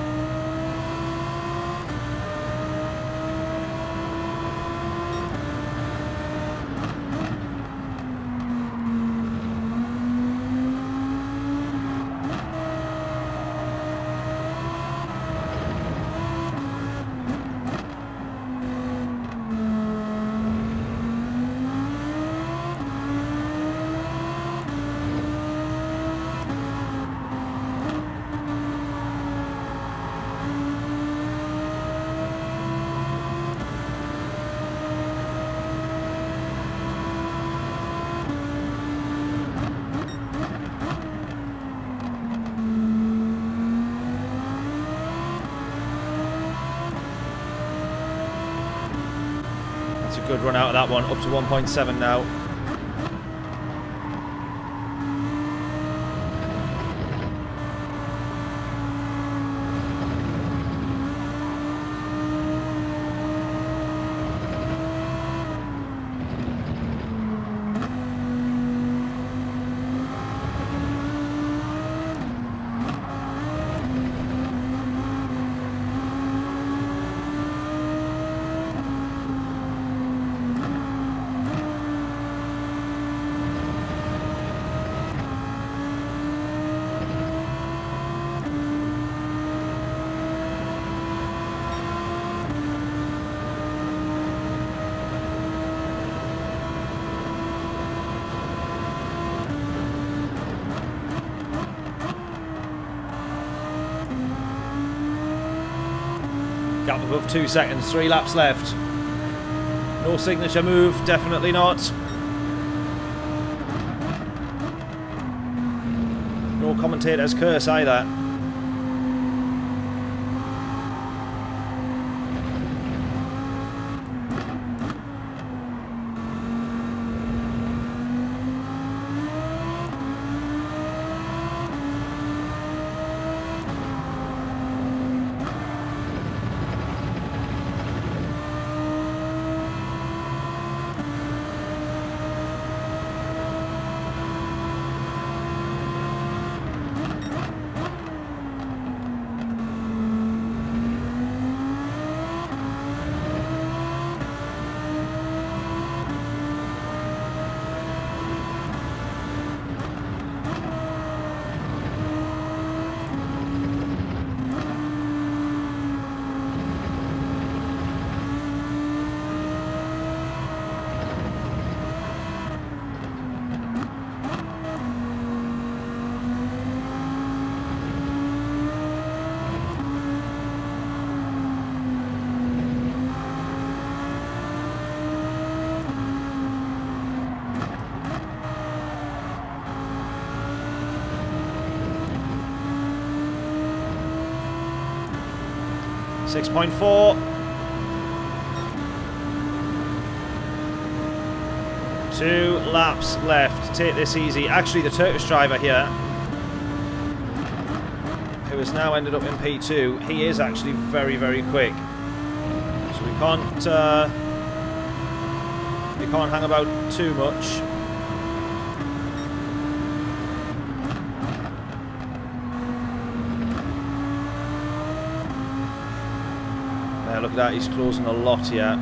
Good run out of that one, up to 1.7 now. Gap above 2 seconds, 3 laps left. No signature move, definitely not. No commentator's curse either. – 1 6.4. 2 laps left. Take this easy. Actually, the Turkish driver here, who has now ended up in P2, he is actually very, very quick. So we can't hang about too much. Yeah, look at that. He's closing a lot here.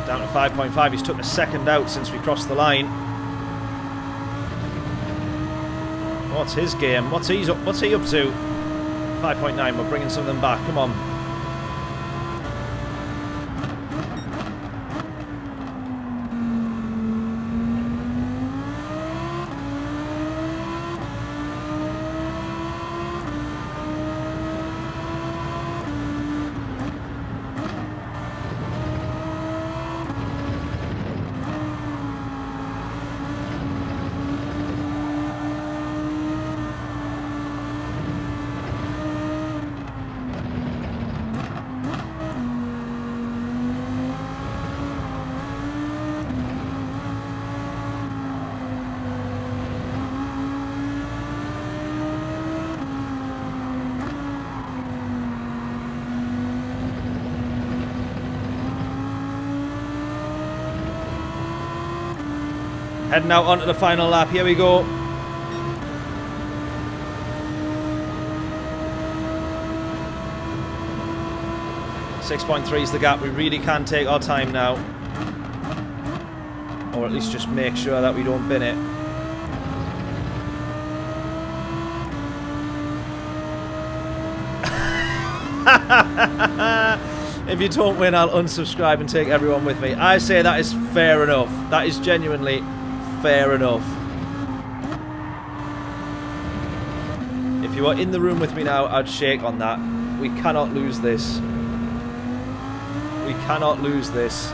Down to 5.5. He's took a second out since we crossed the line. What's his game? What's he up to? 5.9. We're bringing some of them back. Come on. Heading out onto the final lap. Here we go. .3 is the gap. We really can take our time now. Or at least just make sure that we don't bin it. If you don't win, I'll unsubscribe and take everyone with me. I say that is fair enough. That is genuinely fair enough. If you are in the room with me now, I'd shake on that. We cannot lose this. We cannot lose this.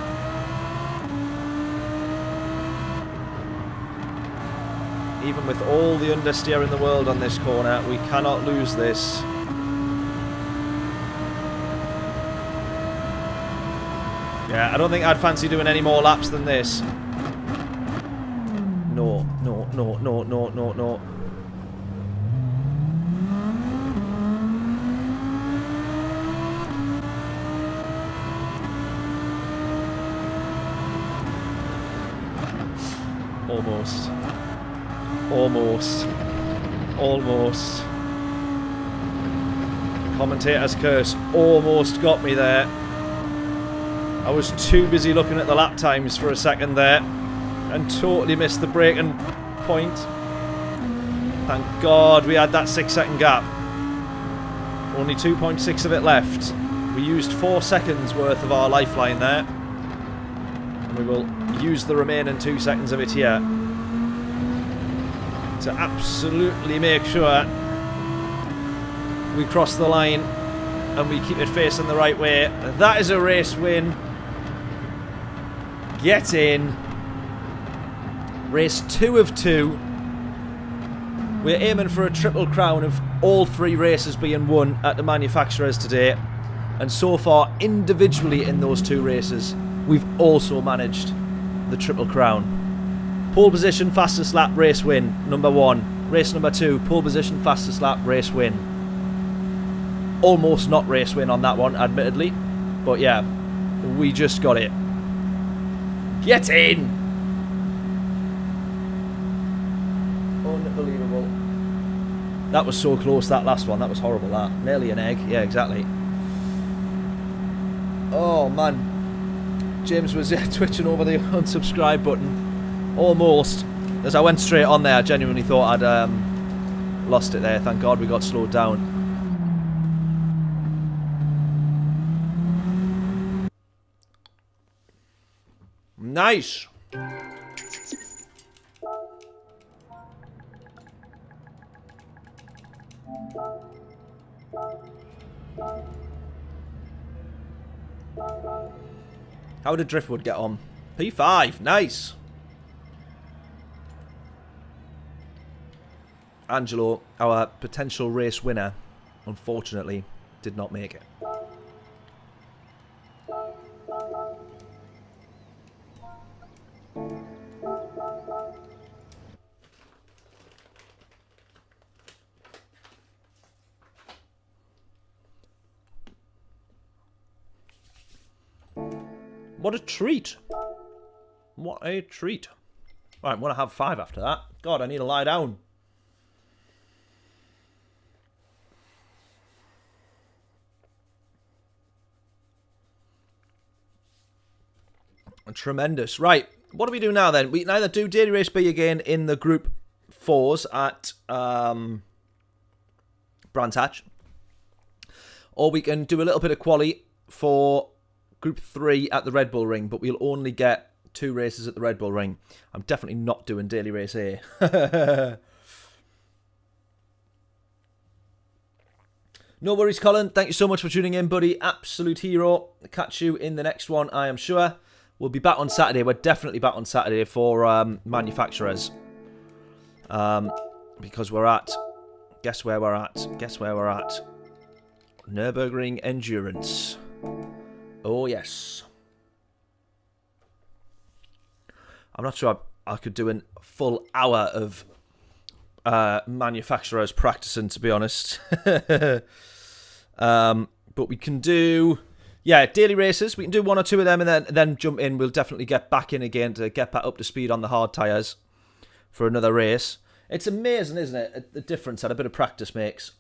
Even with all the understeer in the world on this corner, we cannot lose this. Yeah, I don't think I'd fancy doing any more laps than this. No, no, no, no, no, no, no. Almost. Almost. Almost. Commentator's curse almost got me there. I was too busy looking at the lap times for a second there and totally missed the braking point. Thank God we had that 6-second gap. Only 2.6 of it left. We used 4 seconds worth of our lifeline there. And we will use the remaining 2 seconds of it here to absolutely make sure we cross the line and we keep it facing the right way. That is a race win. Get in. Race 2 of 2. We're aiming for a triple crown of all 3 races being won at the manufacturers today. And so far, individually in those 2 races, we've also managed the triple crown. Pole position, fastest lap, race win, number 1. Race number 2, pole position, fastest lap, race win. Almost not race win on that one, admittedly. But yeah, we just got it. Get in! Unbelievable. That was so close, that last one. That was horrible, that. Nearly an egg. Yeah, exactly. Oh, man. James was twitching over the unsubscribe button. Almost. As I went straight on there, I genuinely thought I'd lost it there. Thank God we got slowed down. Nice. How did Driftwood get on? P5, nice. Angelo, our potential race winner, unfortunately, did not make it. What a treat. What a treat. Right, I'm going to have 5 after that. God, I need to lie down. Tremendous. Right, what do we do now then? We can either do Daily Race B again in the Group 4s at Brands Hatch, or we can do a little bit of quali for Group 3 at the Red Bull Ring, but we'll only get 2 races at the Red Bull Ring. I'm definitely not doing Daily Race A. No worries, Colin. Thank you so much for tuning in, buddy. Absolute hero. Catch you in the next one, I am sure. We'll be back on Saturday. We're definitely back on Saturday for manufacturers. Because we're at... Guess where we're at? Guess where we're at? Nürburgring Endurance. Oh, yes. I'm not sure I could do a full hour of manufacturers practicing, to be honest. But we can do... Yeah, daily races. We can do 1 or 2 of them and then jump in. We'll definitely get back in again to get back up to speed on the hard tyres for another race. It's amazing, isn't it? The difference that a bit of practice makes.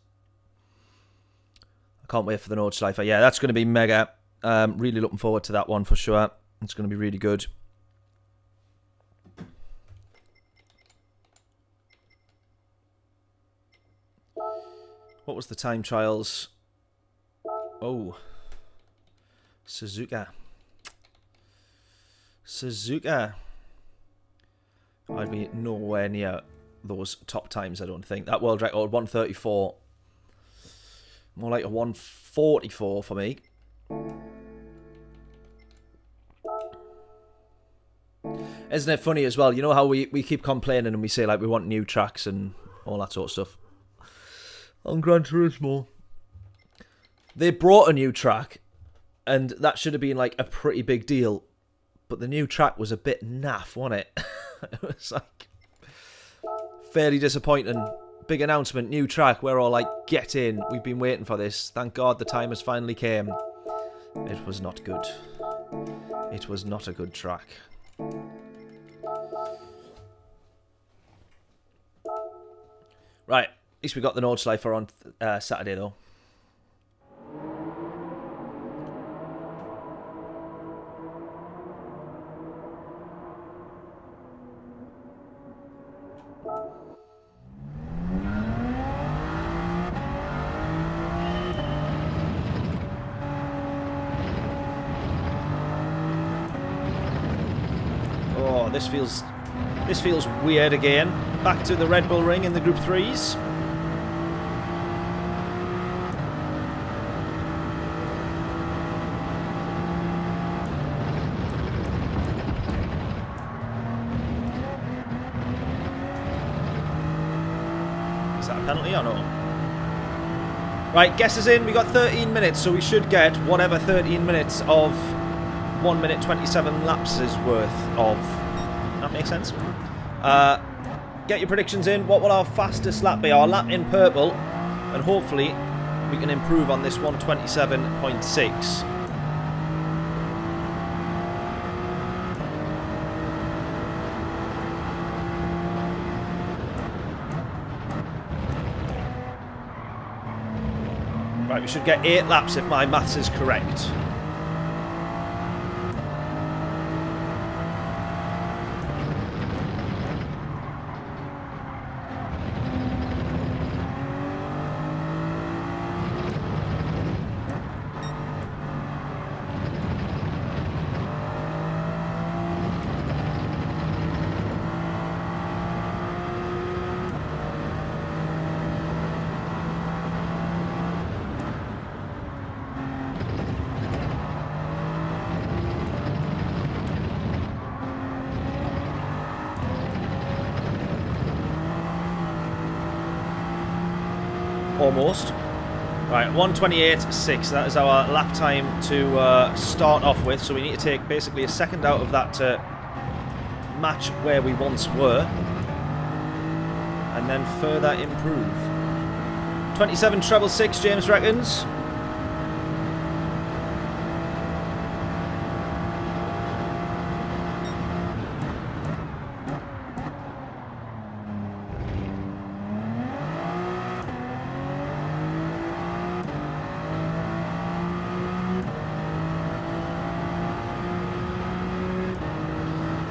I can't wait for the Nordschleifer. Yeah, that's going to be mega. Really looking forward to that one for sure. It's going to be really good. What was the time trials? Oh. Suzuka. I'd be nowhere near those top times, I don't think. That world record, 134. More like a 144 for me. Isn't it funny as well? You know how we keep complaining and we say like we want new tracks and all that sort of stuff. On Gran Turismo. They brought a new track and that should have been like a pretty big deal. But the new track was a bit naff, wasn't it? It was like fairly disappointing. Big announcement, new track. We're all like, get in. We've been waiting for this. Thank God the time has finally came. It was not good. It was not a good track. Right. At least we got the Nordschleifer on Saturday though. This feels weird again. Back to the Red Bull Ring in the Group 3s. Is that a penalty or no? Right, guesses in. We got 13 minutes, so we should get whatever 13 minutes of 1 minute 27 lapses worth of. That makes sense. Get your predictions in. What will our fastest lap be? Our lap in purple. And hopefully we can improve on this 127.6. Right, we should get 8 laps if my maths is correct. Almost. Right, 1:28.6. That is our lap time to start off with. So we need to take basically a second out of that to match where we once were. And then further improve. 27.666, James reckons.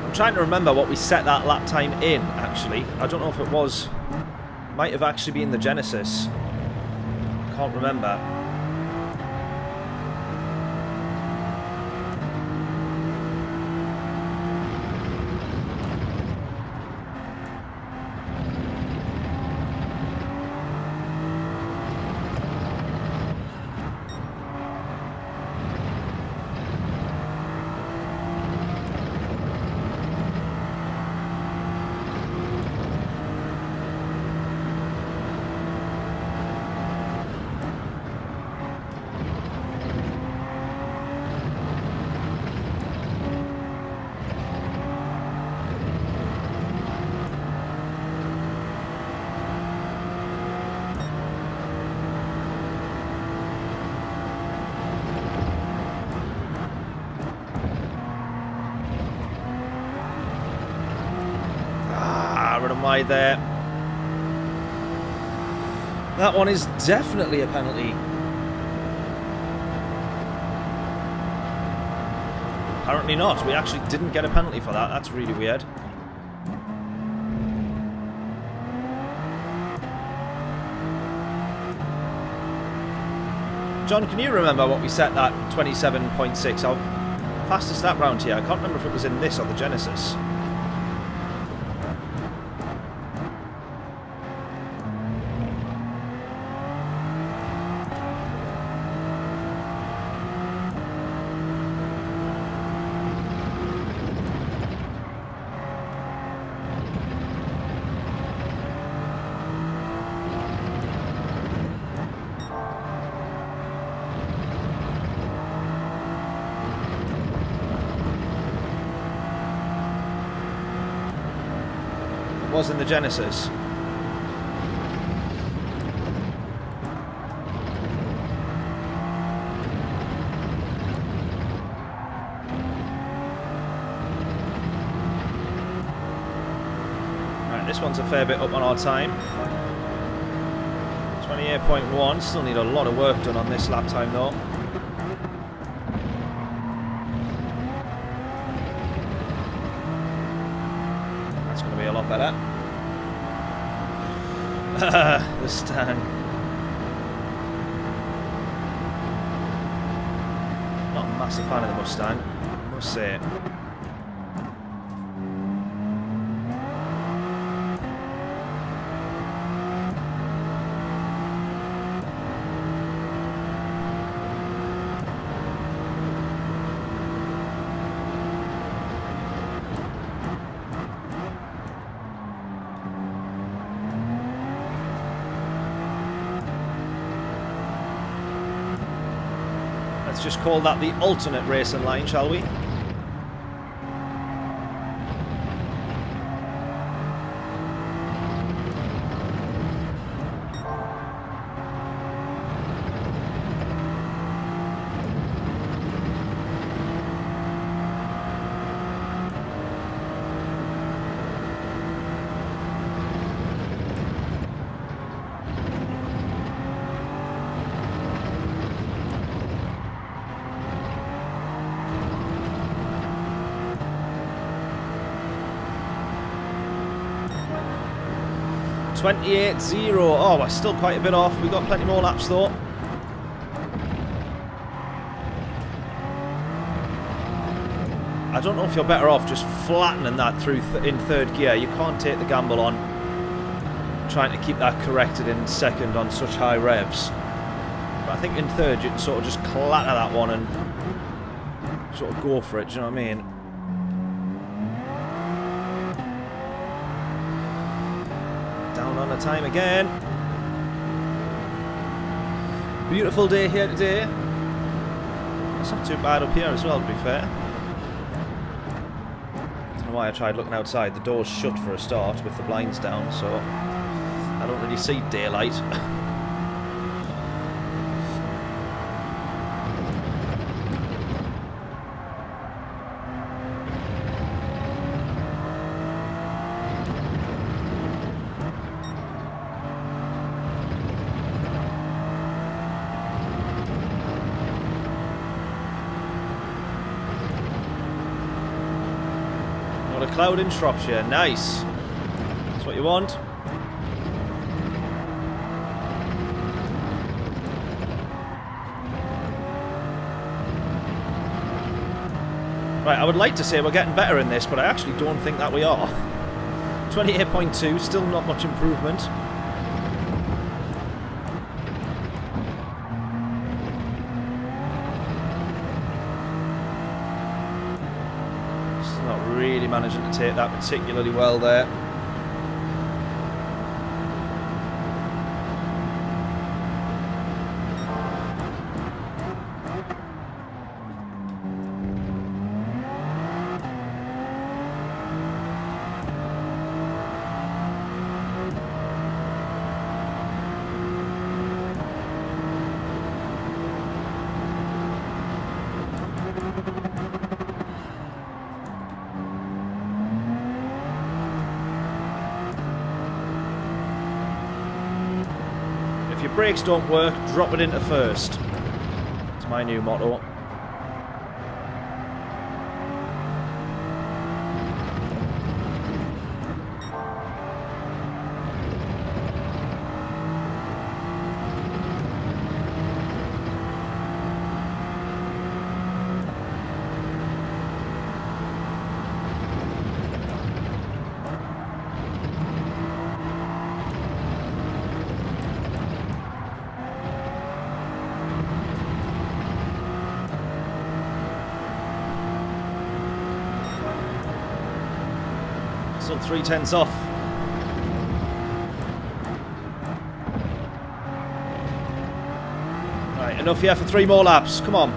I'm trying to remember what we set that lap time in, actually. I don't know if it was... Might have actually been the Genesis. Can't remember. Wide there. That one is definitely a penalty. Apparently not. We actually didn't get a penalty for that. That's really weird. John, can you remember what we set that 27.6? Our fastest lap round here. I can't remember if it was in this or the Genesis. Was in the Genesis. Right, this one's a fair bit up on our time. 28.1. Still need a lot of work done on this lap time though. That's going to be a lot better. The Stang. Not a massive fan of the Mustang, I must say. Let's just call that the alternate racing line, shall we? .28.0. Oh, we're still quite a bit off. We've got plenty more laps though. I don't know if you're better off just flattening that through in third gear. You can't take the gamble on trying to keep that corrected in second on such high revs. But I think in third you can sort of just clatter that one and sort of go for it, do you know what I mean? Down on the time again. Beautiful day here today. It's not too bad up here as well, to be fair. I don't know why I tried looking outside. The door's shut for a start with the blinds down, so I don't really see daylight. Not a cloud in Shropshire. Nice. That's what you want. Right, I would like to say we're getting better in this, but I actually don't think that we are. 28.2, still not much improvement. Still not really managing to take that particularly well there. If your brakes don't work, drop it into first. It's my new motto. Still 3/10 off. Right, enough here for 3 more laps. Come on.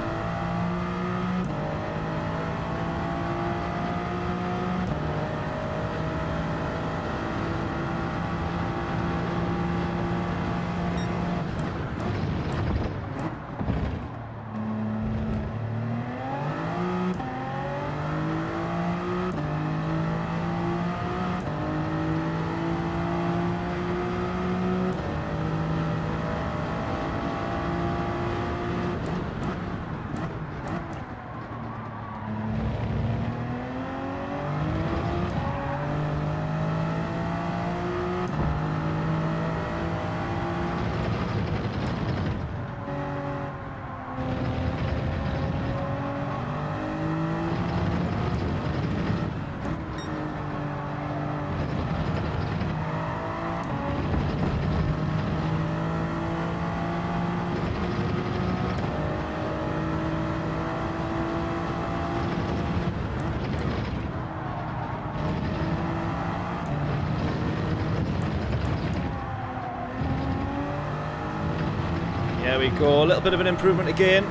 There we go, a little bit of an improvement again.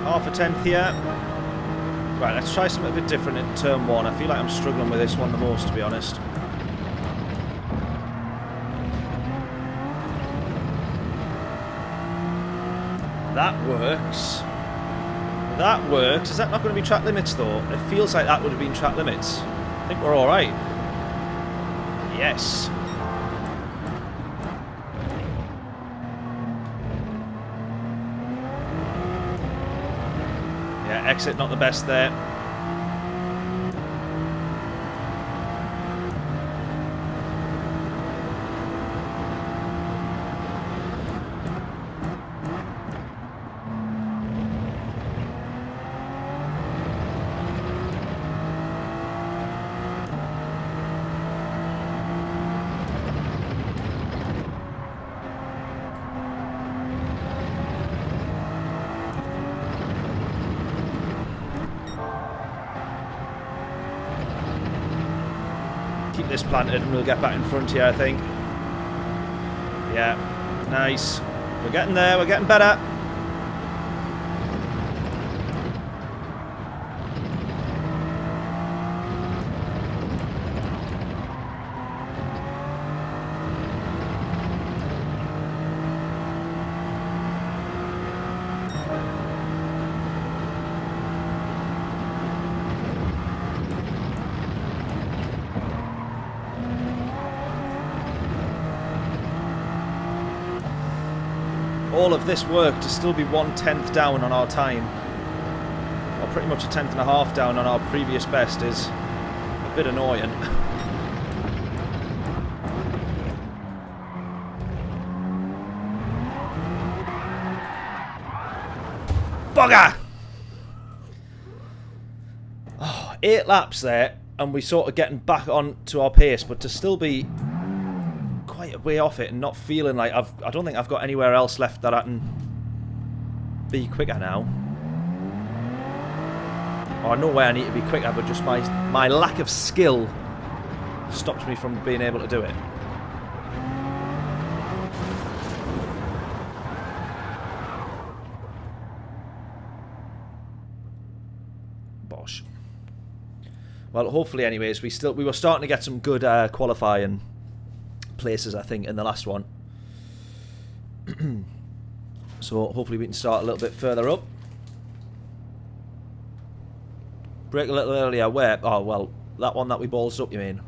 Half a tenth here. Right, let's try something a bit different in turn 1. I feel like I'm struggling with this one the most, to be honest. That works. That works. Is that not going to be track limits, though? It feels like that would have been track limits. I think we're alright. Yes. Exit not the best there. Keep this planted and we'll get back in front here, I think. Yeah, nice. We're getting there. We're getting better. All of this work to still be 1/10 down on our time, or pretty much a 10th and a half down on our previous best, is a bit annoying. Bugger! Oh, 8 laps there, and we sort of getting back on to our pace, but to still be quite a way off it and not feeling like I don't think I've got anywhere else left that I can be quicker now. Or I know where I need to be quicker, but just my lack of skill stops me from being able to do it. Bosh. Well, hopefully anyways, we were starting to get some good qualifying places, I think, in the last one. So hopefully we can start a little bit further up. Break a little earlier. Where? Oh, well, that one that we ballsed up, you mean?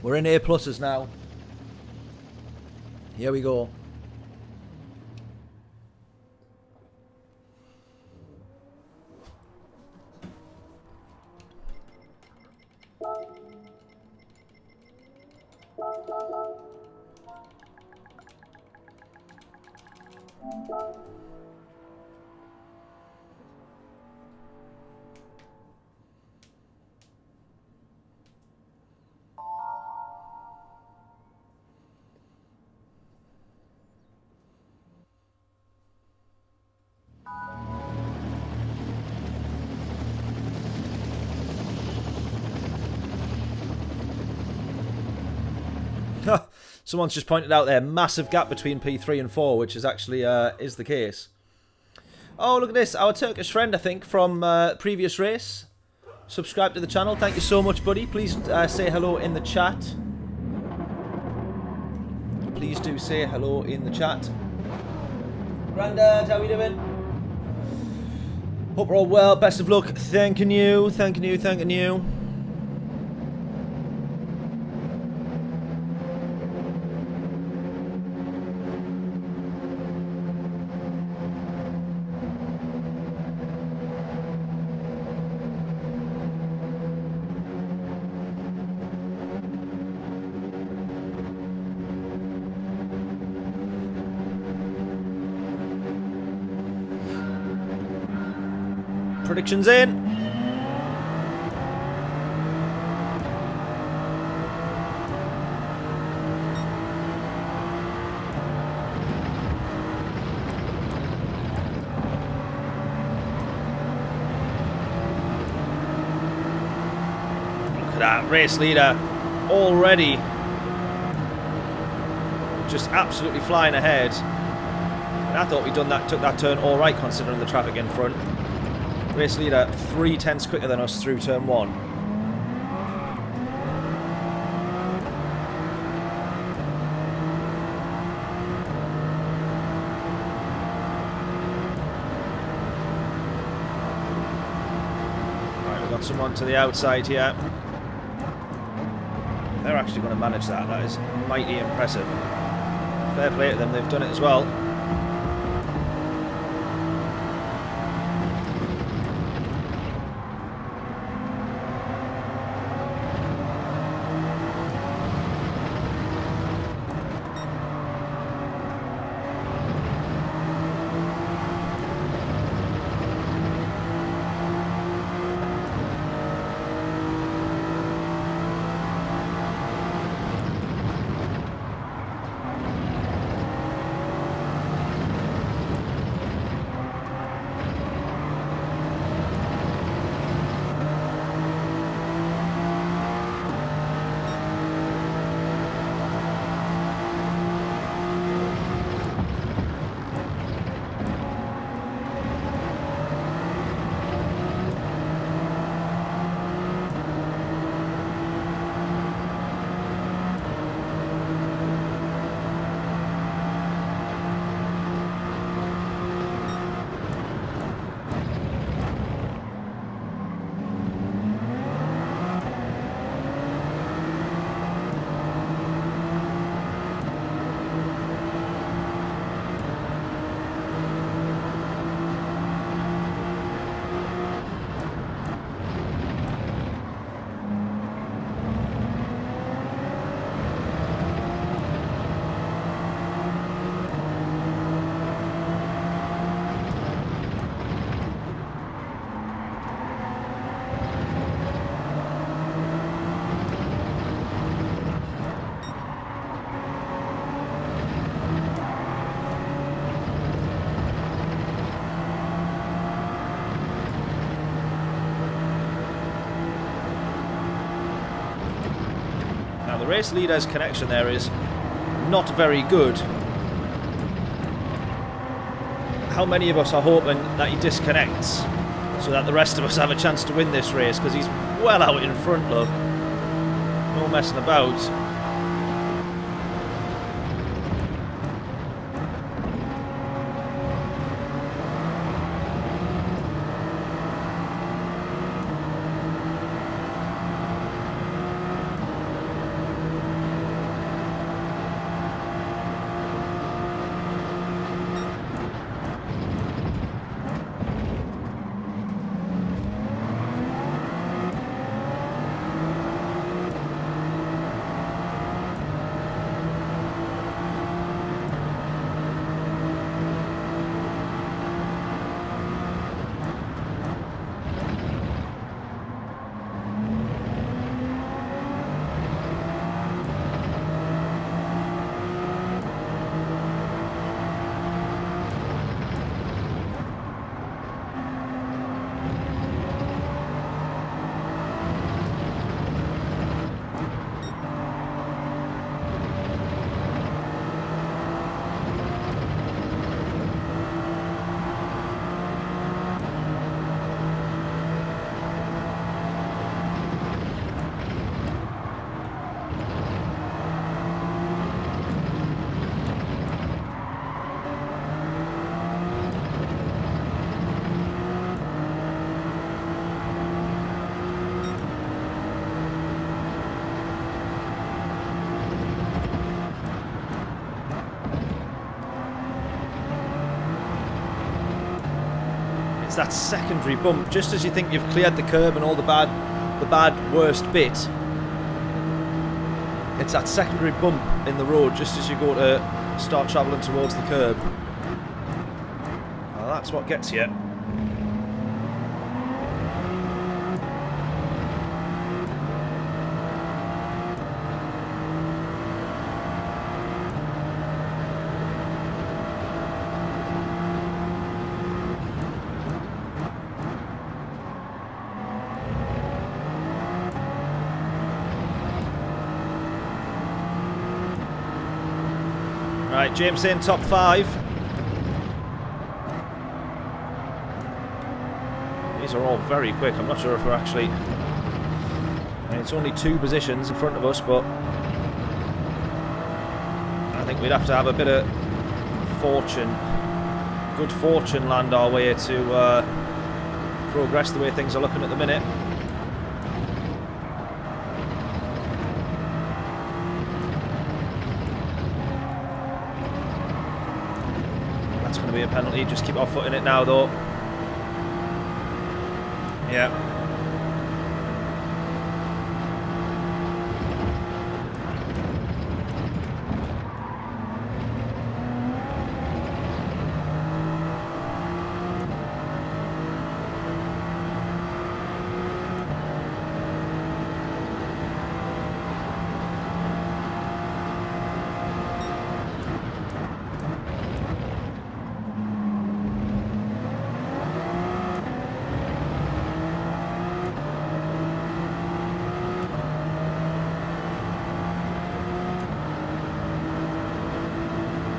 We're in A pluses now. Here we go. Someone's just pointed out there, massive gap between P3 and 4, which is actually is the case. Oh, look at this. Our Turkish friend, I think, from previous race. Subscribe to the channel. Thank you so much, buddy. Please say hello in the chat. Please do say hello in the chat. Grandad, how are we doing? Hope we're all well. Best of luck. Thanking you. Thanking you. Thanking you. Predictions in. Look at that race leader already just absolutely flying ahead. And I thought we'd took that turn all right considering the traffic in front. Race leader 3/10 quicker than us through turn 1. Right, we've got someone to the outside here. They're actually going to manage that. That is mighty impressive. Fair play to them, they've done it as well. the race leader's connection there is not very good. How many of us are hoping that he disconnects so that the rest of us have a chance to win this race? Because he's well out in front, look. No messing about. That secondary bump, just as you think you've cleared the curb and all the bad worst bit, it's that secondary bump in the road just as you go to start travelling towards the curb. Well, that's what gets you. Right, James in top 5. These are all very quick. I'm not sure if we're actually... I mean, it's only 2 positions in front of us, but I think we'd have to have a bit of fortune, good fortune land our way to progress the way things are looking at the minute. Be a penalty. Just keep our foot in it now, though. Yeah.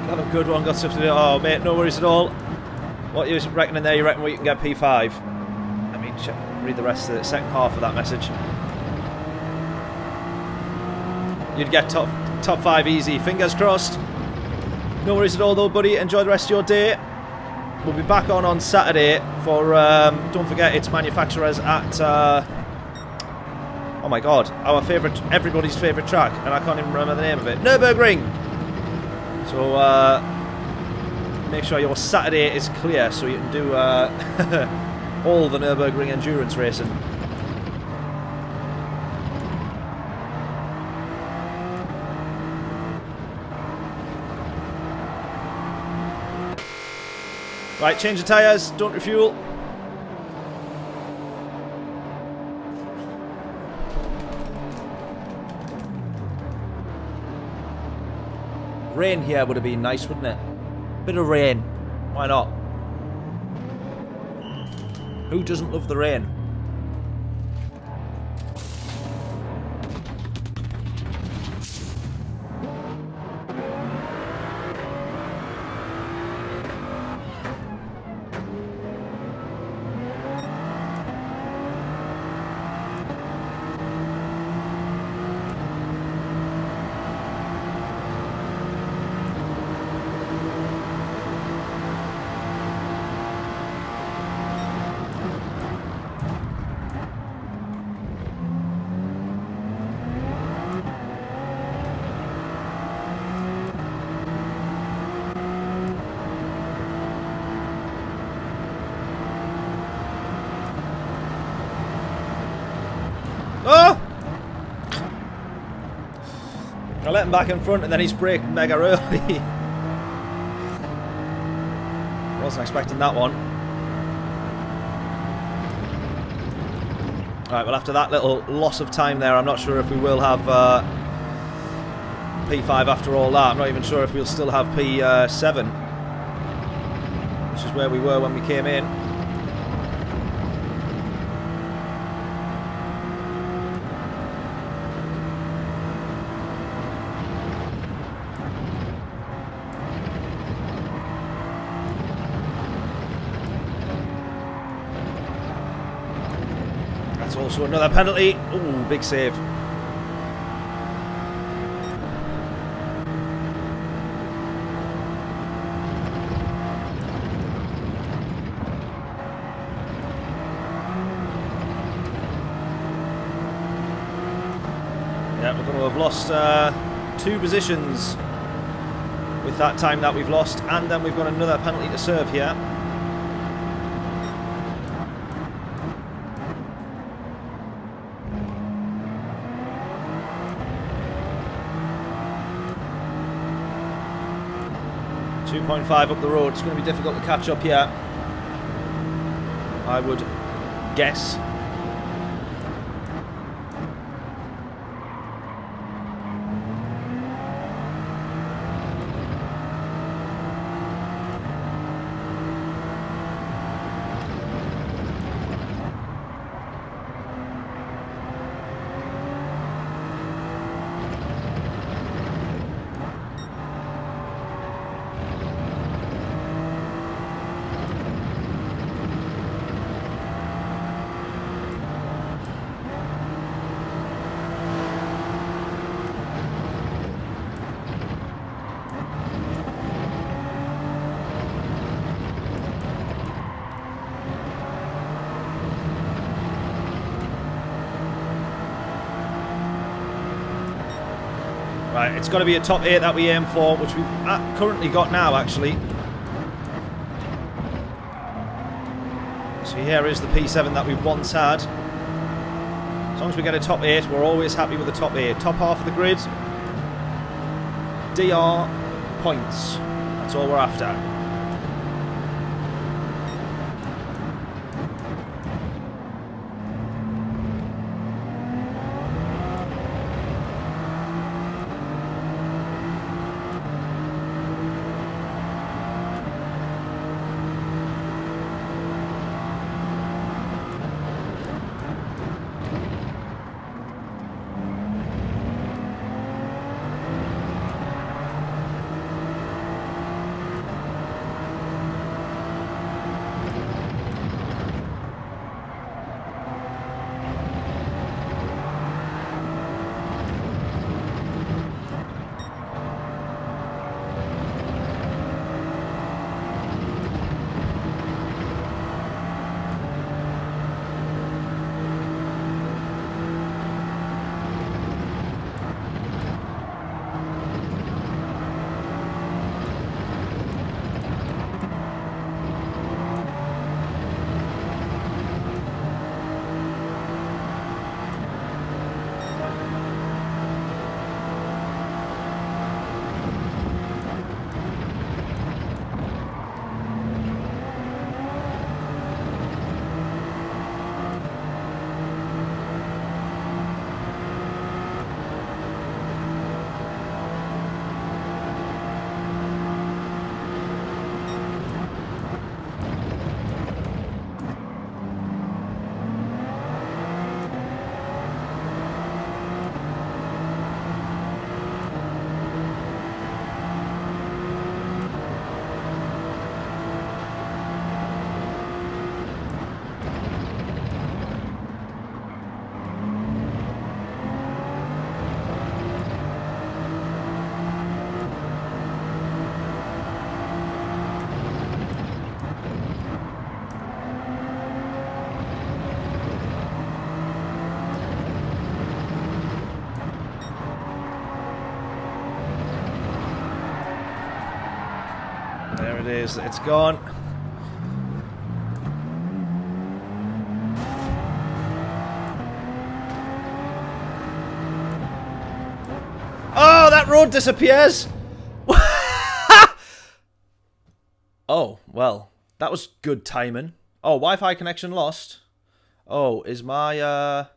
Have a good one, got stuff to do. Oh, mate, no worries at all. What you reckoning there? You reckon we can get P5? Let me read the rest of the second half of that message. You'd get top 5 easy. Fingers crossed. No worries at all, though, buddy. Enjoy the rest of your day. We'll be back on Saturday for, don't forget, it's manufacturers at, oh my god, our favourite, everybody's favourite track, and I can't even remember the name of it. Nürburgring! So, make sure your Saturday is clear so you can do all the Nürburgring endurance racing. Right, change the tyres, don't refuel. Rain here would have been nice, wouldn't it? Bit of rain. Why not? Who doesn't love the rain? Oh! I let him back in front and then he's braked mega early. Wasn't expecting that one. Alright, well after that little loss of time there, I'm not sure if we will have P5 after all that. I'm not even sure if we'll still have P7. Which is where we were when we came in. Also another penalty. Ooh, big save. Yeah, we're going to have lost 2 positions with that time that we've lost, and then we've got another penalty to serve here. .5 up the road. It's going to be difficult to catch up here, I would guess. Right, it's got to be a top 8 that we aim for, which we've currently got now, actually. So here is the P7 that we once had. As long as we get a top 8, we're always happy with the top 8. Top half of the grid. DR points. That's all we're after. There it is, it's gone. road disappears! Oh, well, that was good timing. Oh, Wi-Fi connection lost. Oh, is my,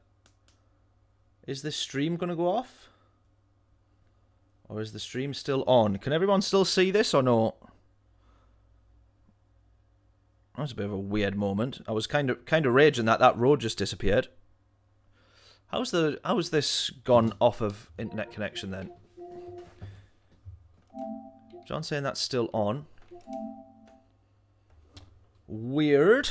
is this stream gonna go off? Or is the stream still on? Can everyone still see this or no? That was a bit of a weird moment. I was kind of raging that that road just disappeared. How's this gone off of internet connection then? John's saying that's still on. Weird.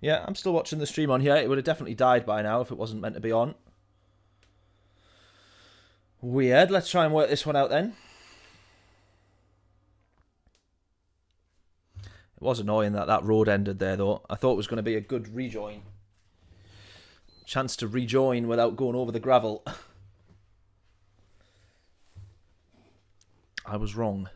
Yeah, I'm still watching the stream on here. It would have definitely died by now if it wasn't meant to be on. Weird. Let's try and work this one out then. It was annoying that that road ended there though. I thought it was going to be a good rejoin. Chance to rejoin without going over the gravel. I was wrong.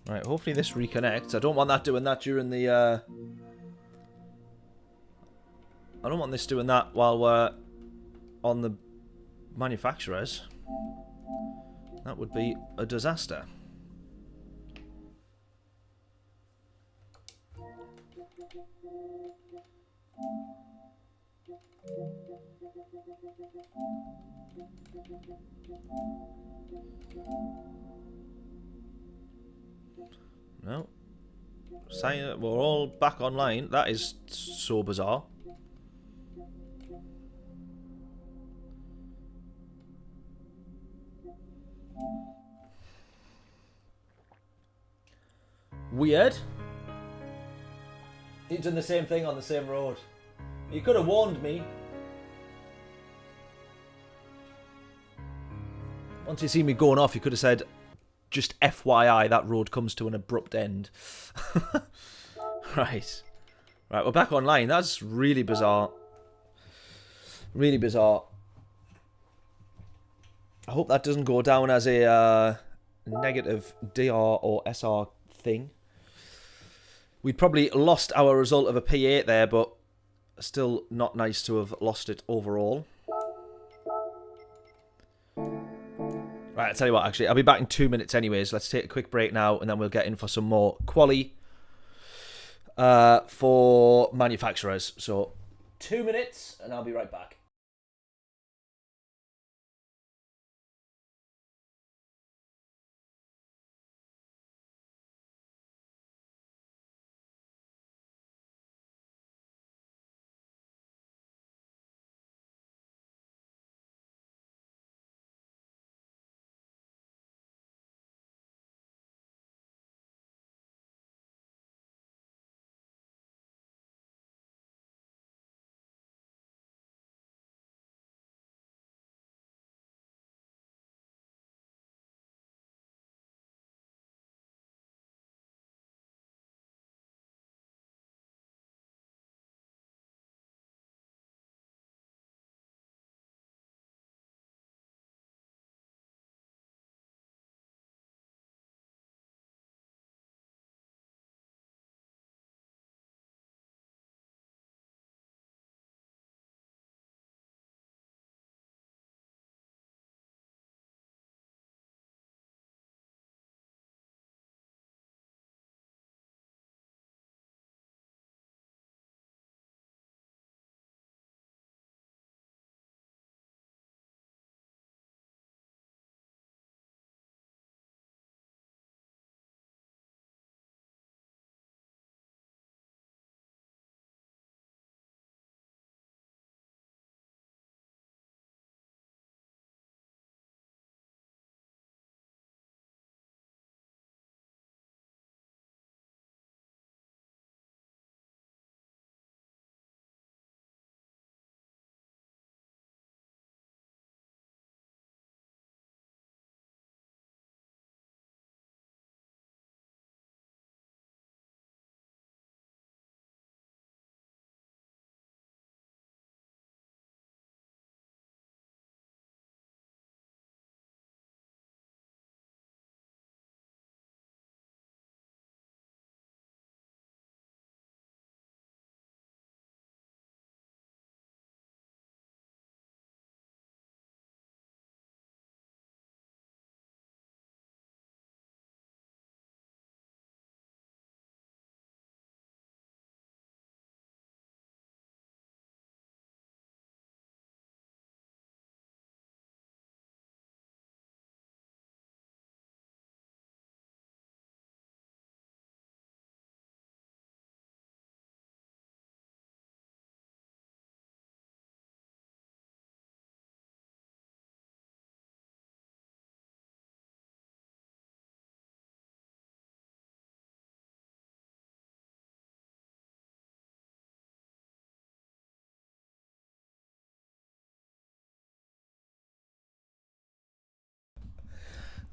Right, hopefully this reconnects. I don't want that doing that during the, I don't want this doing that while we're on the manufacturers. That would be a disaster. No. Saying we're all back online. That is so bizarre. Weird. He's done the same thing on the same road. You could have warned me. Once you see me going off, you could have said, just FYI, that road comes to an abrupt end. Right. Right, we're back online. That's really bizarre. Really bizarre. I hope that doesn't go down as a negative DR or SR thing. We'd probably lost our result of a P8 there, but still not nice to have lost it overall. Right, I'll tell you what, actually, I'll be back in 2 minutes anyways. Let's take a quick break now, and then we'll get in for some more quali for manufacturers. So, 2 minutes, and I'll be right back.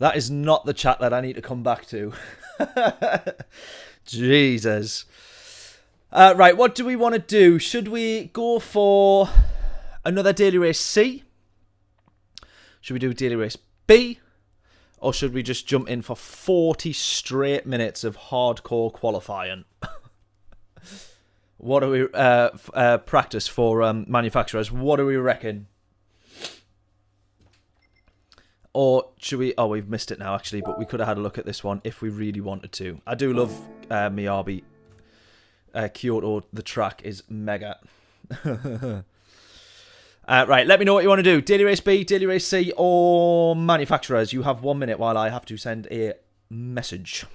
That is not the chat that I need to come back to. Jesus. Right, what do we want to do? Should we go for another Daily Race C? Should we do Daily Race B? Or should we just jump in for 40 straight minutes of hardcore qualifying? What do we practice for manufacturers? What do we reckon? Or should we... Oh, we've missed it now, actually, but we could have had a look at this one if we really wanted to. I do love Miyabi. Kyoto, the track is mega. Right, let me know what you want to do. Daily Race B, Daily Race C, or manufacturers. You have 1 minute while I have to send a message.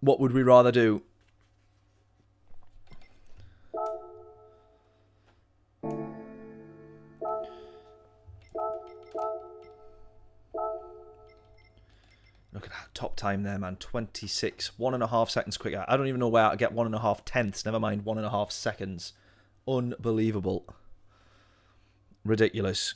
What would we rather do? Look at that top time there, man. 26. 1.5 seconds quicker. I don't even know where I get 1.5 tenths. Never mind 1.5 seconds. Unbelievable. Ridiculous.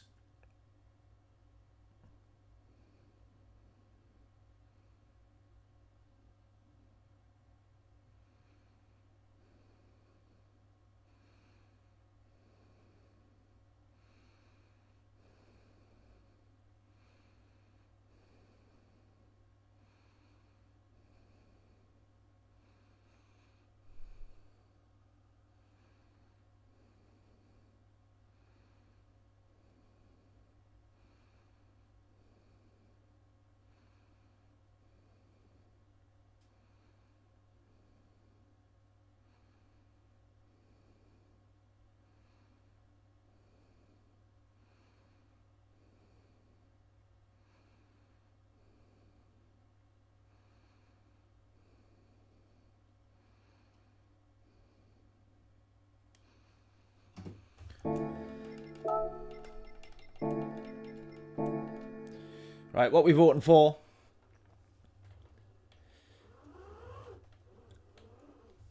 Right, what we voting for?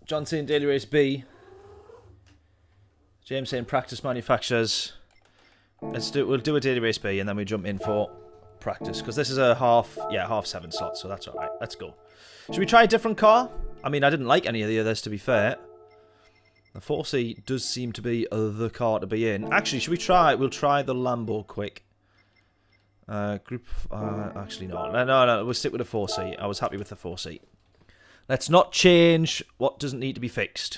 John saying Daily Race B. James saying practice manufacturers. We'll do a Daily Race B and then we jump in for practice because this is a half 7 slot, so that's all right. Let's go. Should we try a different car? I mean, I didn't like any of the others, to be fair. The 4C does seem to be the car to be in. Actually, should we try? We'll try the Lambo quick. Actually, no. We'll stick with the 4C. I was happy with the 4C. Let's not change what doesn't need to be fixed.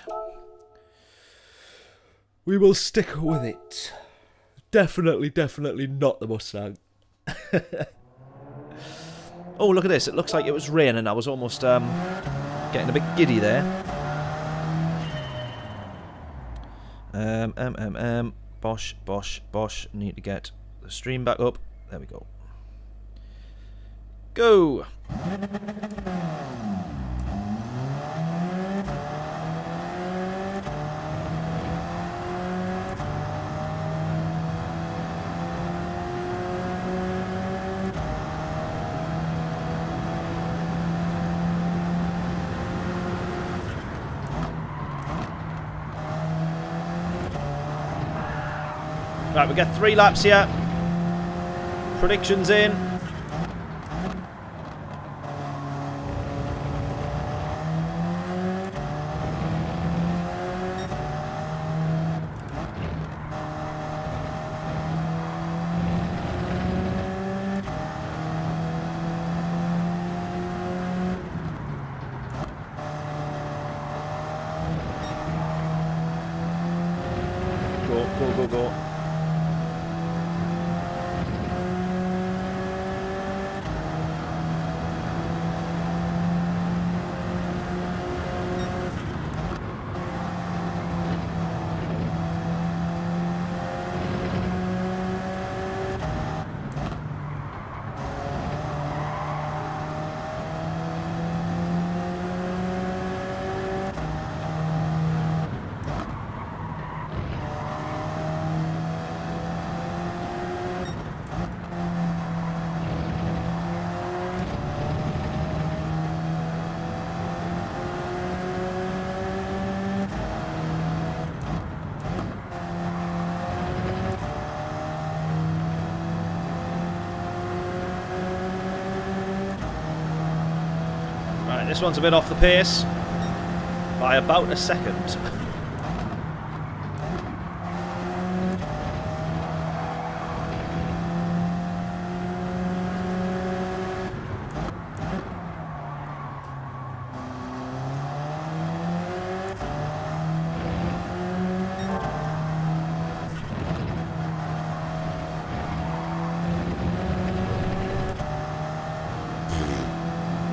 We will stick with it. Definitely not the Mustang. Oh, look at this. It looks like it was raining. I was almost getting a bit giddy there. Bosh. Need to get the stream back up. There we go. Go! Right, we get 3 laps here. Predictions in. Go. This one's a bit off the pace by about a second.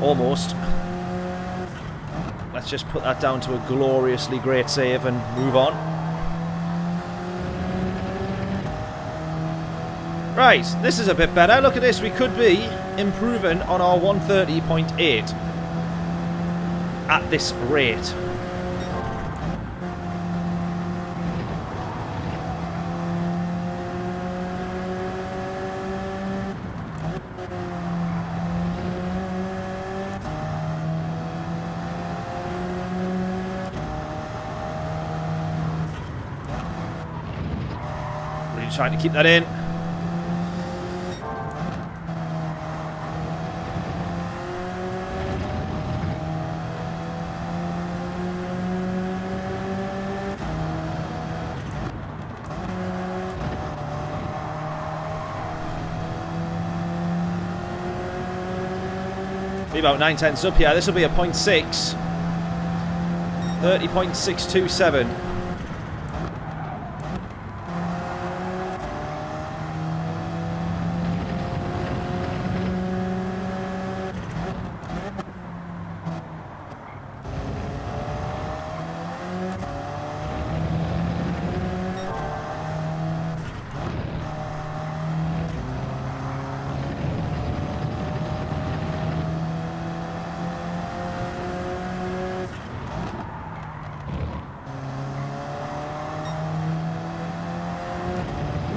Almost. Let's just put that down to a gloriously great save and move on. Right, this is a bit better. Look at this. We could be improving on our 130.8 at this rate. Trying to keep that in. Be about 9/10 up here. This will be a 0.6. 30.627.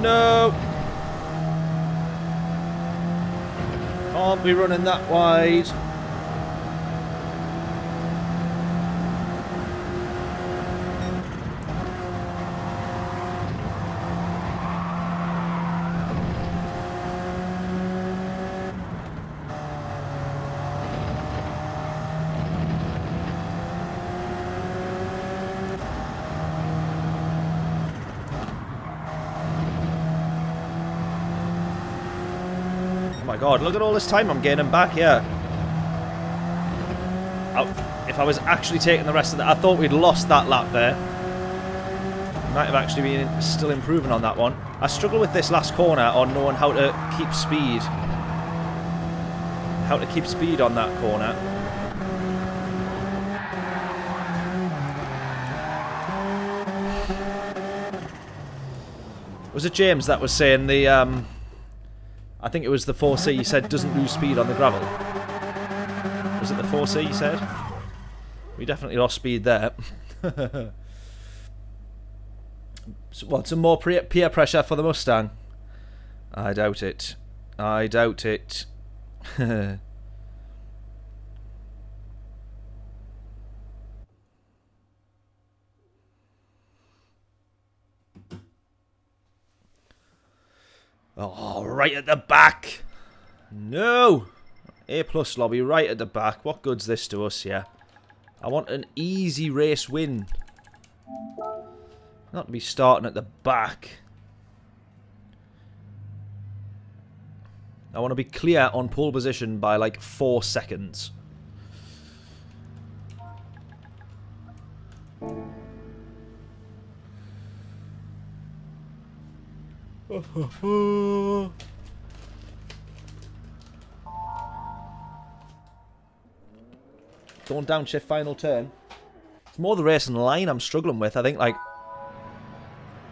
No! Can't be running that wide. Oh my god, look at all this time I'm gaining back here. If I was actually taking the rest of that, I thought we'd lost that lap there. Might have actually been still improving on that one. I struggle with this last corner on knowing how to keep speed. How to keep speed on that corner. Was it James that was saying the I think it was the 4C you said doesn't lose speed on the gravel? Was it the 4C you said? We definitely lost speed there. So, what, some more peer pressure for the Mustang? I doubt it. I doubt it. Oh, right at the back. No. A+ lobby right at the back. What good's this to us here? I want an easy race win. Not to be starting at the back. I want to be clear on pole position by like 4 seconds. Going downshift final turn. It's more the racing line I'm struggling with. I think, like,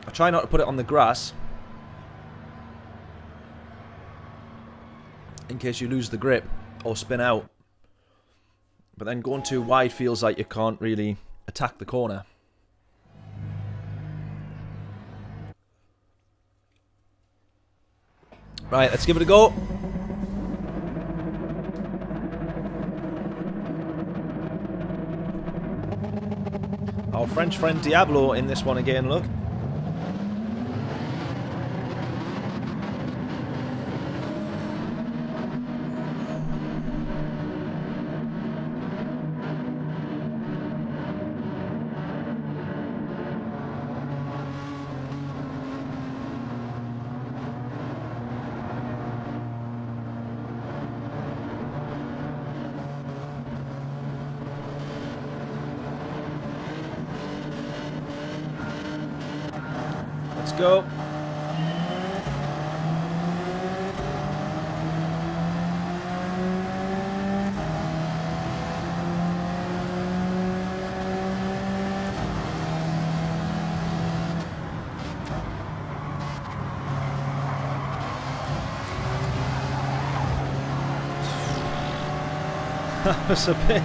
I try not to put it on the grass in case you lose the grip or spin out. But then going too wide feels like you can't really attack the corner. Right, let's give it a go. Our French friend Diablo in this one again, look. go. That was a bit...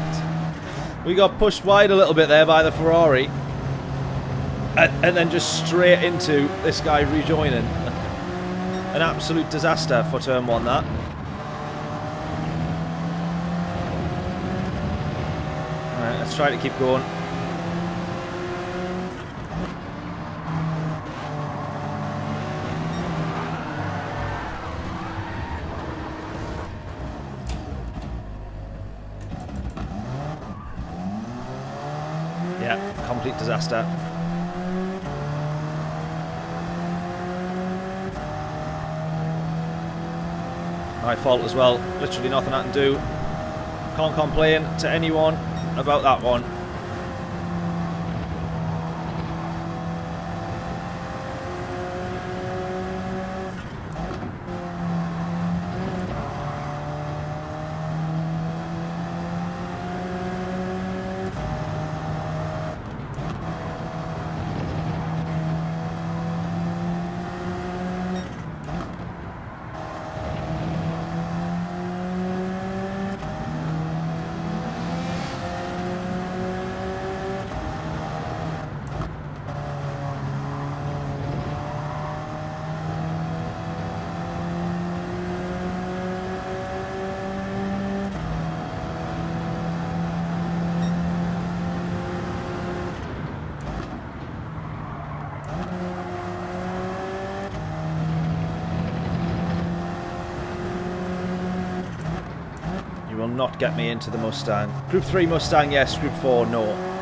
We got pushed wide a little bit there by the Ferrari. And then just straight into this guy rejoining. An absolute disaster for turn 1, that. Alright, let's try to keep going. Yeah, complete disaster. My fault as well. Literally nothing I can do. Can't complain to anyone about that one. Not get me into the Mustang. Group 3 Mustang, yes. Group 4, no.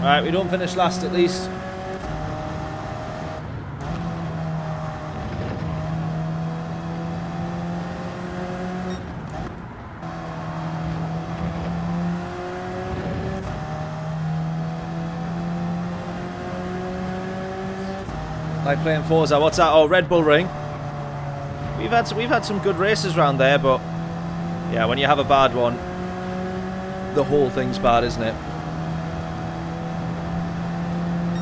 Alright, we don't finish last at least. Like playing Forza. What's that? Oh, Red Bull Ring. We've had some good races around there, but yeah, when you have a bad one, the whole thing's bad, isn't it?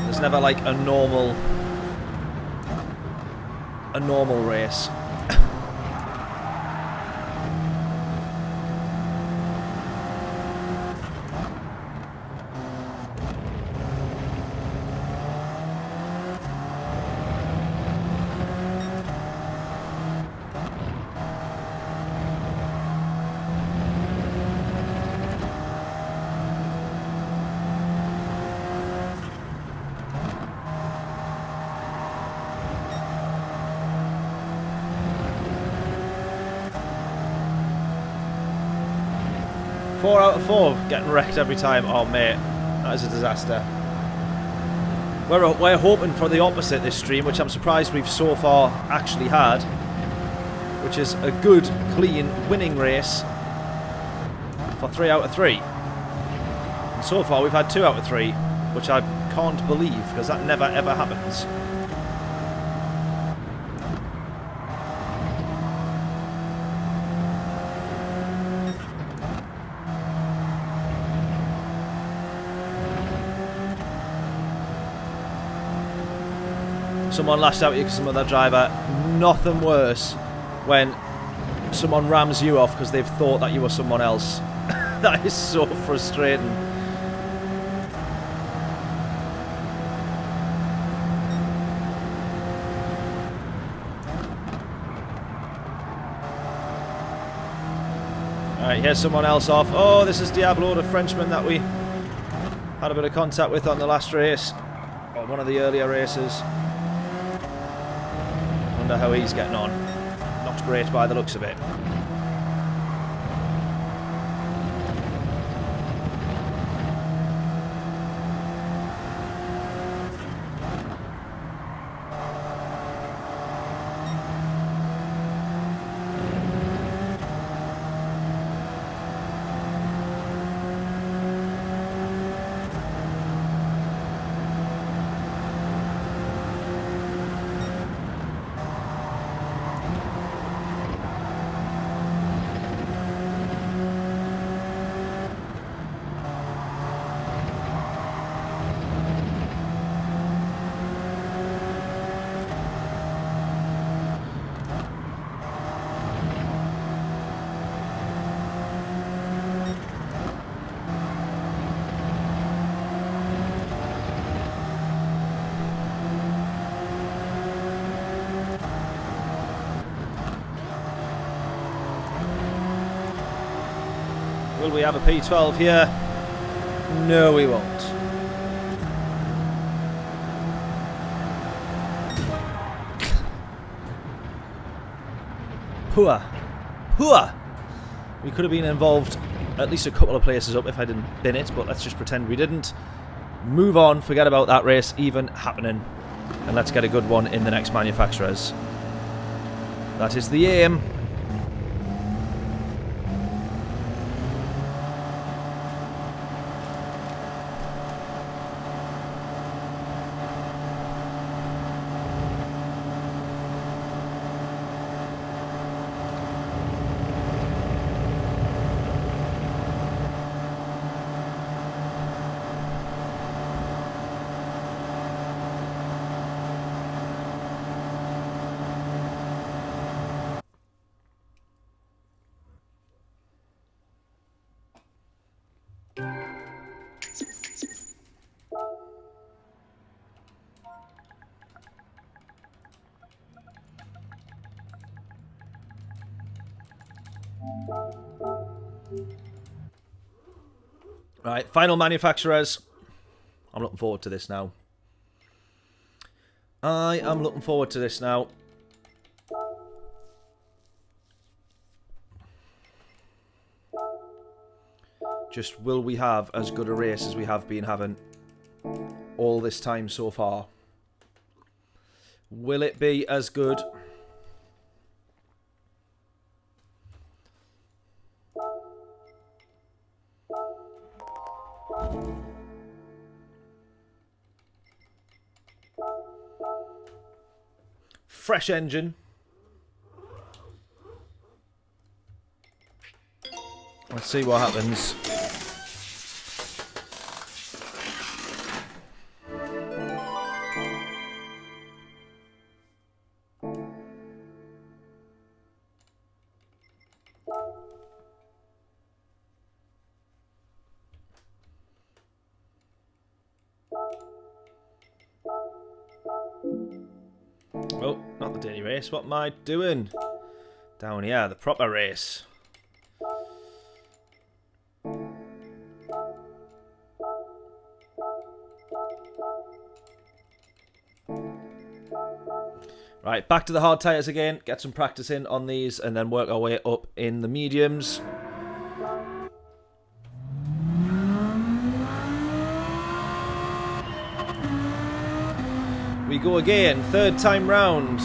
There's never like a normal a normal race. Four out of 4 getting wrecked every time. Oh mate, that is a disaster. We're hoping for the opposite this stream, which I'm surprised we've so far actually had, which is a good, clean, winning race for 3 out of 3. And so far we've had 2 out of 3, which I can't believe because that never ever happens. Someone lashed out at you because some other driver. Nothing worse when someone rams you off because they've thought that you were someone else. That is so frustrating. Alright, here's someone else off. Oh, this is Diablo, the Frenchman that we had a bit of contact with on the last race. Or one of the earlier races. Wonder how he's getting on. Not great by the looks of it. Will we have a P12 here? No, we won't. Poor. Poor! We could have been involved at least a couple of places up if I didn't bin it, but let's just pretend we didn't. Move on, forget about that race even happening. And let's get a good one in the next manufacturers. That is the aim. Right, final manufacturers. I'm looking forward to this now. I am looking forward to this now. Just will we have as good a race as we have been having all this time so far? Will it be as good? Fresh engine. Let's see what happens. Oh, not the daily race. What am I doing? Down here, the proper race. Right, back to the hard tyres again. Get some practice in on these and then work our way up in the mediums. We go again, third time round.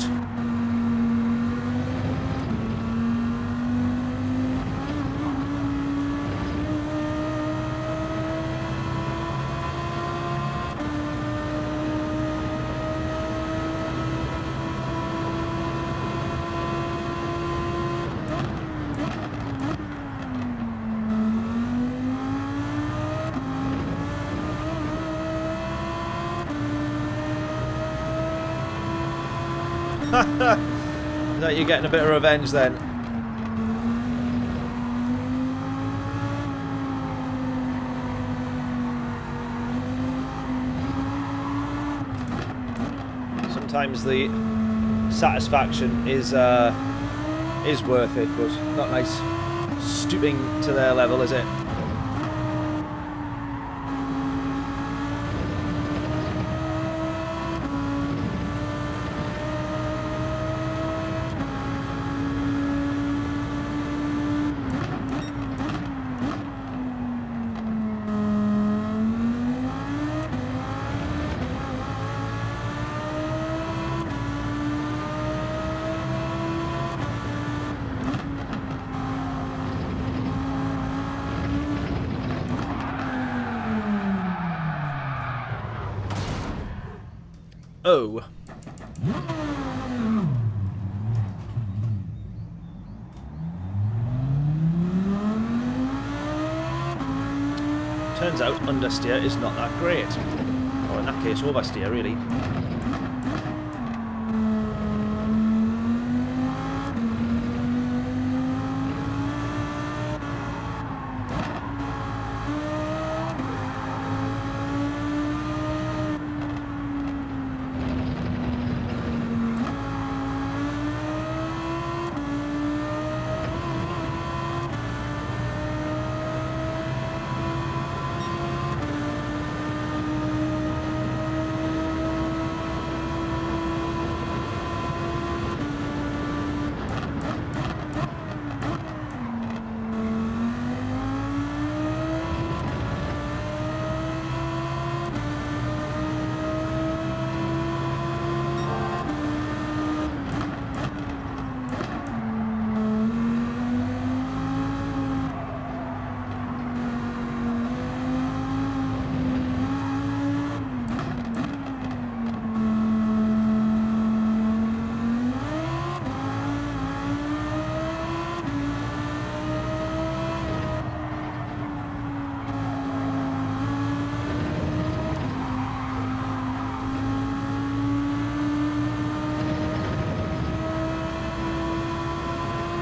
Is that you getting a bit of revenge then? Sometimes the satisfaction is worth it, but not nice stooping to their level, is it? Oh. Turns out understeer is not that great. Or in that case, oversteer, really.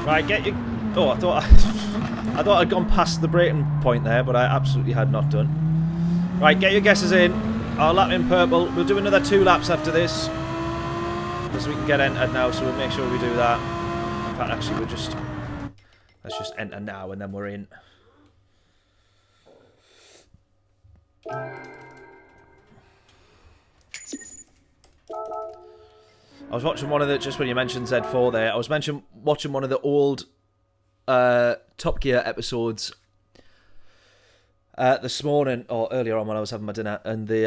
Right, get your... Oh, I thought I'd gone past the braking point there, but I absolutely had not done. Right, get your guesses in. Our lap in purple. We'll do another 2 laps after this, because we can get entered now, so we'll make sure we do that. In fact, actually, let's just enter now, and then we're in. I was watching one of the, just when you mentioned Z4 there, I was watching one of the old Top Gear episodes this morning, or earlier on when I was having my dinner, and they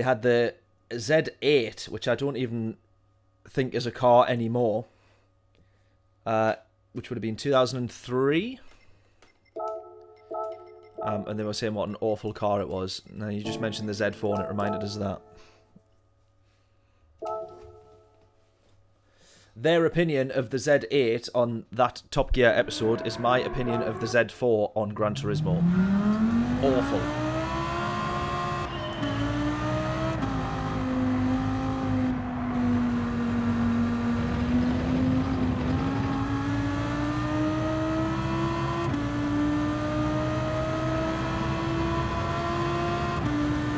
had the Z8, which I don't even think is a car anymore, which would have been 2003, and they were saying what an awful car it was. Now you just mentioned the Z4 and it reminded us of that. Their opinion of the Z8 on that Top Gear episode is my opinion of the Z4 on Gran Turismo. Awful.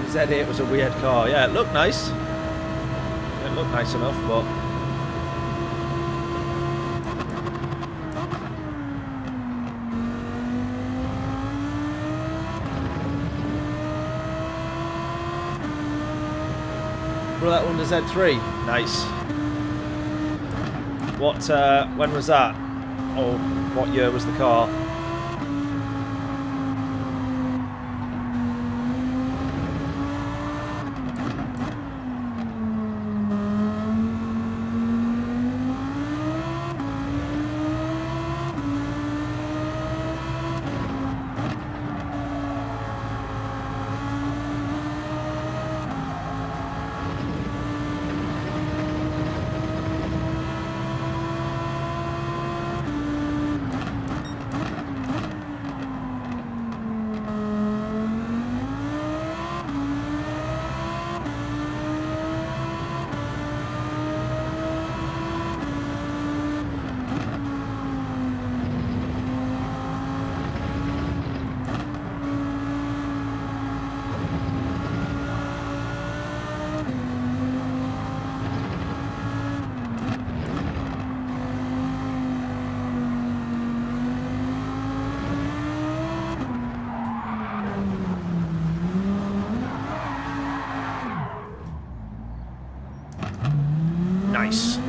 The Z8 was a weird car. Yeah, it looked nice. look nice enough, but... Brother under Z3. Nice. What, when was that? Oh, what year was the car? Nice.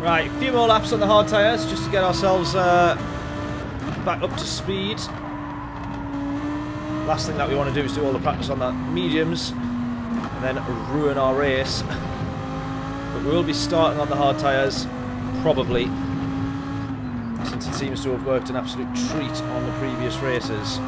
Right, a few more laps on the hard tyres just to get ourselves back up to speed. Last thing that we want to do is do all the practice on the mediums and then ruin our race. But we will be starting on the hard tyres, probably, since it seems to have worked an absolute treat on the previous races.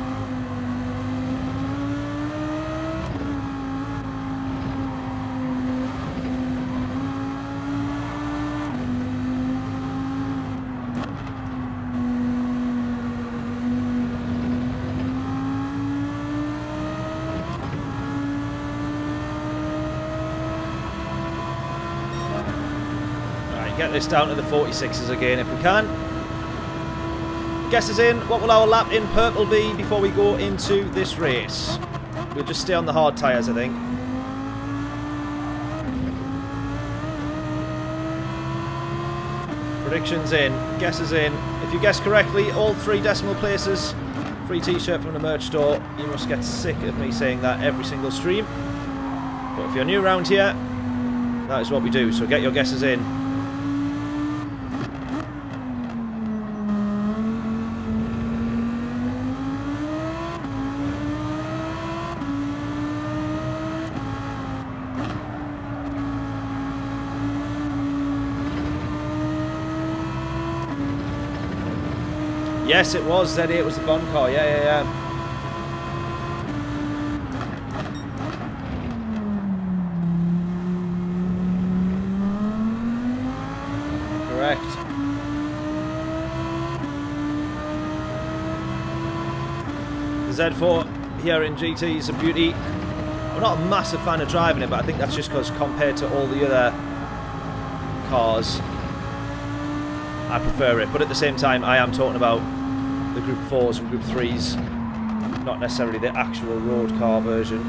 Get this down to the 46s again if we can. Guesses in, what will our lap in purple be before we go into this race? We'll just stay on the hard tyres, I think. Predictions in, guesses in. If you guess correctly, all 3 decimal places, free t-shirt from the merch store. You must get sick of me saying that every single stream. But if you're new around here, that is what we do, so get your guesses in. Yes, it was Z8. It was the Bond car. Yeah. Correct. The Z4 here in GT is a beauty. I'm not a massive fan of driving it, but I think that's just because compared to all the other cars, I prefer it. But at the same time, I am talking about the Group 4s and Group 3s, not necessarily the actual road car version,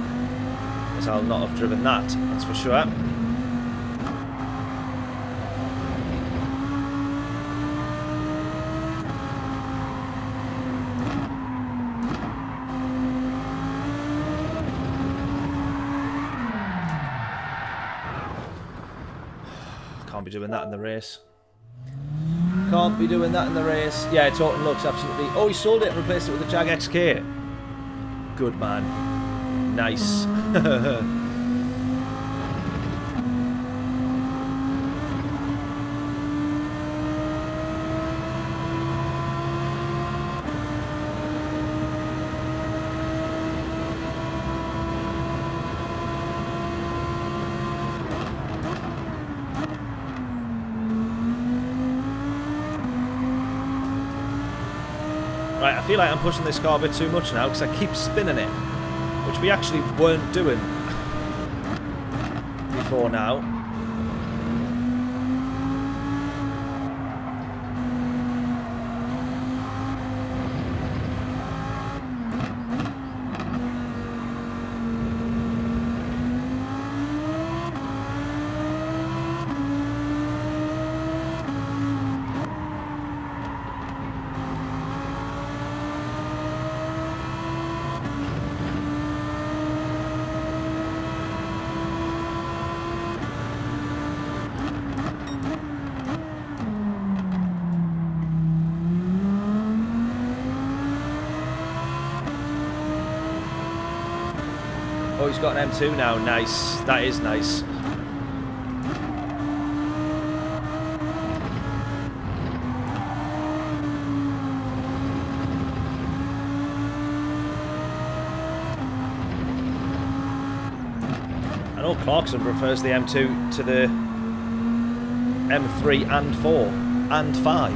as I'll not have driven that, that's for sure. Can't be doing that in the race. Can't be doing that in the race. Yeah, Taunton looks absolutely... Oh, he sold it and replaced it with a Jag XK. Good man. Nice. Right, I feel like I'm pushing this car a bit too much now because I keep spinning it, which we actually weren't doing before now. Oh, he's got an M2 now. Nice. That is nice. I know Clarkson prefers the M2 to the M3 and 4 and 5.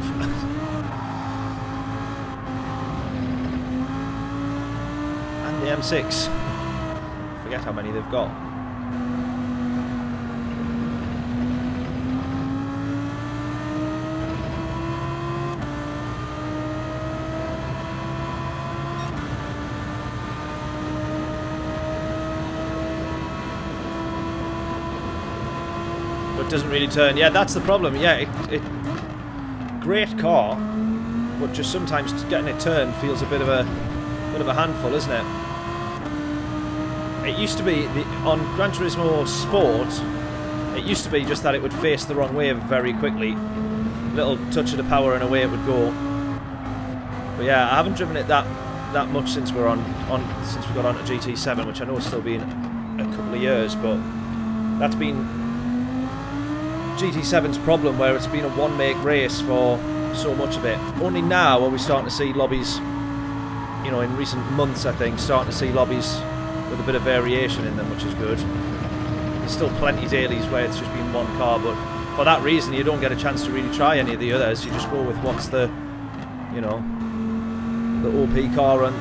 And the M6. Forget how many they've got. But it doesn't really turn. Yeah, that's the problem. Yeah, great car, but just sometimes getting it turned feels a bit of a handful, isn't it? It used to be, on Gran Turismo Sport, it used to be just that it would face the wrong way very quickly. Little touch of the power and away it would go. But yeah, I haven't driven it that much since we're since we got onto GT7, which I know has still been a couple of years, but that's been GT7's problem, where it's been a one-make race for so much of it. Only now are we starting to see lobbies, you know, in recent months, I think, starting to see lobbies with a bit of variation in them, which is good. There's still plenty dailies where it's just been one car, but for that reason you don't get a chance to really try any of the others. You just go with what's the, you know, the OP car on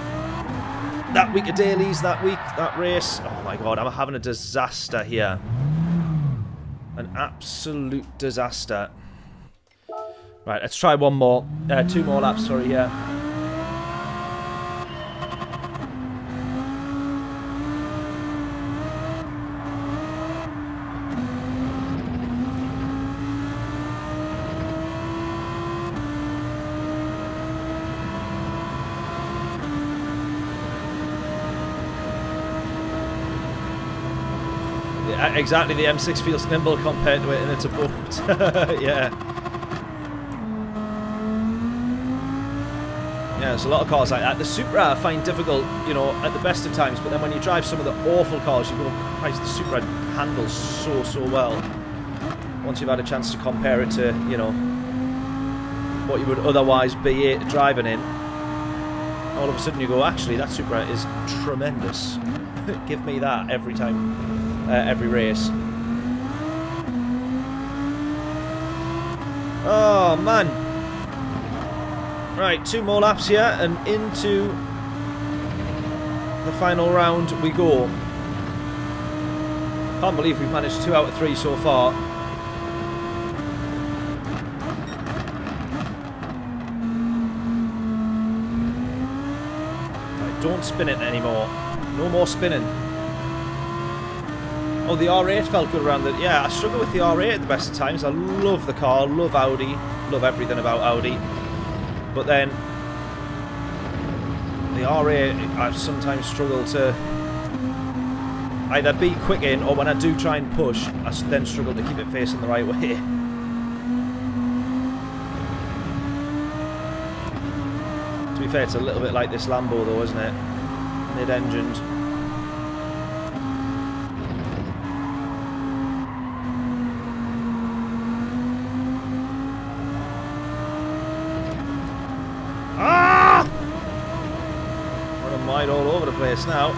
that week of dailies, that week, that race. Oh my god, I'm having a disaster here. An absolute disaster. Right, let's try one more. 2 more laps, sorry, yeah. Exactly, the M6 feels nimble compared to it, and it's a boat. Yeah. Yeah, there's a lot of cars like that. The Supra I find difficult, you know, at the best of times, but then when you drive some of the awful cars, you go, Christ, the Supra handles so well. Once you've had a chance to compare it to, you know, what you would otherwise be driving in, all of a sudden you go, actually, that Supra is tremendous. Give me that every time. Every race. Oh man. Right, 2 more laps here and into the final round we go. Can't believe we've managed 2 out of 3 so far. Right, Don't spin it anymore. No more spinning. Oh, the R8 felt good around the... Yeah, I struggle with the R8 at the best of times. I love the car, love Audi, love everything about Audi. But then, the R8, I sometimes struggle to either be quick in, or when I do try and push, I then struggle to keep it facing the right way. To be fair, it's a little bit like this Lambo though, isn't it? Mid-engined. Ah! Running wide all over the place now.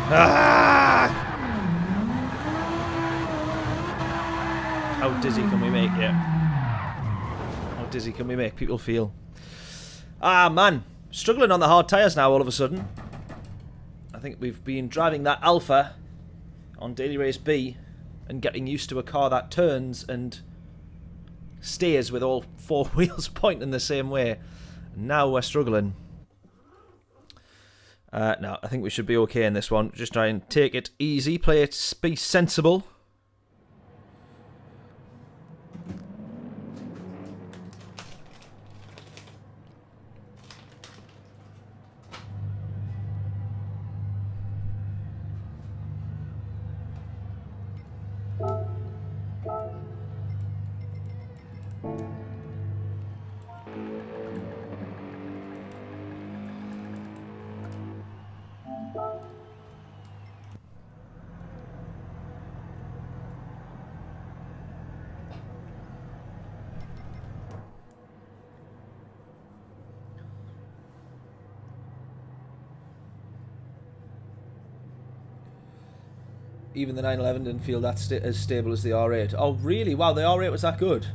Ah! How dizzy can we make it? How dizzy can we make people feel? Ah, man. Struggling on the hard tyres now all of a sudden. I think we've been driving that Alpha on Daily Race B and getting used to a car that turns and steers with all four wheels pointing the same way. Now we're struggling. No, I think we should be okay in this one. Just try and take it easy, play it, be sensible. Even the 911 didn't feel that as stable as the R8. Oh, really? Wow, the R8 was that good?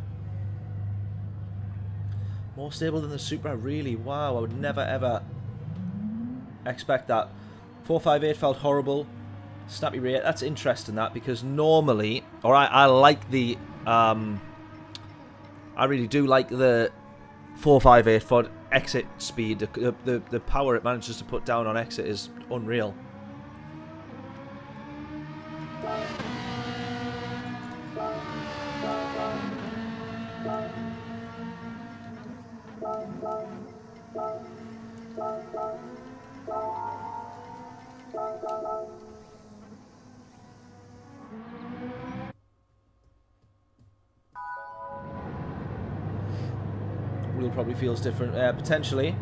More stable than the Supra? Really? Wow, I would never, ever expect that. 458 felt horrible. Snappy rate. That's interesting, that, because normally... Alright, I like the... I really do like the 458 for exit speed. The power it manages to put down on exit is unreal. Wheel probably feels different, potentially.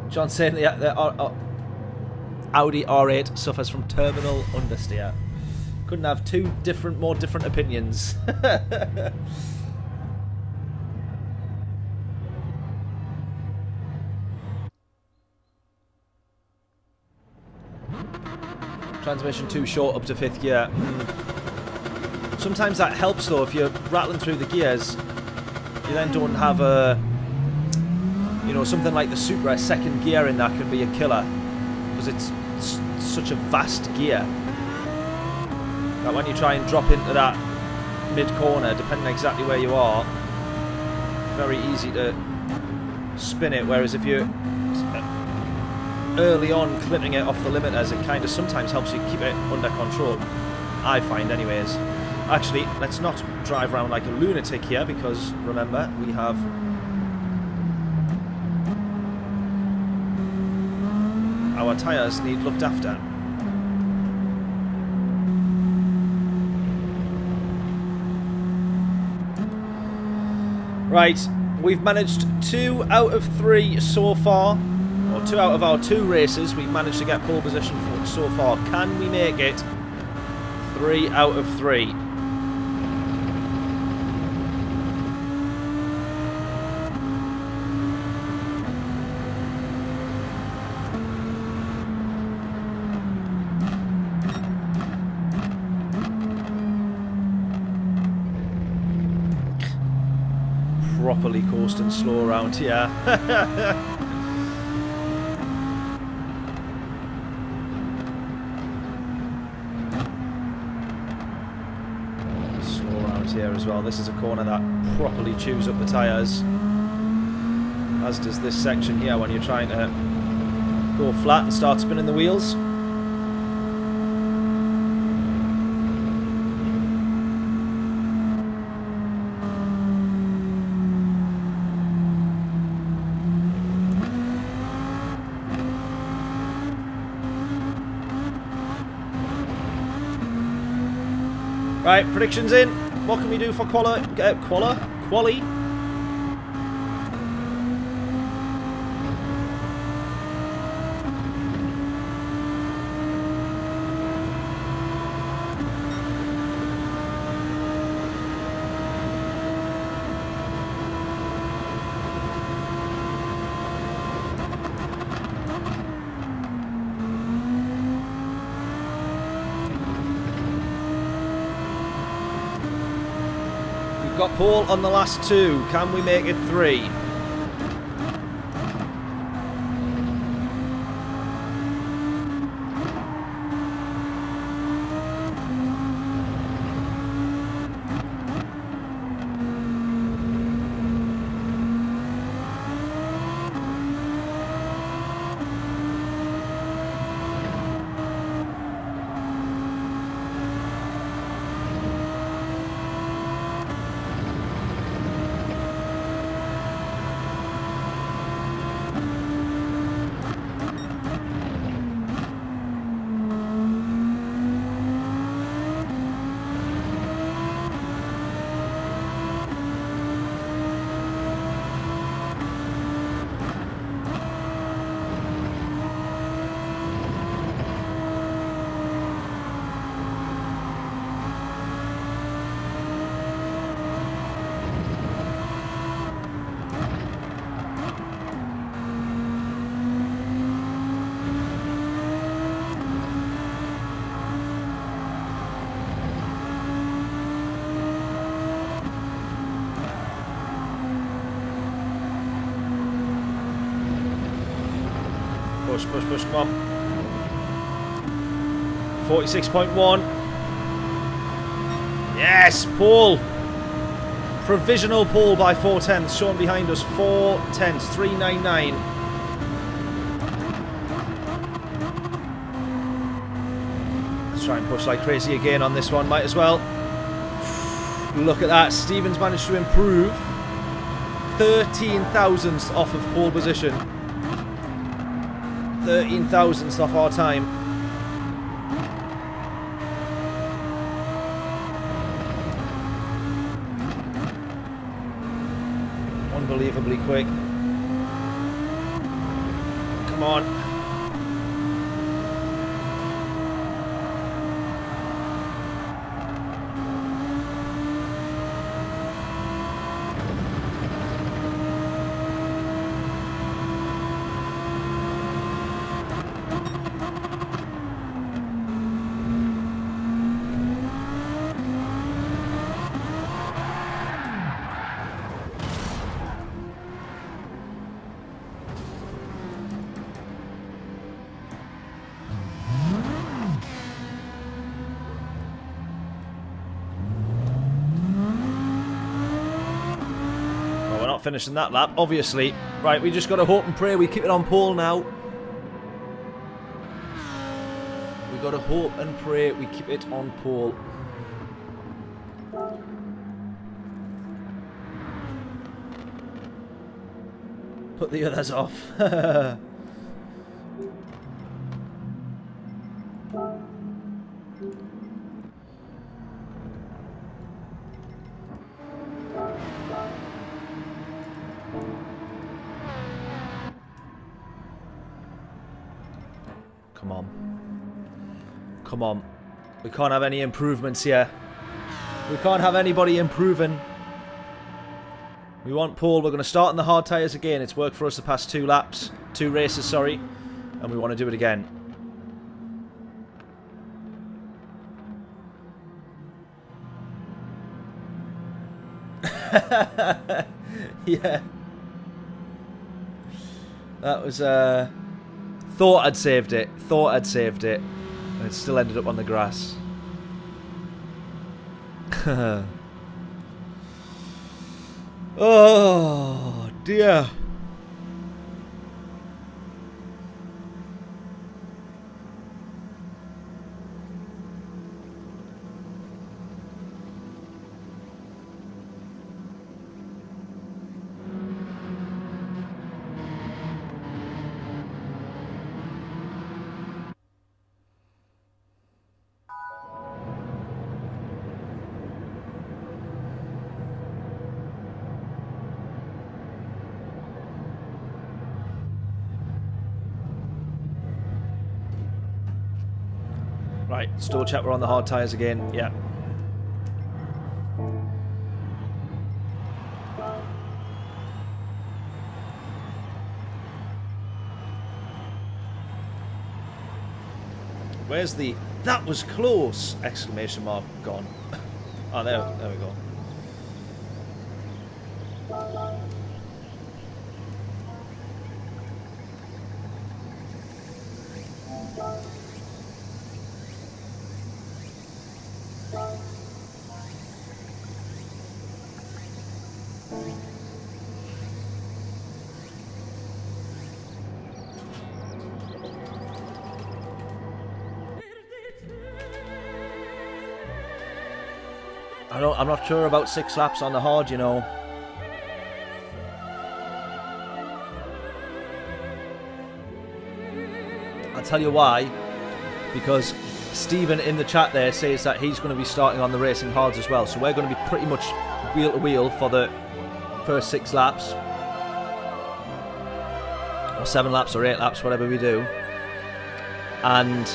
John's saying the Audi R8 suffers from terminal understeer. Couldn't have two more different opinions. Transmission too short up to 5th gear. Sometimes that helps though, if you're rattling through the gears, you then don't have a, you know, something like the Supra, 2nd gear in that can be a killer, because it's such a vast gear that when you try and drop into that mid-corner, depending exactly where you are, very easy to spin it, whereas if you're early on clipping it off the limiters, it kind of sometimes helps you keep it under control, I find anyways. Actually, let's not drive around like a lunatic here, because remember, we have our tyres need looked after. Right, we've managed 2 out of 3 so far, or 2 out of our 2 races we've managed to get pole position for so far. Can we make it 3 out of 3? Properly coasting slow around here. Slow around here as well. This is a corner that properly chews up the tyres, as does this section here when you're trying to go flat and start spinning the wheels. Right, predictions in. What can we do for quali? Got pole on the last 2. Can we make it 3? Push, push, push, come on. 46.1. Yes, pole. Provisional pole by 4 tenths. Shown behind us, 4 tenths, 399. Let's try and push like crazy again on this one. Might as well. Look at that. Stevens managed to improve 13 thousandths off of pole position. 13 thousandths off our time. Unbelievably quick. Come on. finishing that lap, obviously. Right, we just got to hope and pray we keep it on pole now. We got to hope and pray we keep it on pole. Put the others off. Come on. Come on. We can't have any improvements here. We can't have anybody improving. We want pole. We're going to start on the hard tyres again. It's worked for us the past 2 laps. 2 races, sorry. And we want to do it again. Yeah. That was, thought I'd saved it. Thought I'd saved it. And it still ended up on the grass. Oh, dear. Right, let's double check we're on the hard tyres again. Yeah. Where's the... That was close! Exclamation mark gone. Oh, there we go. I'm not sure about 6 laps on the hard, you know. I'll tell you why. Because Stephen in the chat there says that he's going to be starting on the racing hards as well. So we're going to be pretty much wheel to wheel for the first 6 laps. Or 7 laps or 8 laps, whatever we do. And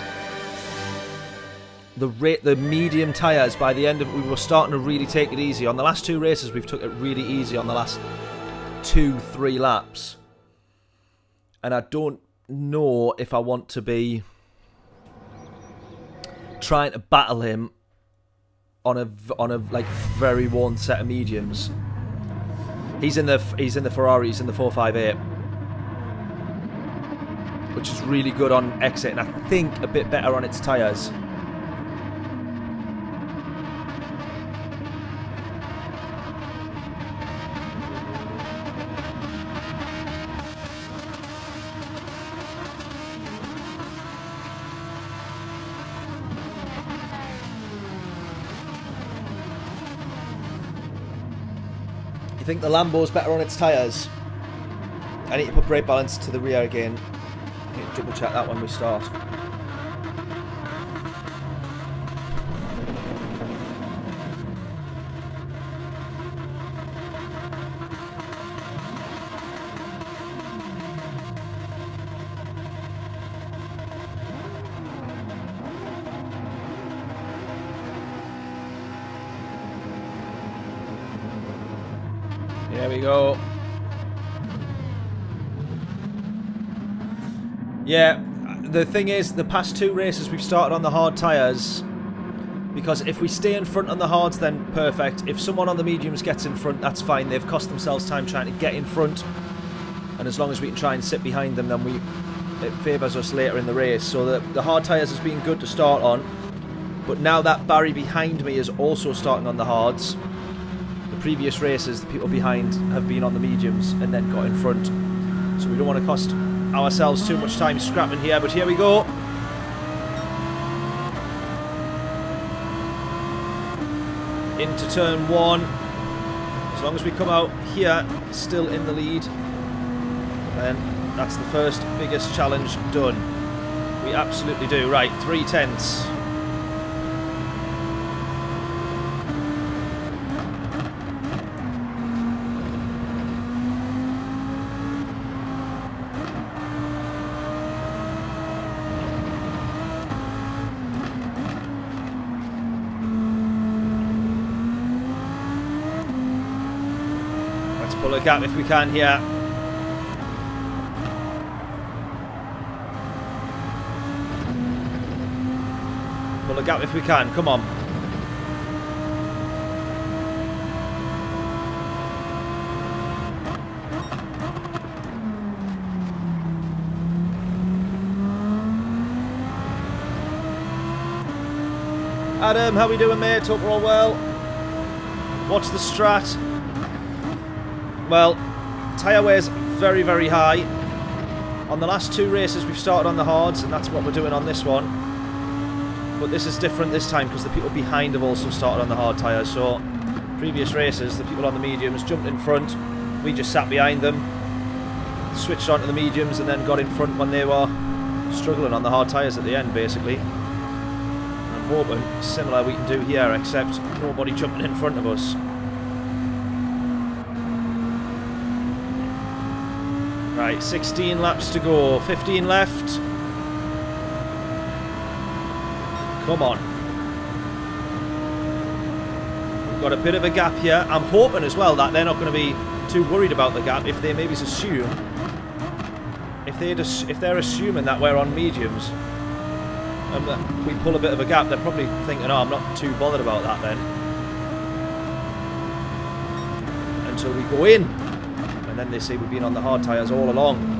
the medium tyres, by the end of it, we were starting to really take it easy. On the last 2 races, we've took it really easy on the last 2-3 laps. And I don't know if I want to be trying to battle him on a like very worn set of mediums. He's in the Ferrari, he's in the 458, which is really good on exit, and I think a bit better on its tyres. I think the Lambo's better on its tyres. I need to put brake balance to the rear again. I need to double check that when we start. There we go. Yeah, the thing is, the past 2 races we've started on the hard tyres, because if we stay in front on the hards, then perfect. If someone on the mediums gets in front, that's fine. They've cost themselves time trying to get in front, and as long as we can try and sit behind them, then it favours us later in the race. So the hard tyres has been good to start on, but now that Barry behind me is also starting on the hards, the previous races, the people behind have been on the mediums and then got in front. So we don't want to cost ourselves too much time scrapping here, but here we go. Into turn 1. As long as we come out here still in the lead, then that's the first biggest challenge done. We absolutely do. Right, 3 tenths. Pull a gap if we can here. Pull a gap if we can. Come on. Adam, how we doing, mate? Hope we're all well. What's the strat? Well, tyre wear's very, very high. On the last 2 races we've started on the hards, and that's what we're doing on this one. But this is different this time because the people behind have also started on the hard tyres. So, previous races, the people on the mediums jumped in front. We just sat behind them, switched onto the mediums, and then got in front when they were struggling on the hard tyres at the end, basically. I'm hoping similar we can do here, except nobody jumping in front of us. Right, 16 laps to go, 15 left. Come on. We've got a bit of a gap here. I'm hoping as well that they're not going to be too worried about the gap if they maybe assume, if they're assuming that we're on mediums and that we pull a bit of a gap, they're probably thinking, oh, I'm not too bothered about that then. Until we go in. And then they say we've been on the hard tyres all along.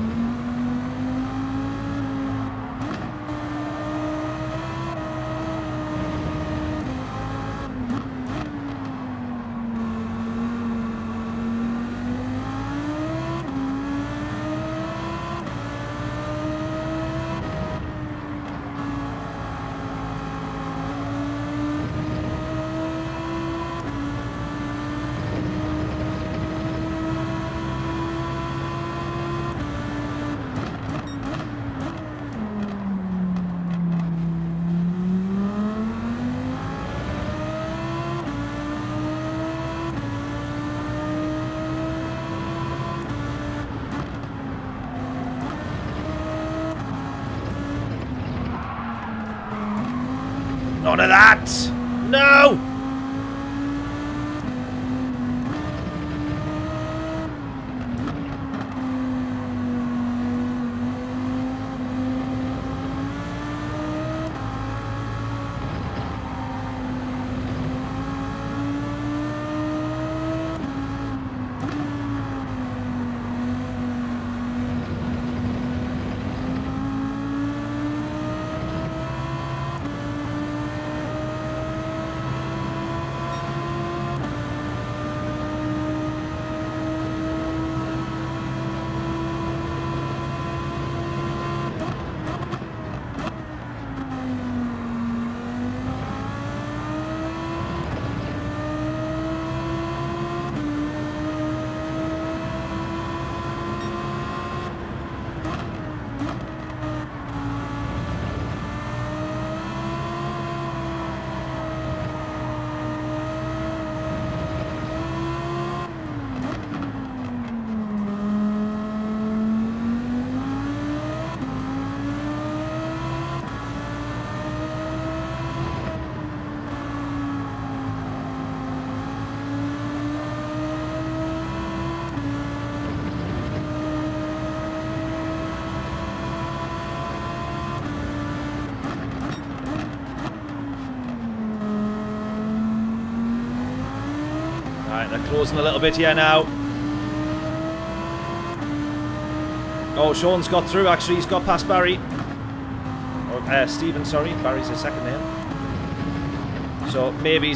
None of that! No! They're closing a little bit here now. Oh, Sean's got through actually. He's got past Barry. Or Stephen, sorry. Barry's his second name. So maybe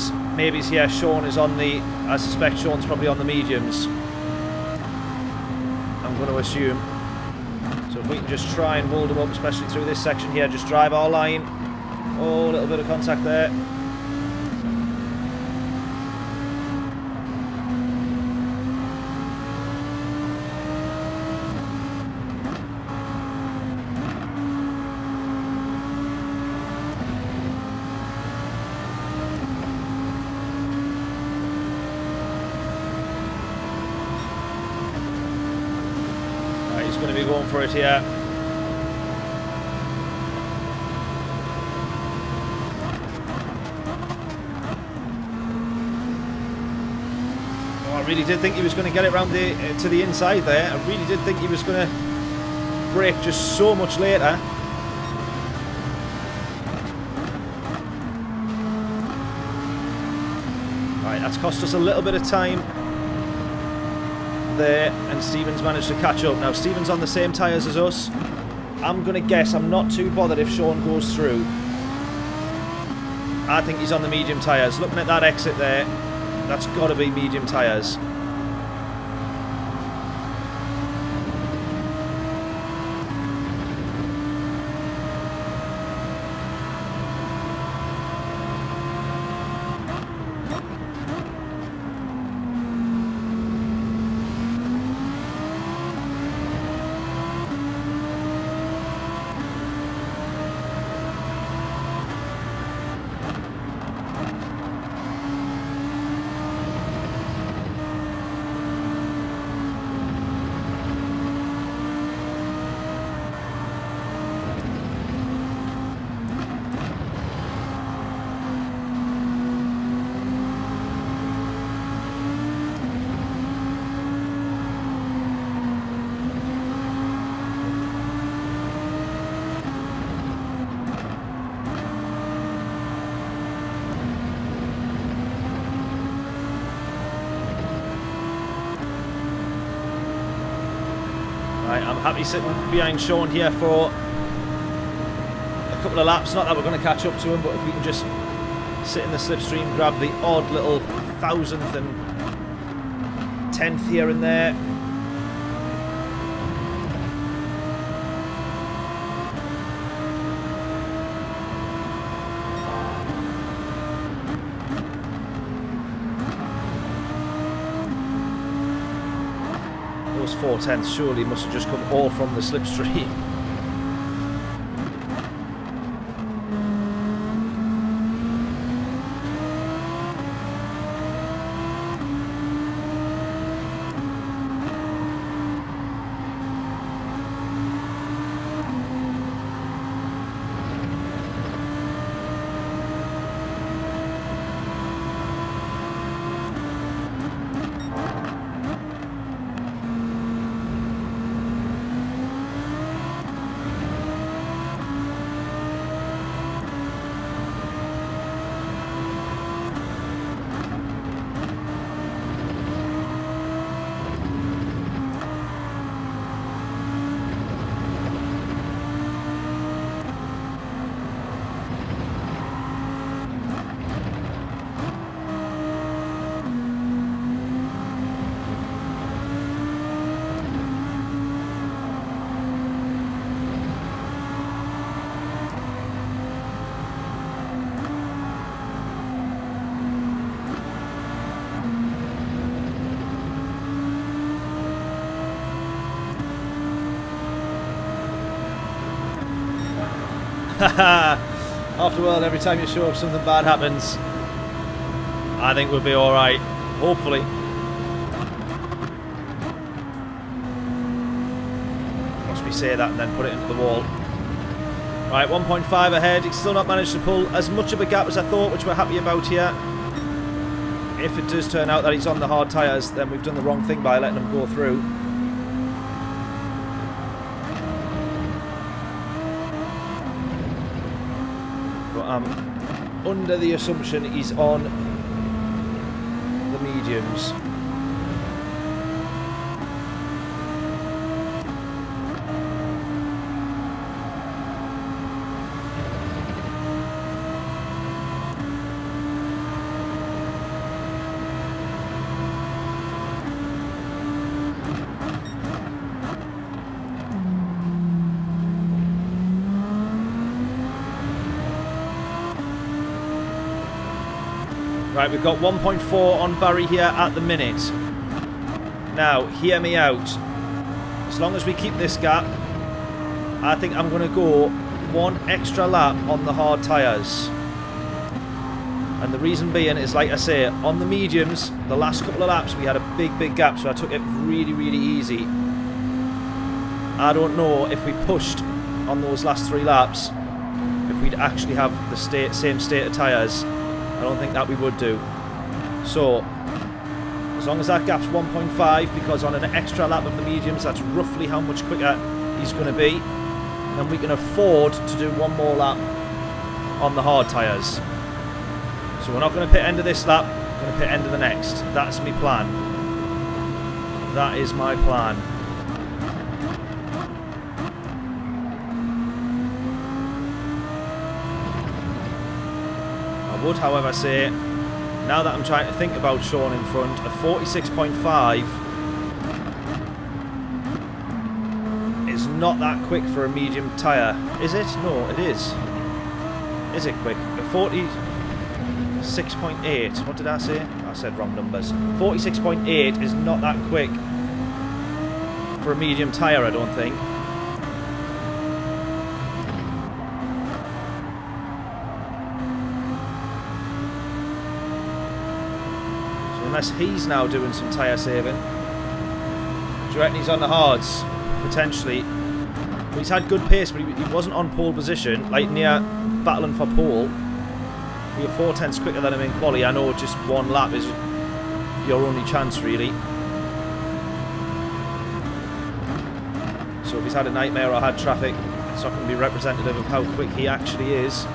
yeah, Sean is on the... I suspect Sean's probably on the mediums. I'm going to assume. So if we can just try and hold him up, especially through this section here, just drive our line. Oh, a little bit of contact there. He's going to be going for it here. Oh, I really did think he was going to get it round to the inside there. I really did think he was going to brake just so much later. Right, that's cost us a little bit of time there, and Stephen's managed to catch up. Now Stephen's on the same tyres as us. I'm gonna guess I'm not too bothered if Sean goes through. I think he's on the medium tyres. Looking at that exit there, that's got to be medium tyres. I'm happy sitting behind Sean here for a couple of laps. Not that we're going to catch up to him, but if we can just sit in the slipstream, grab the odd little 1,000th and 10th here and there. Those 4/10 surely must have just come all from the slipstream. After all, every time you show up something bad happens. I think we'll be alright. Hopefully. Watch me say that and then put it into the wall. Right, 1.5 ahead. He's still not managed to pull as much of a gap as I thought, which we're happy about here. If it does turn out that he's on the hard tyres, then we've done the wrong thing by letting him go through. I'm under the assumption he's on the mediums. Right, we've got 1.4 on Barry here at the minute. Now, hear me out. As long as we keep this gap, I think I'm going to go one extra lap on the hard tyres. And the reason being is, like I say, on the mediums, the last couple of laps we had a big gap, so I took it really easy. I don't know if we pushed on those last 3 laps, if we'd actually have the same state of tyres. I don't think that we would do. So, as long as that gap's 1.5, because on an extra lap of the mediums, that's roughly how much quicker he's going to be, then we can afford to do one more lap on the hard tyres. So we're not going to pit end of this lap, we're going to pit end of the next. That's my plan. That is my plan. I would, however, say, now that I'm trying to think about Sean in front, a 46.5 is not that quick for a medium tyre. Is it? No, it is. Is it quick? A 46.8. What did I say? I said wrong numbers. 46.8 is not that quick for a medium tyre, I don't think. Unless he's now doing some tyre saving. Do you reckon he's on the hards? Potentially. But he's had good pace, but he wasn't on pole position, like near battling for pole. We were 4/10 quicker than him in quali. I know just one lap is your only chance, really. So if he's had a nightmare or had traffic, it's not going to be representative of how quick he actually is.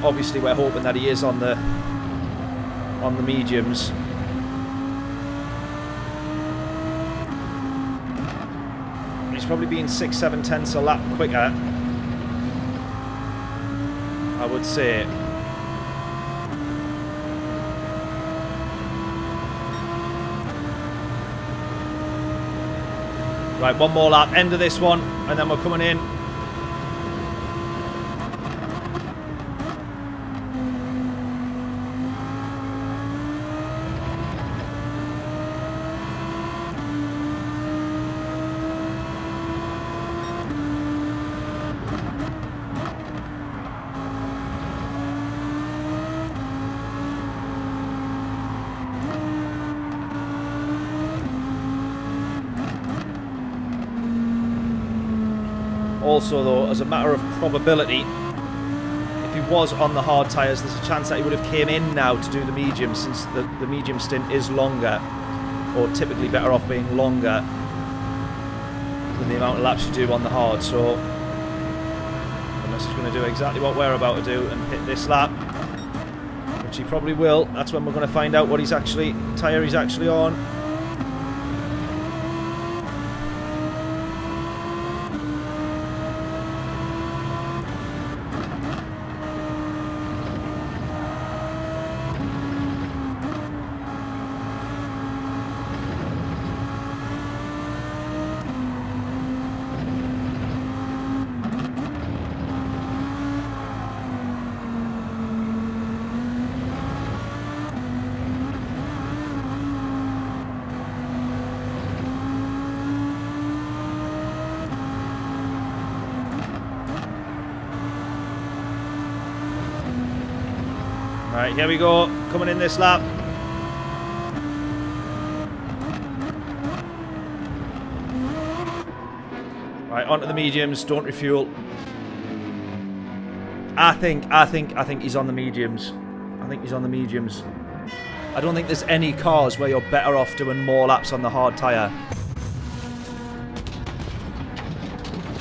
Obviously, we're hoping that he is on the mediums. He's probably been 6-7 tenths a lap quicker, I would say. Right, one more lap, end of this one, and then we're coming in. Also, though, as a matter of probability, if he was on the hard tyres, there's a chance that he would have came in now to do the medium, since the medium stint is longer, or typically better off being longer than the amount of laps you do on the hard. So, unless he's going to do exactly what we're about to do and hit this lap, which he probably will, that's when we're going to find out what tyre he's actually on. Right, here we go, coming in this lap. Right, onto the mediums, don't refuel. I think he's on the mediums. I think he's on the mediums. I don't think there's any cars where you're better off doing more laps on the hard tyre.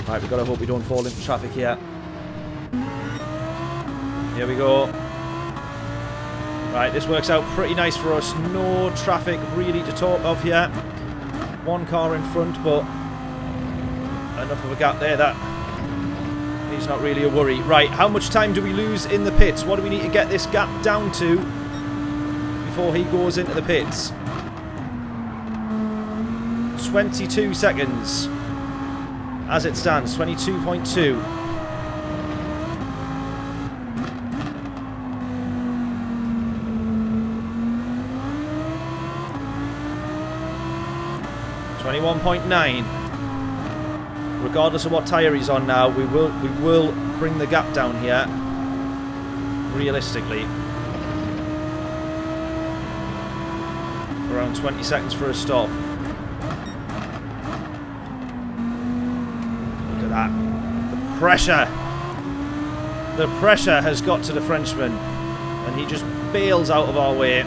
Right, we've got to hope we don't fall into traffic here. Here we go. Right, this works out pretty nice for us. No traffic really to talk of here. One car in front, but enough of a gap there that he's not really a worry. Right, how much time do we lose in the pits? What do we need to get this gap down to before before he goes into the pits. 22 seconds as it stands. 22.2. .9. Regardless of what tyre he's on now, we will bring the gap down here. Realistically, around 20 seconds for a stop. Look at that. The pressure has got to the Frenchman, and he just bails out of our way.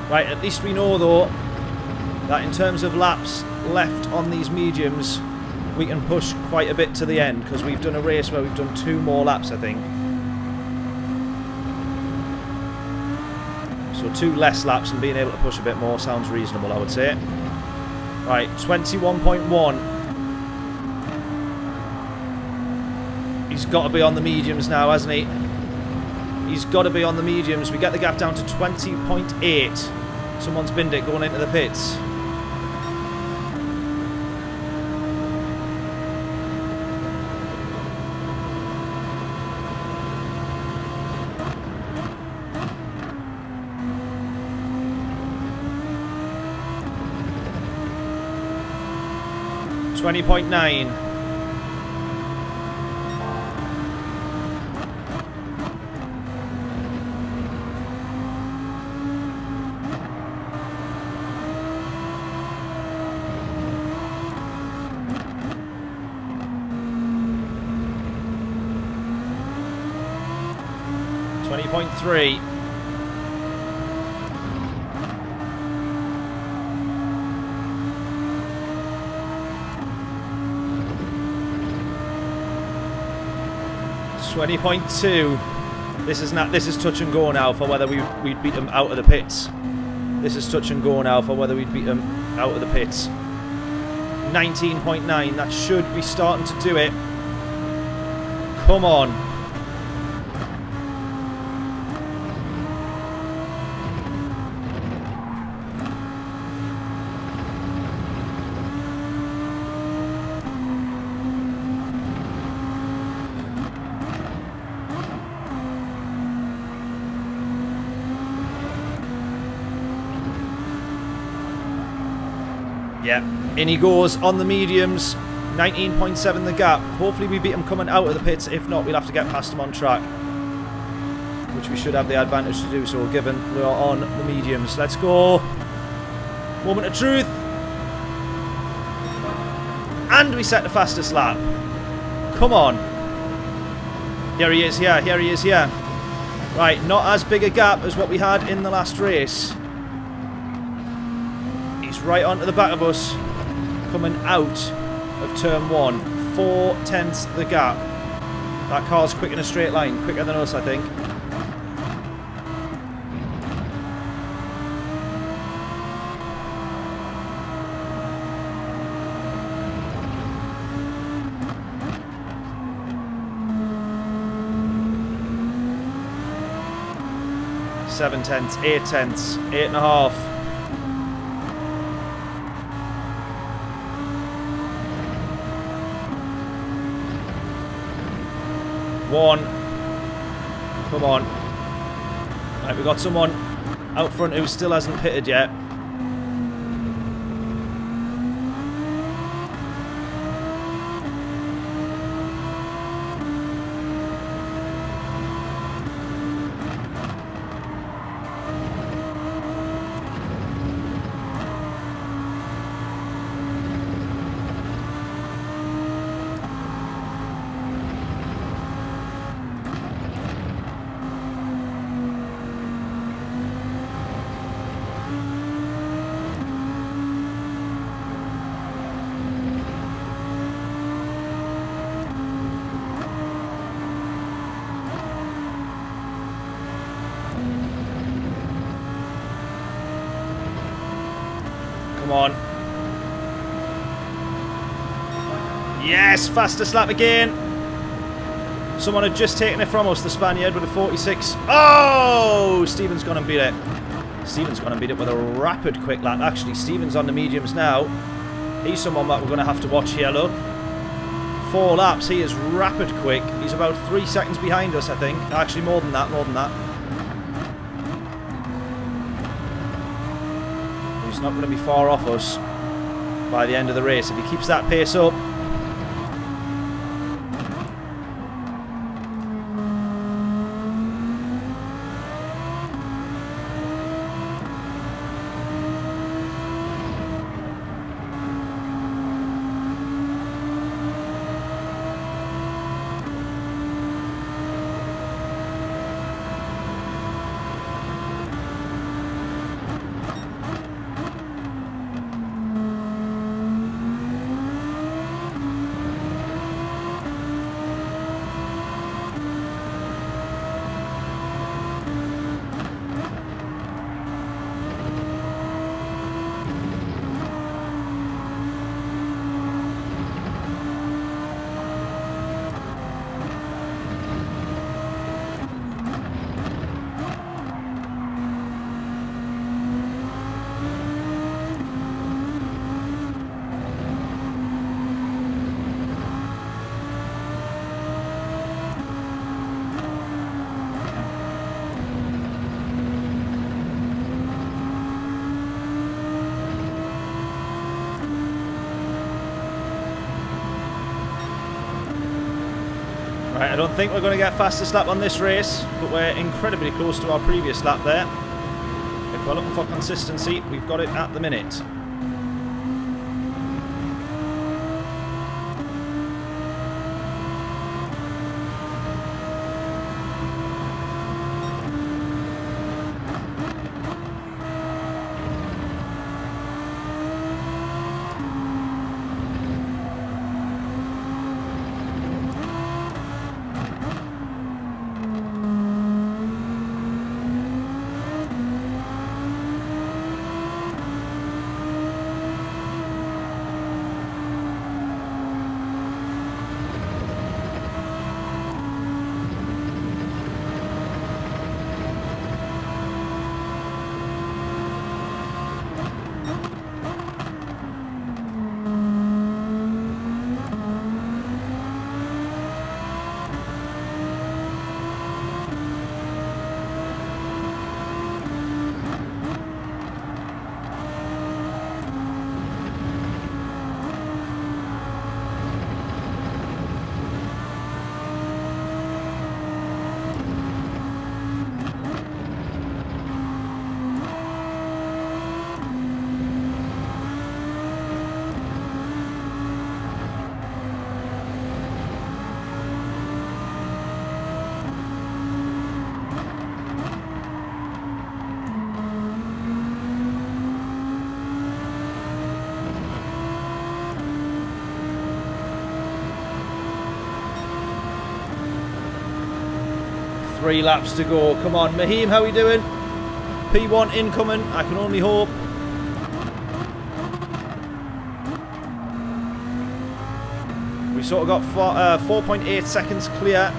Right, at least we know though that in terms of laps left on these mediums, we can push quite a bit to the end, because we've done a race where we've done 2 more laps, I think. So 2 less laps and being able to push a bit more sounds reasonable, I would say. Right, 21.1. He's got to be on the mediums now, hasn't he? He's got to be on the mediums. We get the gap down to 20.8. Someone's binned it going into the pits. .9. .3. .2. This is touch and go now for whether we'd beat them out of the pits. This is touch and go now for whether we'd beat them out of the pits. 19.9. That should be starting to do it. Come on. Yeah, in he goes on the mediums. 19.7 the gap. Hopefully we beat him coming out of the pits. If not, we'll have to get past him on track, which we should have the advantage to do so, given we are on the mediums. Let's go. Moment of truth. And we set the fastest lap. Come on. Here he is here. Here he is here. Right, not as big a gap as what we had in the last race. Right onto the back of us, coming out of turn 1. 4/10 the gap. That car's quick in a straight line, quicker than us, I think. Seven tenths, 8 tenths, 8.5. One. Come on. Right, we've got someone out front who still hasn't pitted yet. Come on. Yes, fastest lap again. Someone had just taken it from us, the Spaniard, with a 46. Oh! Stephen's gone and beat it. Stephen's gone and beat it with a rapid quick lap. Actually, Stephen's on the mediums now. He's someone that we're going to have to watch here, look. 4 laps. He is rapid quick. He's about 3 seconds behind us, I think. Actually, more than that, more than that. He's not going to be far off us by the end of the race if he keeps that pace up. I don't think we're going to get fastest lap on this race, but we're incredibly close to our previous lap there. If we're looking for consistency, we've got it at the minute. Three laps to go. Come on, Mahim, how are we doing? P1 incoming. I can only hope. We sort of got 4.8 seconds clear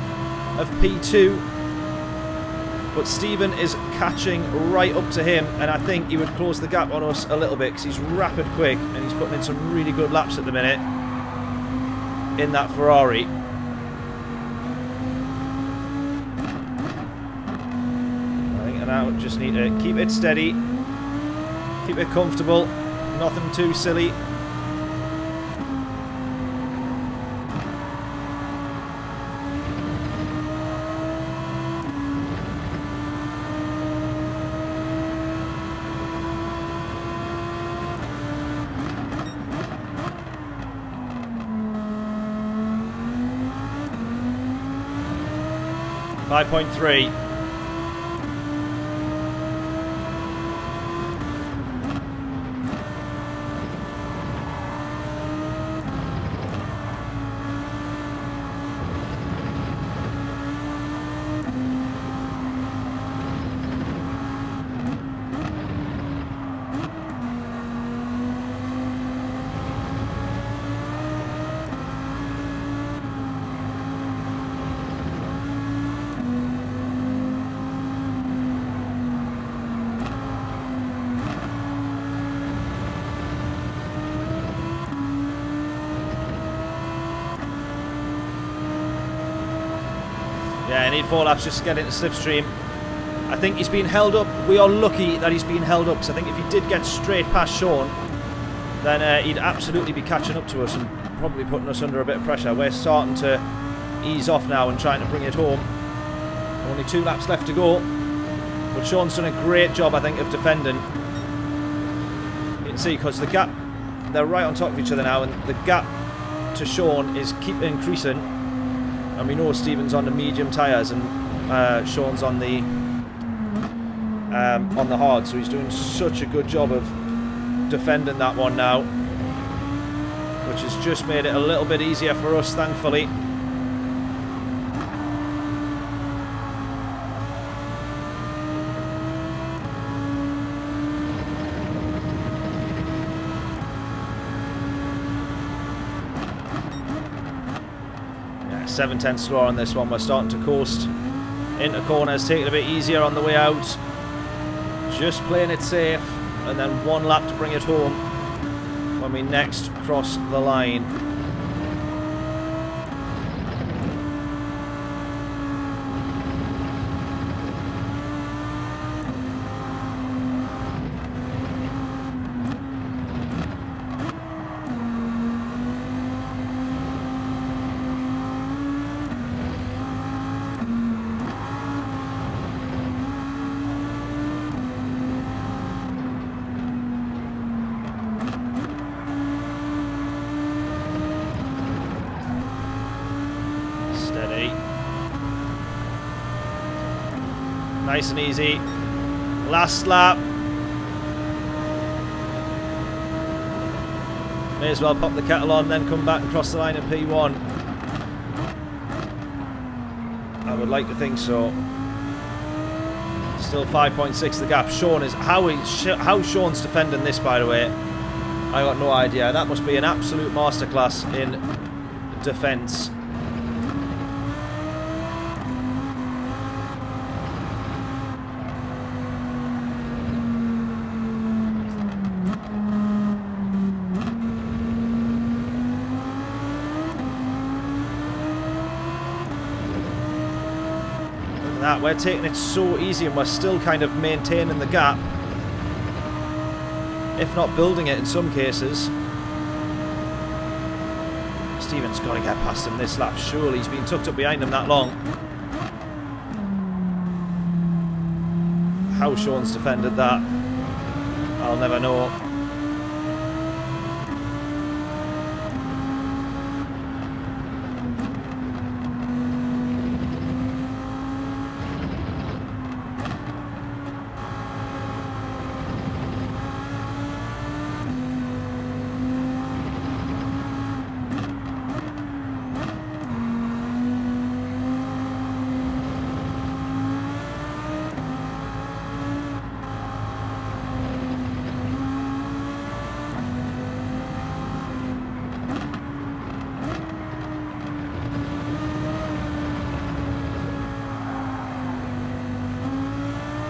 of P2. But Stephen is catching right up to him, and I think he would close the gap on us a little bit because he's rapid quick and he's putting in some really good laps at the minute in that Ferrari. Now just need to keep it steady, keep it comfortable, nothing too silly. .3. Yeah, I need 4 laps just to get into slipstream. I think he's been held up. We are lucky that he's been held up, because I think if he did get straight past Sean, then he'd absolutely be catching up to us and probably putting us under a bit of pressure. We're starting to ease off now and trying to bring it home. Only 2 laps left to go. But Sean's done a great job, I think, of defending. You can see, because the gap, they're right on top of each other now, and the gap to Sean is keep increasing. And we know Stephen's on the medium tyres and Sean's on the hard, so he's doing such a good job of defending that one now, which has just made it a little bit easier for us, thankfully. Yeah, 7/10 slower on this one. We're starting to coast into corners, taking it a bit easier on the way out, just playing it safe. And then 1 lap to bring it home when we next cross the line. Nice and easy. Last lap. May as well pop the kettle on, then come back and cross the line in P1. I would like to think so. Still 5.6 the gap. Sean is how Sean's defending this, by the way. I got no idea. That must be an absolute masterclass in defence. That we're taking it so easy, and we're still kind of maintaining the gap, if not building it in some cases. Stephen's got to get past him this lap, surely. He's been tucked up behind him that long. How Sean's defended that, I'll never know.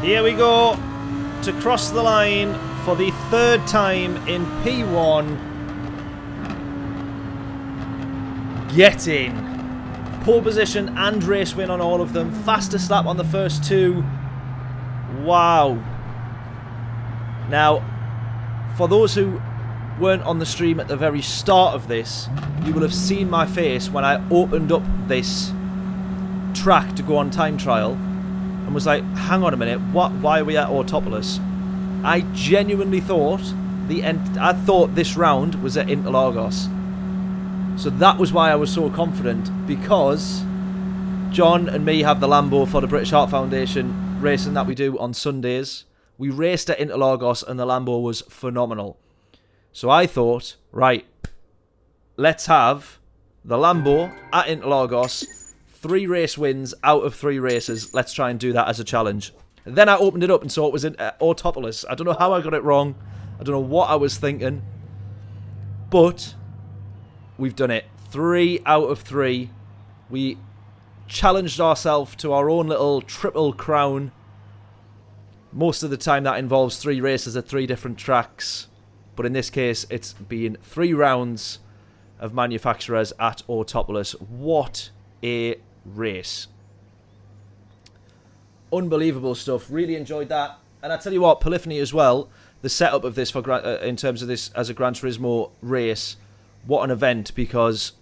Here we go to cross the line for the 3rd time in P1. Getting pole position and race win on all of them. Fastest lap on the first 2. Wow. Now, for those who weren't on the stream at the very start of this, you will have seen my face when I opened up this track to go on time trial. And was like, hang on a minute, why are we at Autopolis? I genuinely thought this round was at Interlagos. So that was why I was so confident, because John and me have the Lambo for the British Heart Foundation racing that we do on Sundays. We raced at Interlagos and the Lambo was phenomenal. So I thought, right, let's have the Lambo at Interlagos. 3 race wins out of 3 races. Let's try and do that as a challenge. And then I opened it up and saw it was in Autopolis. I don't know how I got it wrong. I don't know what I was thinking. But we've done it. 3 out of 3. We challenged ourselves to our own little triple crown. Most of the time that involves 3 races at 3 different tracks. But in this case, it's been 3 rounds of manufacturers at Autopolis. What a race. unbelievable stuff. Really enjoyed that. And I tell you what, Polyphony as well, the setup of this for in terms of this as a Gran Turismo race, what an event, because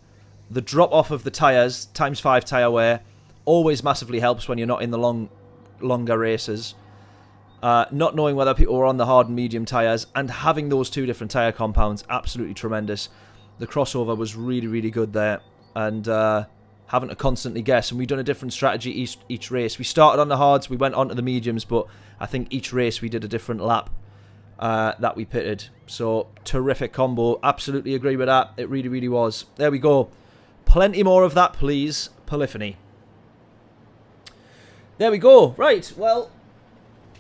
the drop off of the tyres, ×5 tyre wear, always massively helps when you're not in the longer races. Not knowing whether people were on the hard and medium tyres, and having those two different tyre compounds, absolutely tremendous. The crossover was really, really good there, and having to constantly guess. And we've done a different strategy each race. We started on the hards, we went on to the mediums, but I think each race we did a different lap that we pitted. So, terrific combo. Absolutely agree with that. It really, really was. There we go. Plenty more of that, please. Polyphony. There we go. Right, well,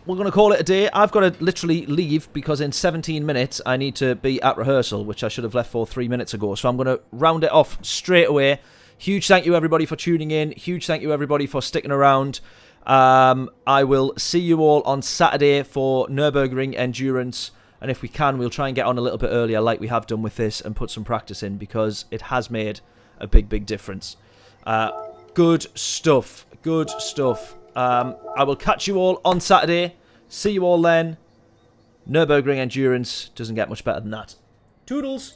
we're going to call it a day. I've got to literally leave because in 17 minutes I need to be at rehearsal, which I should have left for 3 minutes ago. So I'm going to round it off straight away. Huge thank you, everybody, for tuning in. Huge thank you, everybody, for sticking around. I will see you all on Saturday for Nürburgring Endurance. And if we can, we'll try and get on a little bit earlier like we have done with this and put some practice in, because it has made a big, big difference. Good stuff. Good stuff. I will catch you all on Saturday. See you all then. Nürburgring Endurance doesn't get much better than that. Toodles!